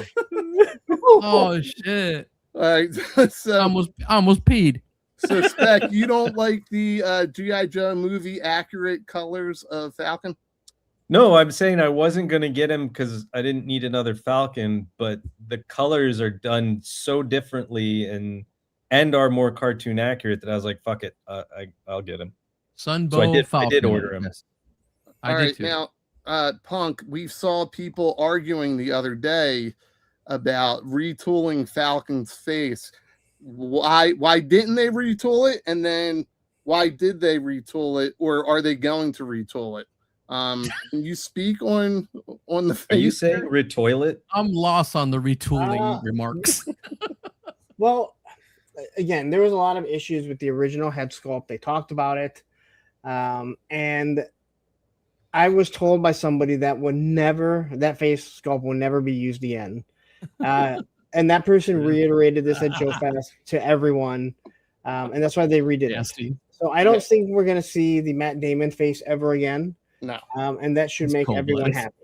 Oh shit! All right, so almost peed. So Spec, you don't like the G.I. Joe movie accurate colors of Falcon? No, I'm saying I wasn't gonna get him because I didn't need another Falcon, but the colors are done so differently and are more cartoon accurate that I was like, fuck it, I'll get him. Sunbow I did order him. Yes. All right, now, Punk, we saw people arguing the other day about retooling Falcon's face. Why didn't they retool it? And then why did they retool it? Or are they going to retool it? Can you speak on the face? Are you saying retoilet? I'm lost on the retooling remarks. Well, again, there was a lot of issues with the original head sculpt. They talked about it. And I was told by somebody that that face sculpt will never be used again. And that person reiterated this at Joe Fest to everyone. And that's why they redid it. So I don't think we're going to see the Matt Damon face ever again. No. And that should make everyone happy.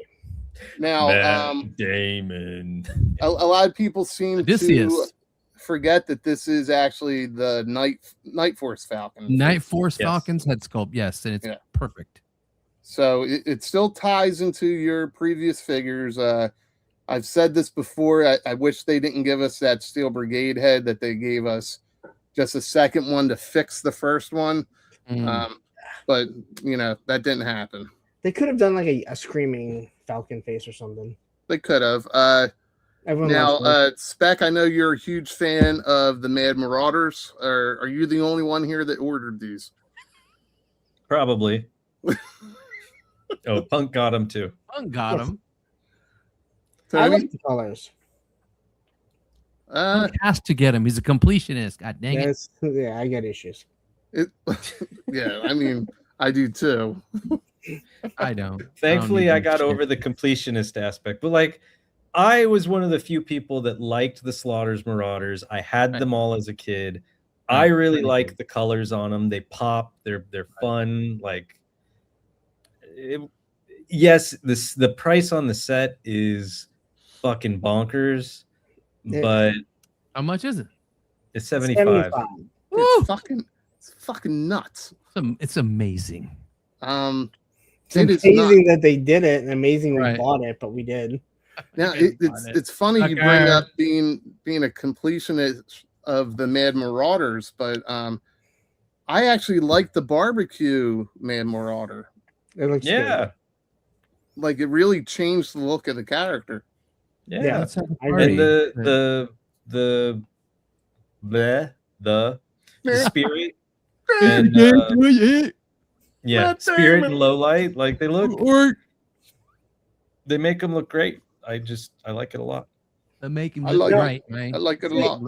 Now, Matt Damon. A lot of people seem to forget that this is actually the Night Force Falcon. Night Force Falcon's head sculpt, yes, and it's perfect. So it still ties into your previous figures. I've said this before. I wish they didn't give us that Steel Brigade head that they gave us, just a second one to fix the first one. But that didn't happen. They could have done like a screaming Falcon face or something. They could have. Everyone now, Spec, I know you're a huge fan of the Mad Marauders. Are you the only one here that ordered these? Probably. Oh, Punk got him too. Punk got him. I like the colors. Punk has to get him. He's a completionist. God dang it. Yeah, I got issues. Yeah, I mean, I do too. I don't. Thankfully, I got over the completionist aspect, but like, I was one of the few people that liked the Slaughter's Marauders. I had them all as a kid. I really like the colors on them. They pop. They're fun. Like, yes, the price on the set is fucking bonkers, but how much is it? It's 75. It's fucking nuts. It's amazing. It's amazing that they did it, and amazing we bought it, but we did. Now it's funny you bring up being a completionist of the Mad Marauders, but I actually like the barbecue Mad Marauder. It looks good. Like it really changed the look of the character. Yeah, and the spirit and spirit and low light, like they make them look great. I like it a lot. They make him look right, man. I like it a lot.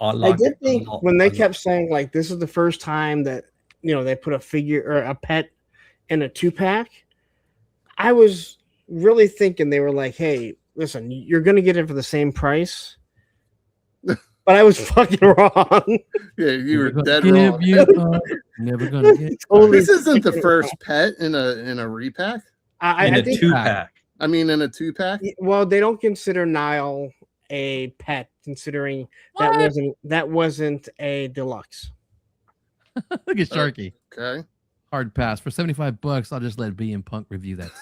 I did think when they kept saying like this is the first time that they put a figure or a pet in a 2-pack, I was really thinking they were like, hey, listen, you're gonna get it for the same price. But I was fucking wrong. Yeah, you were dead wrong. Never gonna get this isn't the first pet in a repack. I think 2-pack. I mean, in a 2-pack. Well, they don't consider Nile a pet, considering that wasn't a deluxe. Look at Sharky. Okay. Hard pass for $75. I'll just let B and Punk review that.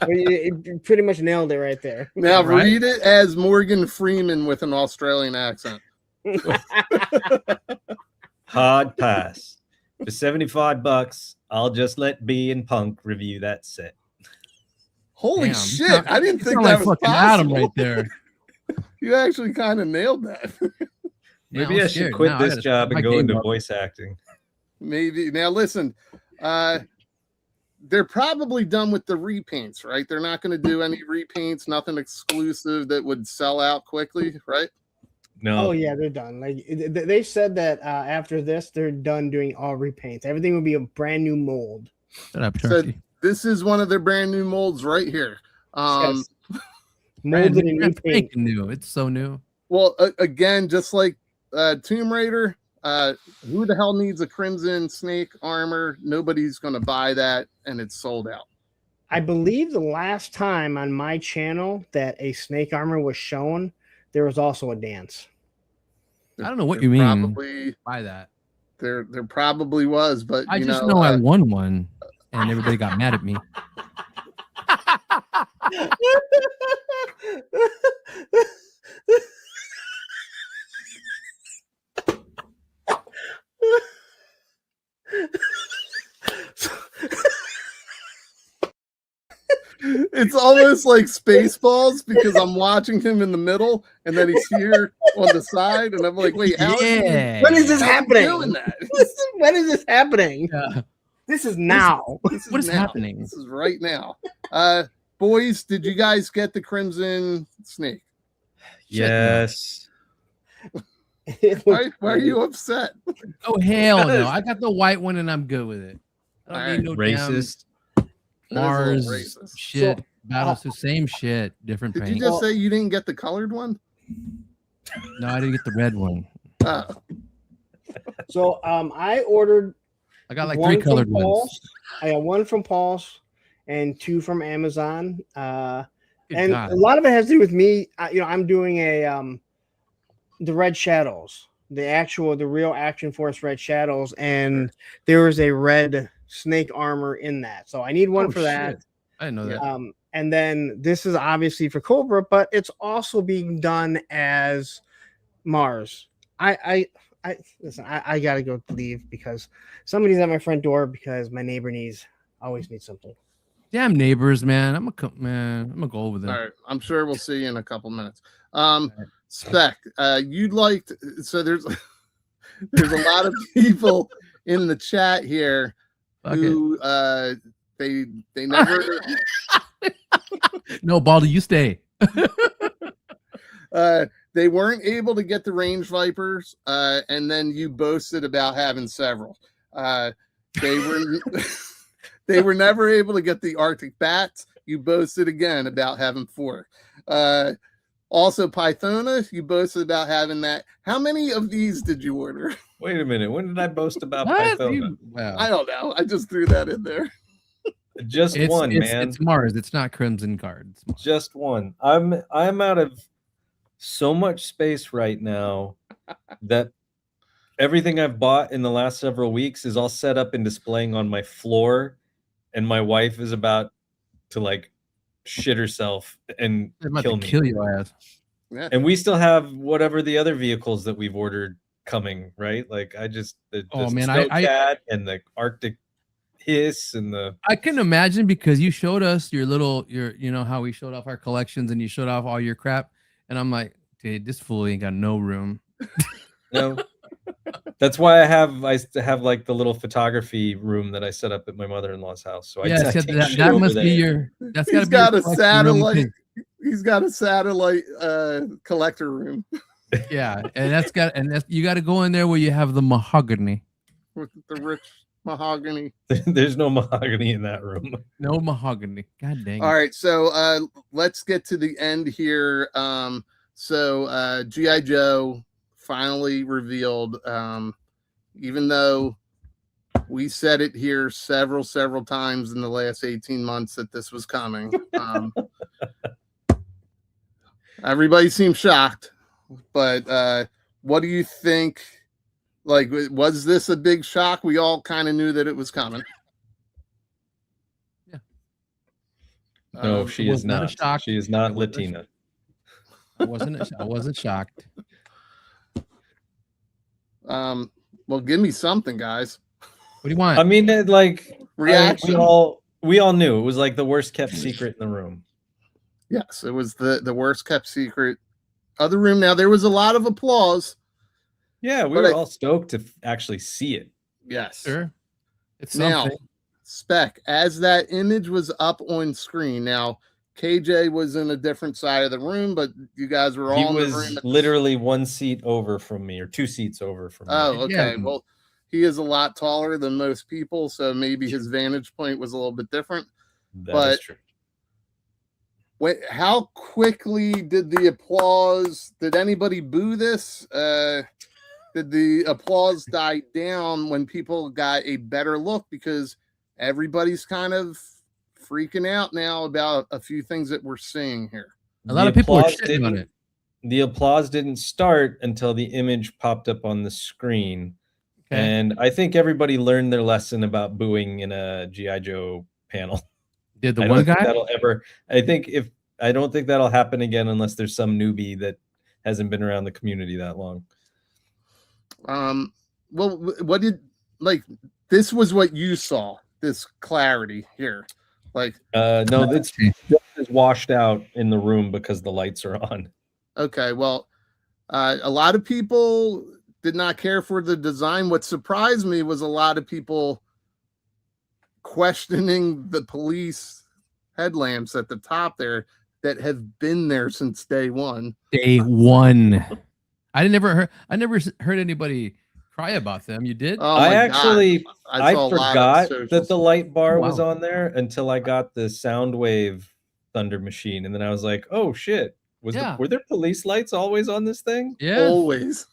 You pretty much nailed it right there. Now read it as Morgan Freeman with an Australian accent. Hard pass for $75. I'll just let B and Punk review that set. Holy shit! I didn't think that was fucking possible. Adam right there. You actually kind of nailed that. Maybe I should quit this job and go into voice acting. Maybe. Now listen, they're probably done with the repaints, right? They're not going to do any repaints, nothing exclusive that would sell out quickly, right? No. Oh yeah, they're done. Like they said that after this, they're done doing all repaints. Everything will be a brand new mold. So this is one of their brand new molds right here. Yes. Molded and repainted. New. It's so new. Well, again, just like Tomb Raider, who the hell needs a Crimson Snake armor? Nobody's going to buy that, and it's sold out. I believe the last time on my channel that a snake armor was shown, there was also a dance. I don't know what you mean probably by that. There probably was, but I just know I won one, and everybody got mad at me. It's almost like Spaceballs because I'm watching him in the middle and then he's here on the side and I'm like, wait, how when is this happening? Doing that? When is this happening? This is now. What is happening? This is right now. Boys, did you guys get the Crimson Snake? Yes. Why are you upset? Oh hell no! I got the white one and I'm good with it. I don't need no racist. Mars shit. Battles the same shit, different paint. Did you just say you didn't get the colored one? No, I didn't get the red one. So I ordered. I got like 3 colored ones. I got 1 from Paul's and 2 from Amazon. And God. a lot of it has to do with me. I'm doing the Red Shadows, the real Action Force Red Shadows, and there was a red snake armor in that. So I need one for that. I didn't know that. And then this is obviously for Cobra, but it's also being done as Mars. I listen, I gotta go leave because somebody's at my front door because my neighbor always needs something. Damn neighbors, man. I'm gonna go over there. All right, I'm sure we'll see you in a couple minutes. Spec, you'd like to, so there's a lot of people in the chat here who they never No, Baldy, you stay. They weren't able to get the range vipers, and then you boasted about having several. They were never able to get the Arctic bats. You boasted again about having 4. Also, Pythona, you boasted about having that. How many of these did you order? Wait a minute. When did I boast about Pythona? I don't know. I just threw that in there. Just one, man. It's Mars. It's not Crimson Guard. It's Mars. Just one. I'm out of so much space right now that everything I've bought in the last several weeks is all set up and displaying on my floor, and my wife is about to like shit herself and kill me. Kill your ass. Yeah. And we still have whatever the other vehicles that we've ordered coming, right? Like the Snowcat and the Arctic Hiss and the. I can imagine, because you showed us your how we showed off our collections and you showed off all your crap, and I'm like, dude, this fool ain't got no room. No. That's why I have like the little photography room that I set up at my mother-in-law's house. So that must be your. That's He's got a satellite. He's got a satellite collector room. Yeah, and you got to go in there where you have the mahogany. With the rich mahogany. There's no mahogany in that room. No mahogany. God dang. All right, so let's get to the end here. So G.I. Joe finally revealed, even though we said it here several times in the last 18 months that this was coming. Everybody seemed shocked, but what do you think? Like, was this a big shock? We all kind of knew that it was coming. Yeah. No, she is not. She is not Latina. I wasn't shocked. Well, give me something, guys. What do you want? I mean, like reaction. We all knew it was like the worst kept secret in the room. Yes, it was the worst kept secret of the room. Now there was a lot of applause. Yeah, we were all stoked to actually see it. Yes, sure. It's now something. Spec, as that image was up on screen. Now KJ was in a different side of the room, but you guys were all in the room. Literally one seat over from me, or two seats over from me. Oh, okay. Yeah. Well, he is a lot taller than most people, so maybe his vantage point was a little bit different. That is true. Wait, how quickly did the applause? Did anybody boo this? Did the applause die down when people got a better look? Because everybody's kind of freaking out now about a few things that we're seeing here. A lot of people are shitting on it. The applause didn't start until the image popped up on the screen. Okay. And I think everybody learned their lesson about booing in a G.I. Joe panel. Did the one guy? I don't think that'll happen again unless there's some newbie that hasn't been around the community that long. Well, what did, like, this was what you saw, this clarity here. Like, no, it's just washed out in the room because the lights are on. Okay, well, a lot of people did not care for the design. What surprised me was a lot of people questioning the police headlamps at the top there that have been there since day one. Day one. I never heard anybody cry about them. You did? Oh, I forgot that the light bar was on there until I got the Soundwave Thunder machine, and then I was like, "Oh shit! Were there police lights always on this thing?" Yeah, always.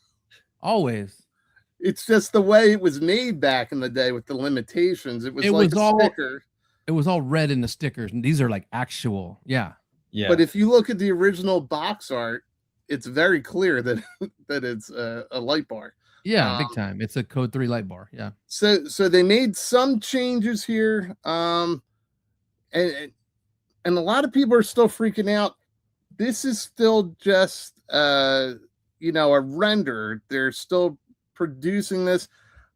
It's just the way it was made back in the day with the limitations. It was like a sticker. It was all red in the stickers, and these are like actual. Yeah. But if you look at the original box art, it's very clear that it's a light bar. Yeah, big time. It's a Code 3 light bar. Yeah. So they made some changes here, and a lot of people are still freaking out. This is still just a render. They're still producing this.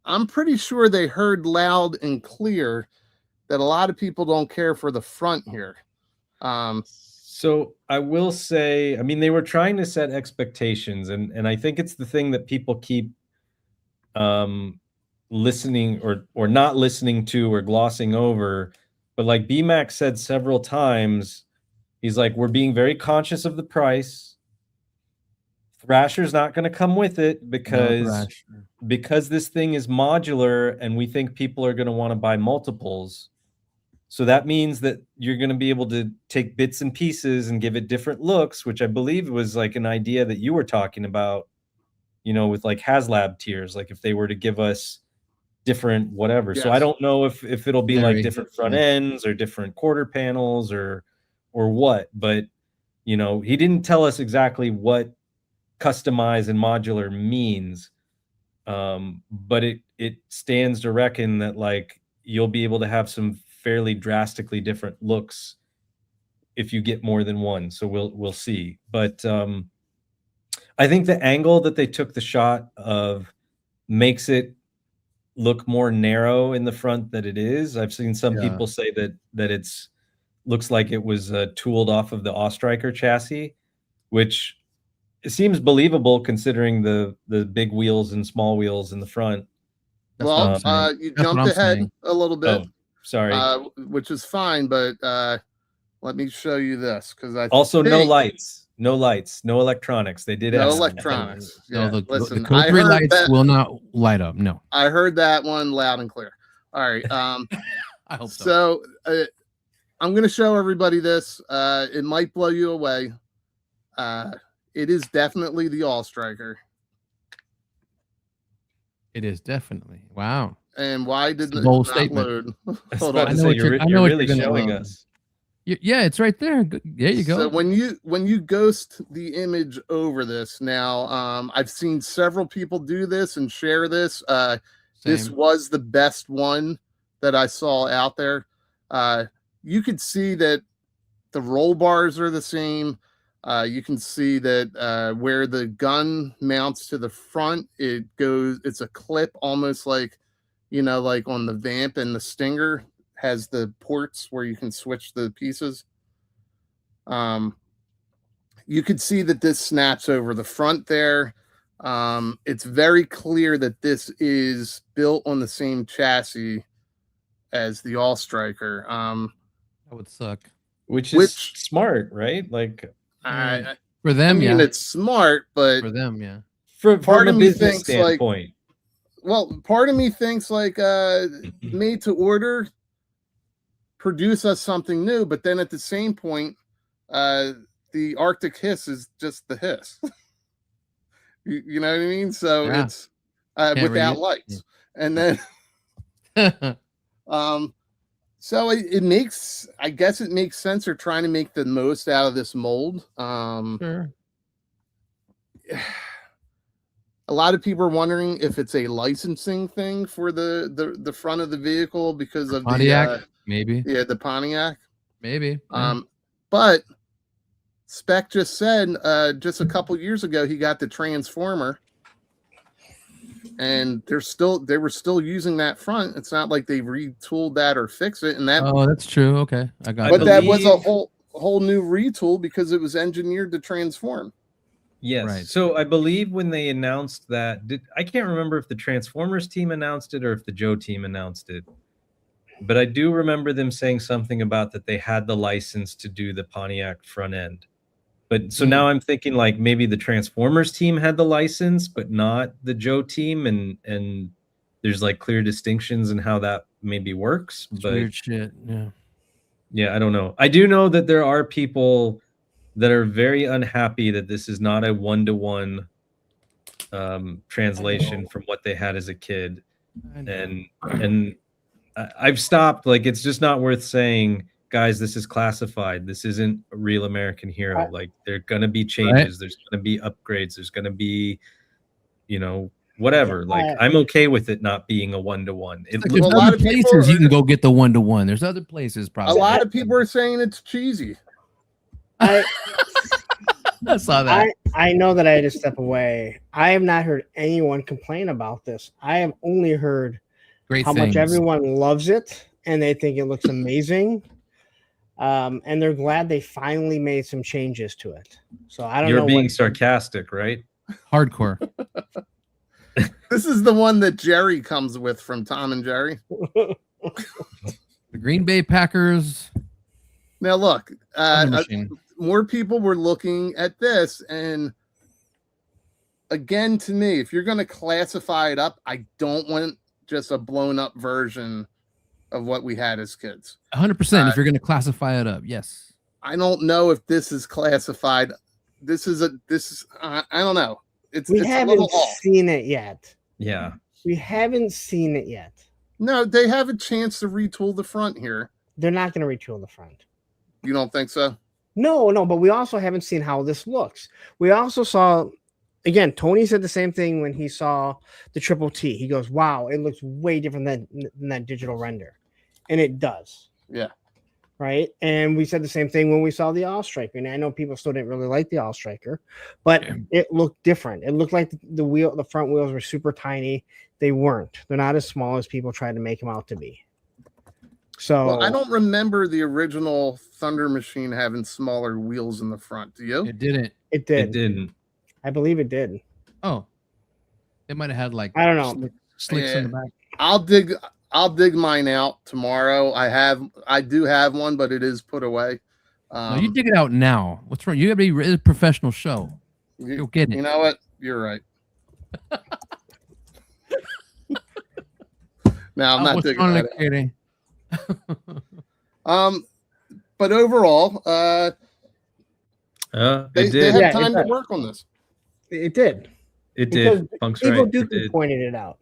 I'm pretty sure they heard loud and clear that a lot of people don't care for the front here. So I will say, I mean, they were trying to set expectations, and I think it's the thing that people keep listening or not listening to or glossing over. But like BMAX said several times, he's like, we're being very conscious of the price. Thrasher's not going to come with it because this thing is modular, and we think people are going to want to buy multiples. So that means that you're going to be able to take bits and pieces and give it different looks, which I believe was like an idea that you were talking about, with like HasLab tiers. Like if they were to give us different whatever. So I don't know if it'll be like different front ends or different quarter panels or what, but you know, he didn't tell us exactly what customize and modular means. But it stands to reckon that like you'll be able to have some fairly drastically different looks if you get more than one. So we'll see. But I think the angle that they took the shot of makes it look more narrow in the front than it is. I've seen some people say that it's looks like it was tooled off of the Ostriker chassis, which it seems believable considering the big wheels and small wheels in the front. Well, you jumped ahead a little bit. Oh, sorry. Which is fine, but let me show you this because I also no lights, no electronics. They did no ask electronics. No, the code 3 lights will not light up. No, I heard that one loud and clear. All right. I hope so. So I'm going to show everybody this. It might blow you away. It is definitely the All-Striker. It is definitely. Wow. And why didn't it bold not statement. load? I Hold was on. about to say, you're really showing us. Yeah, it's right there. There you go. So when you ghost the image over this, now I've seen several people do this and share this. This was the best one that I saw out there. You could see that the roll bars are the same. You can see that where the gun mounts to the front, it's a clip almost like, you know, like on the Vamp and the Stinger has the ports where you can switch the pieces. You could see that this snaps over the front there. It's very clear that this is built on the same chassis as the All-Striker. That would suck. Which is smart, right? Like for them, I mean, it's smart, but for them, yeah. Part of me business thinks standpoint. Part of me thinks like made to order, produce us something new, but then at the same point, the Arctic Hiss is just the Hiss. you know what I mean? So it's without lights, and then so it makes, I guess it makes sense. They're trying to make the most out of this mold. Sure. A lot of people are wondering if it's a licensing thing for the front of the vehicle because of Pontiac, maybe. Yeah, the Pontiac. Maybe. But Spec just said just a couple years ago he got the Transformer. And they were still using that front. It's not like they retooled that or fixed it. And that that's true. Okay, I got. But that was a whole new retool because it was engineered to transform. Yes. Right. So I believe when they announced that, I can't remember if the Transformers team announced it or if the Joe team announced it. But I do remember them saying something about that they had the license to do the Pontiac front end. But so now I'm thinking like maybe the Transformers team had the license, but not the Joe team, and there's like clear distinctions in how that maybe works. But weird shit. Yeah, I don't know. I do know that there are people that are very unhappy that this is not a 1-to-1 translation from what they had as a kid, and I've stopped. Like, it's just not worth saying, guys, this is classified. This isn't a real American Hero. Like, there are going to be changes. Right. There's going to be upgrades. There's going to be, you know, whatever. Like, I'm okay with it not being a 1-to-1. There's a lot of places you can go get the 1-to-1. There's other places probably. A lot of people are saying it's cheesy. I saw that. I know that I had to step away. I have not heard anyone complain about this. I have only heard great how things. much everyone loves it and they think it looks amazing. And they're glad they finally made some changes to it. So I don't know. You're being sarcastic, right? Hardcore. This is the one that Jerry comes with from Tom and Jerry. The Green Bay Packers. Now look, more people were looking at this, and again, to me, if you're going to classify it up, I don't want just a blown up version of what we had as kids. 100%. If you're going to classify it up, yes. I don't know if this is classified. I don't know. We haven't seen it yet. Yeah. We haven't seen it yet. No, they have a chance to retool the front here. They're not going to retool the front. You don't think so? No, but we also haven't seen how this looks. We also saw, again, Tony said the same thing when he saw the Triple T. He goes, wow, it looks way different than that digital render. And it does. Yeah. Right? And we said the same thing when we saw the All-Striker. And I know people still didn't really like the All-Striker, but it looked different. It looked like the front wheels were super tiny. They weren't. They're not as small as people tried to make them out to be. So well, I don't remember the original Thunder Machine having smaller wheels in the front. Do you? It didn't. It did. It didn't. I believe it did. Oh, it might have had like I don't know slicks in the back. I'll dig mine out tomorrow. I do have one, but it is put away. No, you dig it out now. What's wrong? You gotta be a professional show. You'll get it. You know what? You're right. No, I'm not digging that out. But overall, they have time to work on this. It did. It did. People pointed it out.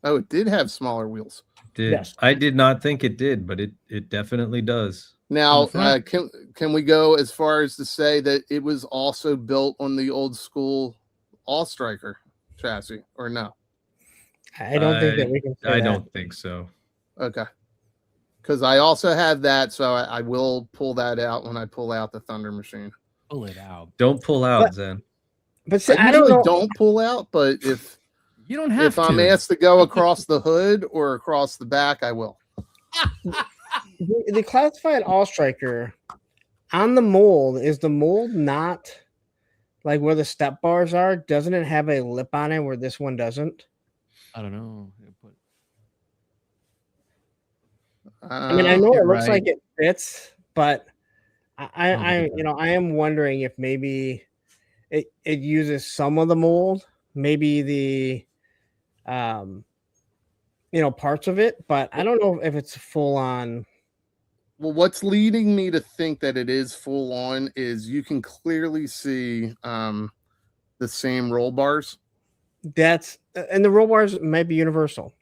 Oh, it did have smaller wheels. It did. Yes. I did not think it did, but it definitely does. Now, can we go as far as to say that it was also built on the old school All-Striker chassis, or no? I don't think that we can say I that. don't think so. Okay. Because I also have that, so I will pull that out when I pull out the Thunder Machine. Pull it out. Don't pull out, Zen. But see, I usually don't pull out, but if you don't have if I'm asked to go across the hood or across the back, I will. The classified All-Striker on the mold, is the mold not like where the step bars are? Doesn't it have a lip on it where this one doesn't? I don't know. I mean, I know it looks like it fits, but I am wondering if maybe it uses some of the mold, maybe the parts of it, but I don't know if it's full on. Well, what's leading me to think that it is full on is you can clearly see the same roll bars. And the roll bars might be universal.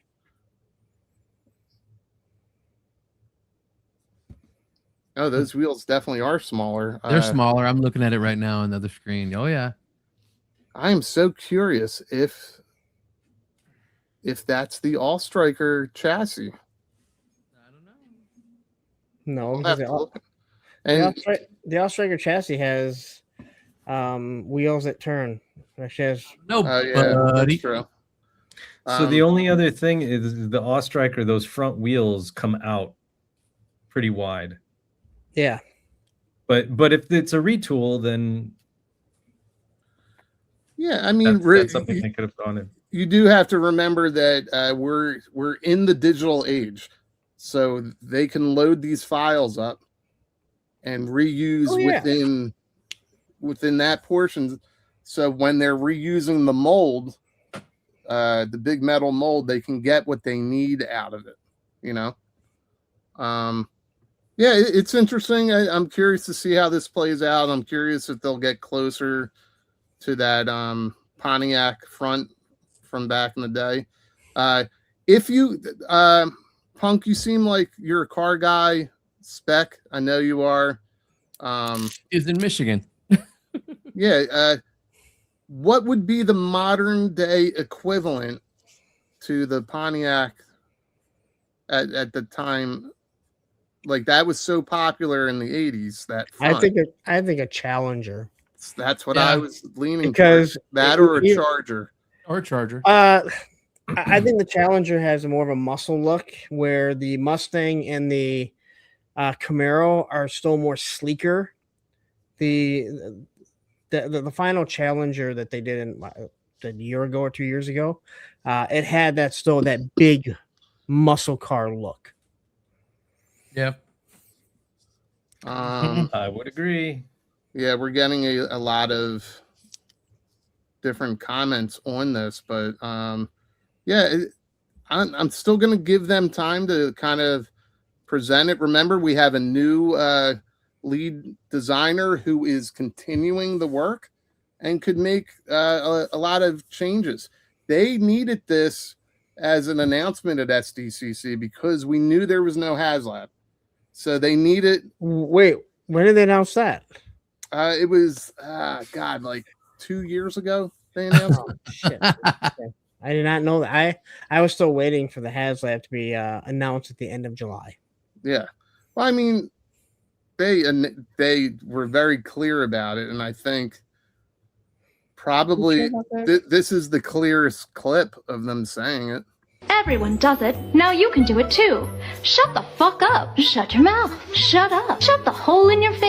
Oh, those wheels definitely are smaller. They're smaller. I'm looking at it right now on the other screen. Oh yeah. I am so curious if that's the All-Striker chassis. No, because the All-Striker chassis has wheels that turn. Actually has that's true. So the only other thing is the All-Striker, those front wheels come out pretty wide. Yeah. But if it's a retool, then yeah, I mean that's something they could have done. You do have to remember that we're in the digital age, so they can load these files up and reuse within that portion. So when they're reusing the mold, the big metal mold, they can get what they need out of it. Yeah, it's interesting. I'm curious to see how this plays out. I'm curious if they'll get closer to that Pontiac front from back in the day. If you, Punk, you seem like you're a car guy. Spec, I know you are. Is in Michigan. Yeah. What would be the modern day equivalent to the Pontiac at the time? Like that was so popular in the 80s. That front. I think a Challenger. That's what I was leaning because towards. That or a Charger. Or a Charger. I think the Challenger has more of a muscle look, where the Mustang and the Camaro are still more sleeker. The final Challenger that they did in a year ago or 2 years ago, it had that big muscle car look. Yeah. I would agree. Yeah, we're getting a lot of different comments on this, but I'm still going to give them time to kind of present it. Remember, we have a new lead designer who is continuing the work and could make a lot of changes. they needed this as an announcement at SDCC because we knew there was no HasLab. So they needed. Wait, when did they announce that? It was God, like 2 years ago. They announced it. Shit. Okay. I did not know that. I was still waiting for the HasLab to be announced at the end of July. Yeah. Well, I mean, they were very clear about it, and I think probably this is the clearest clip of them saying it. Everyone does it. Now you can do it too. Shut the fuck up. Shut your mouth. Shut up. Shut the hole in your face.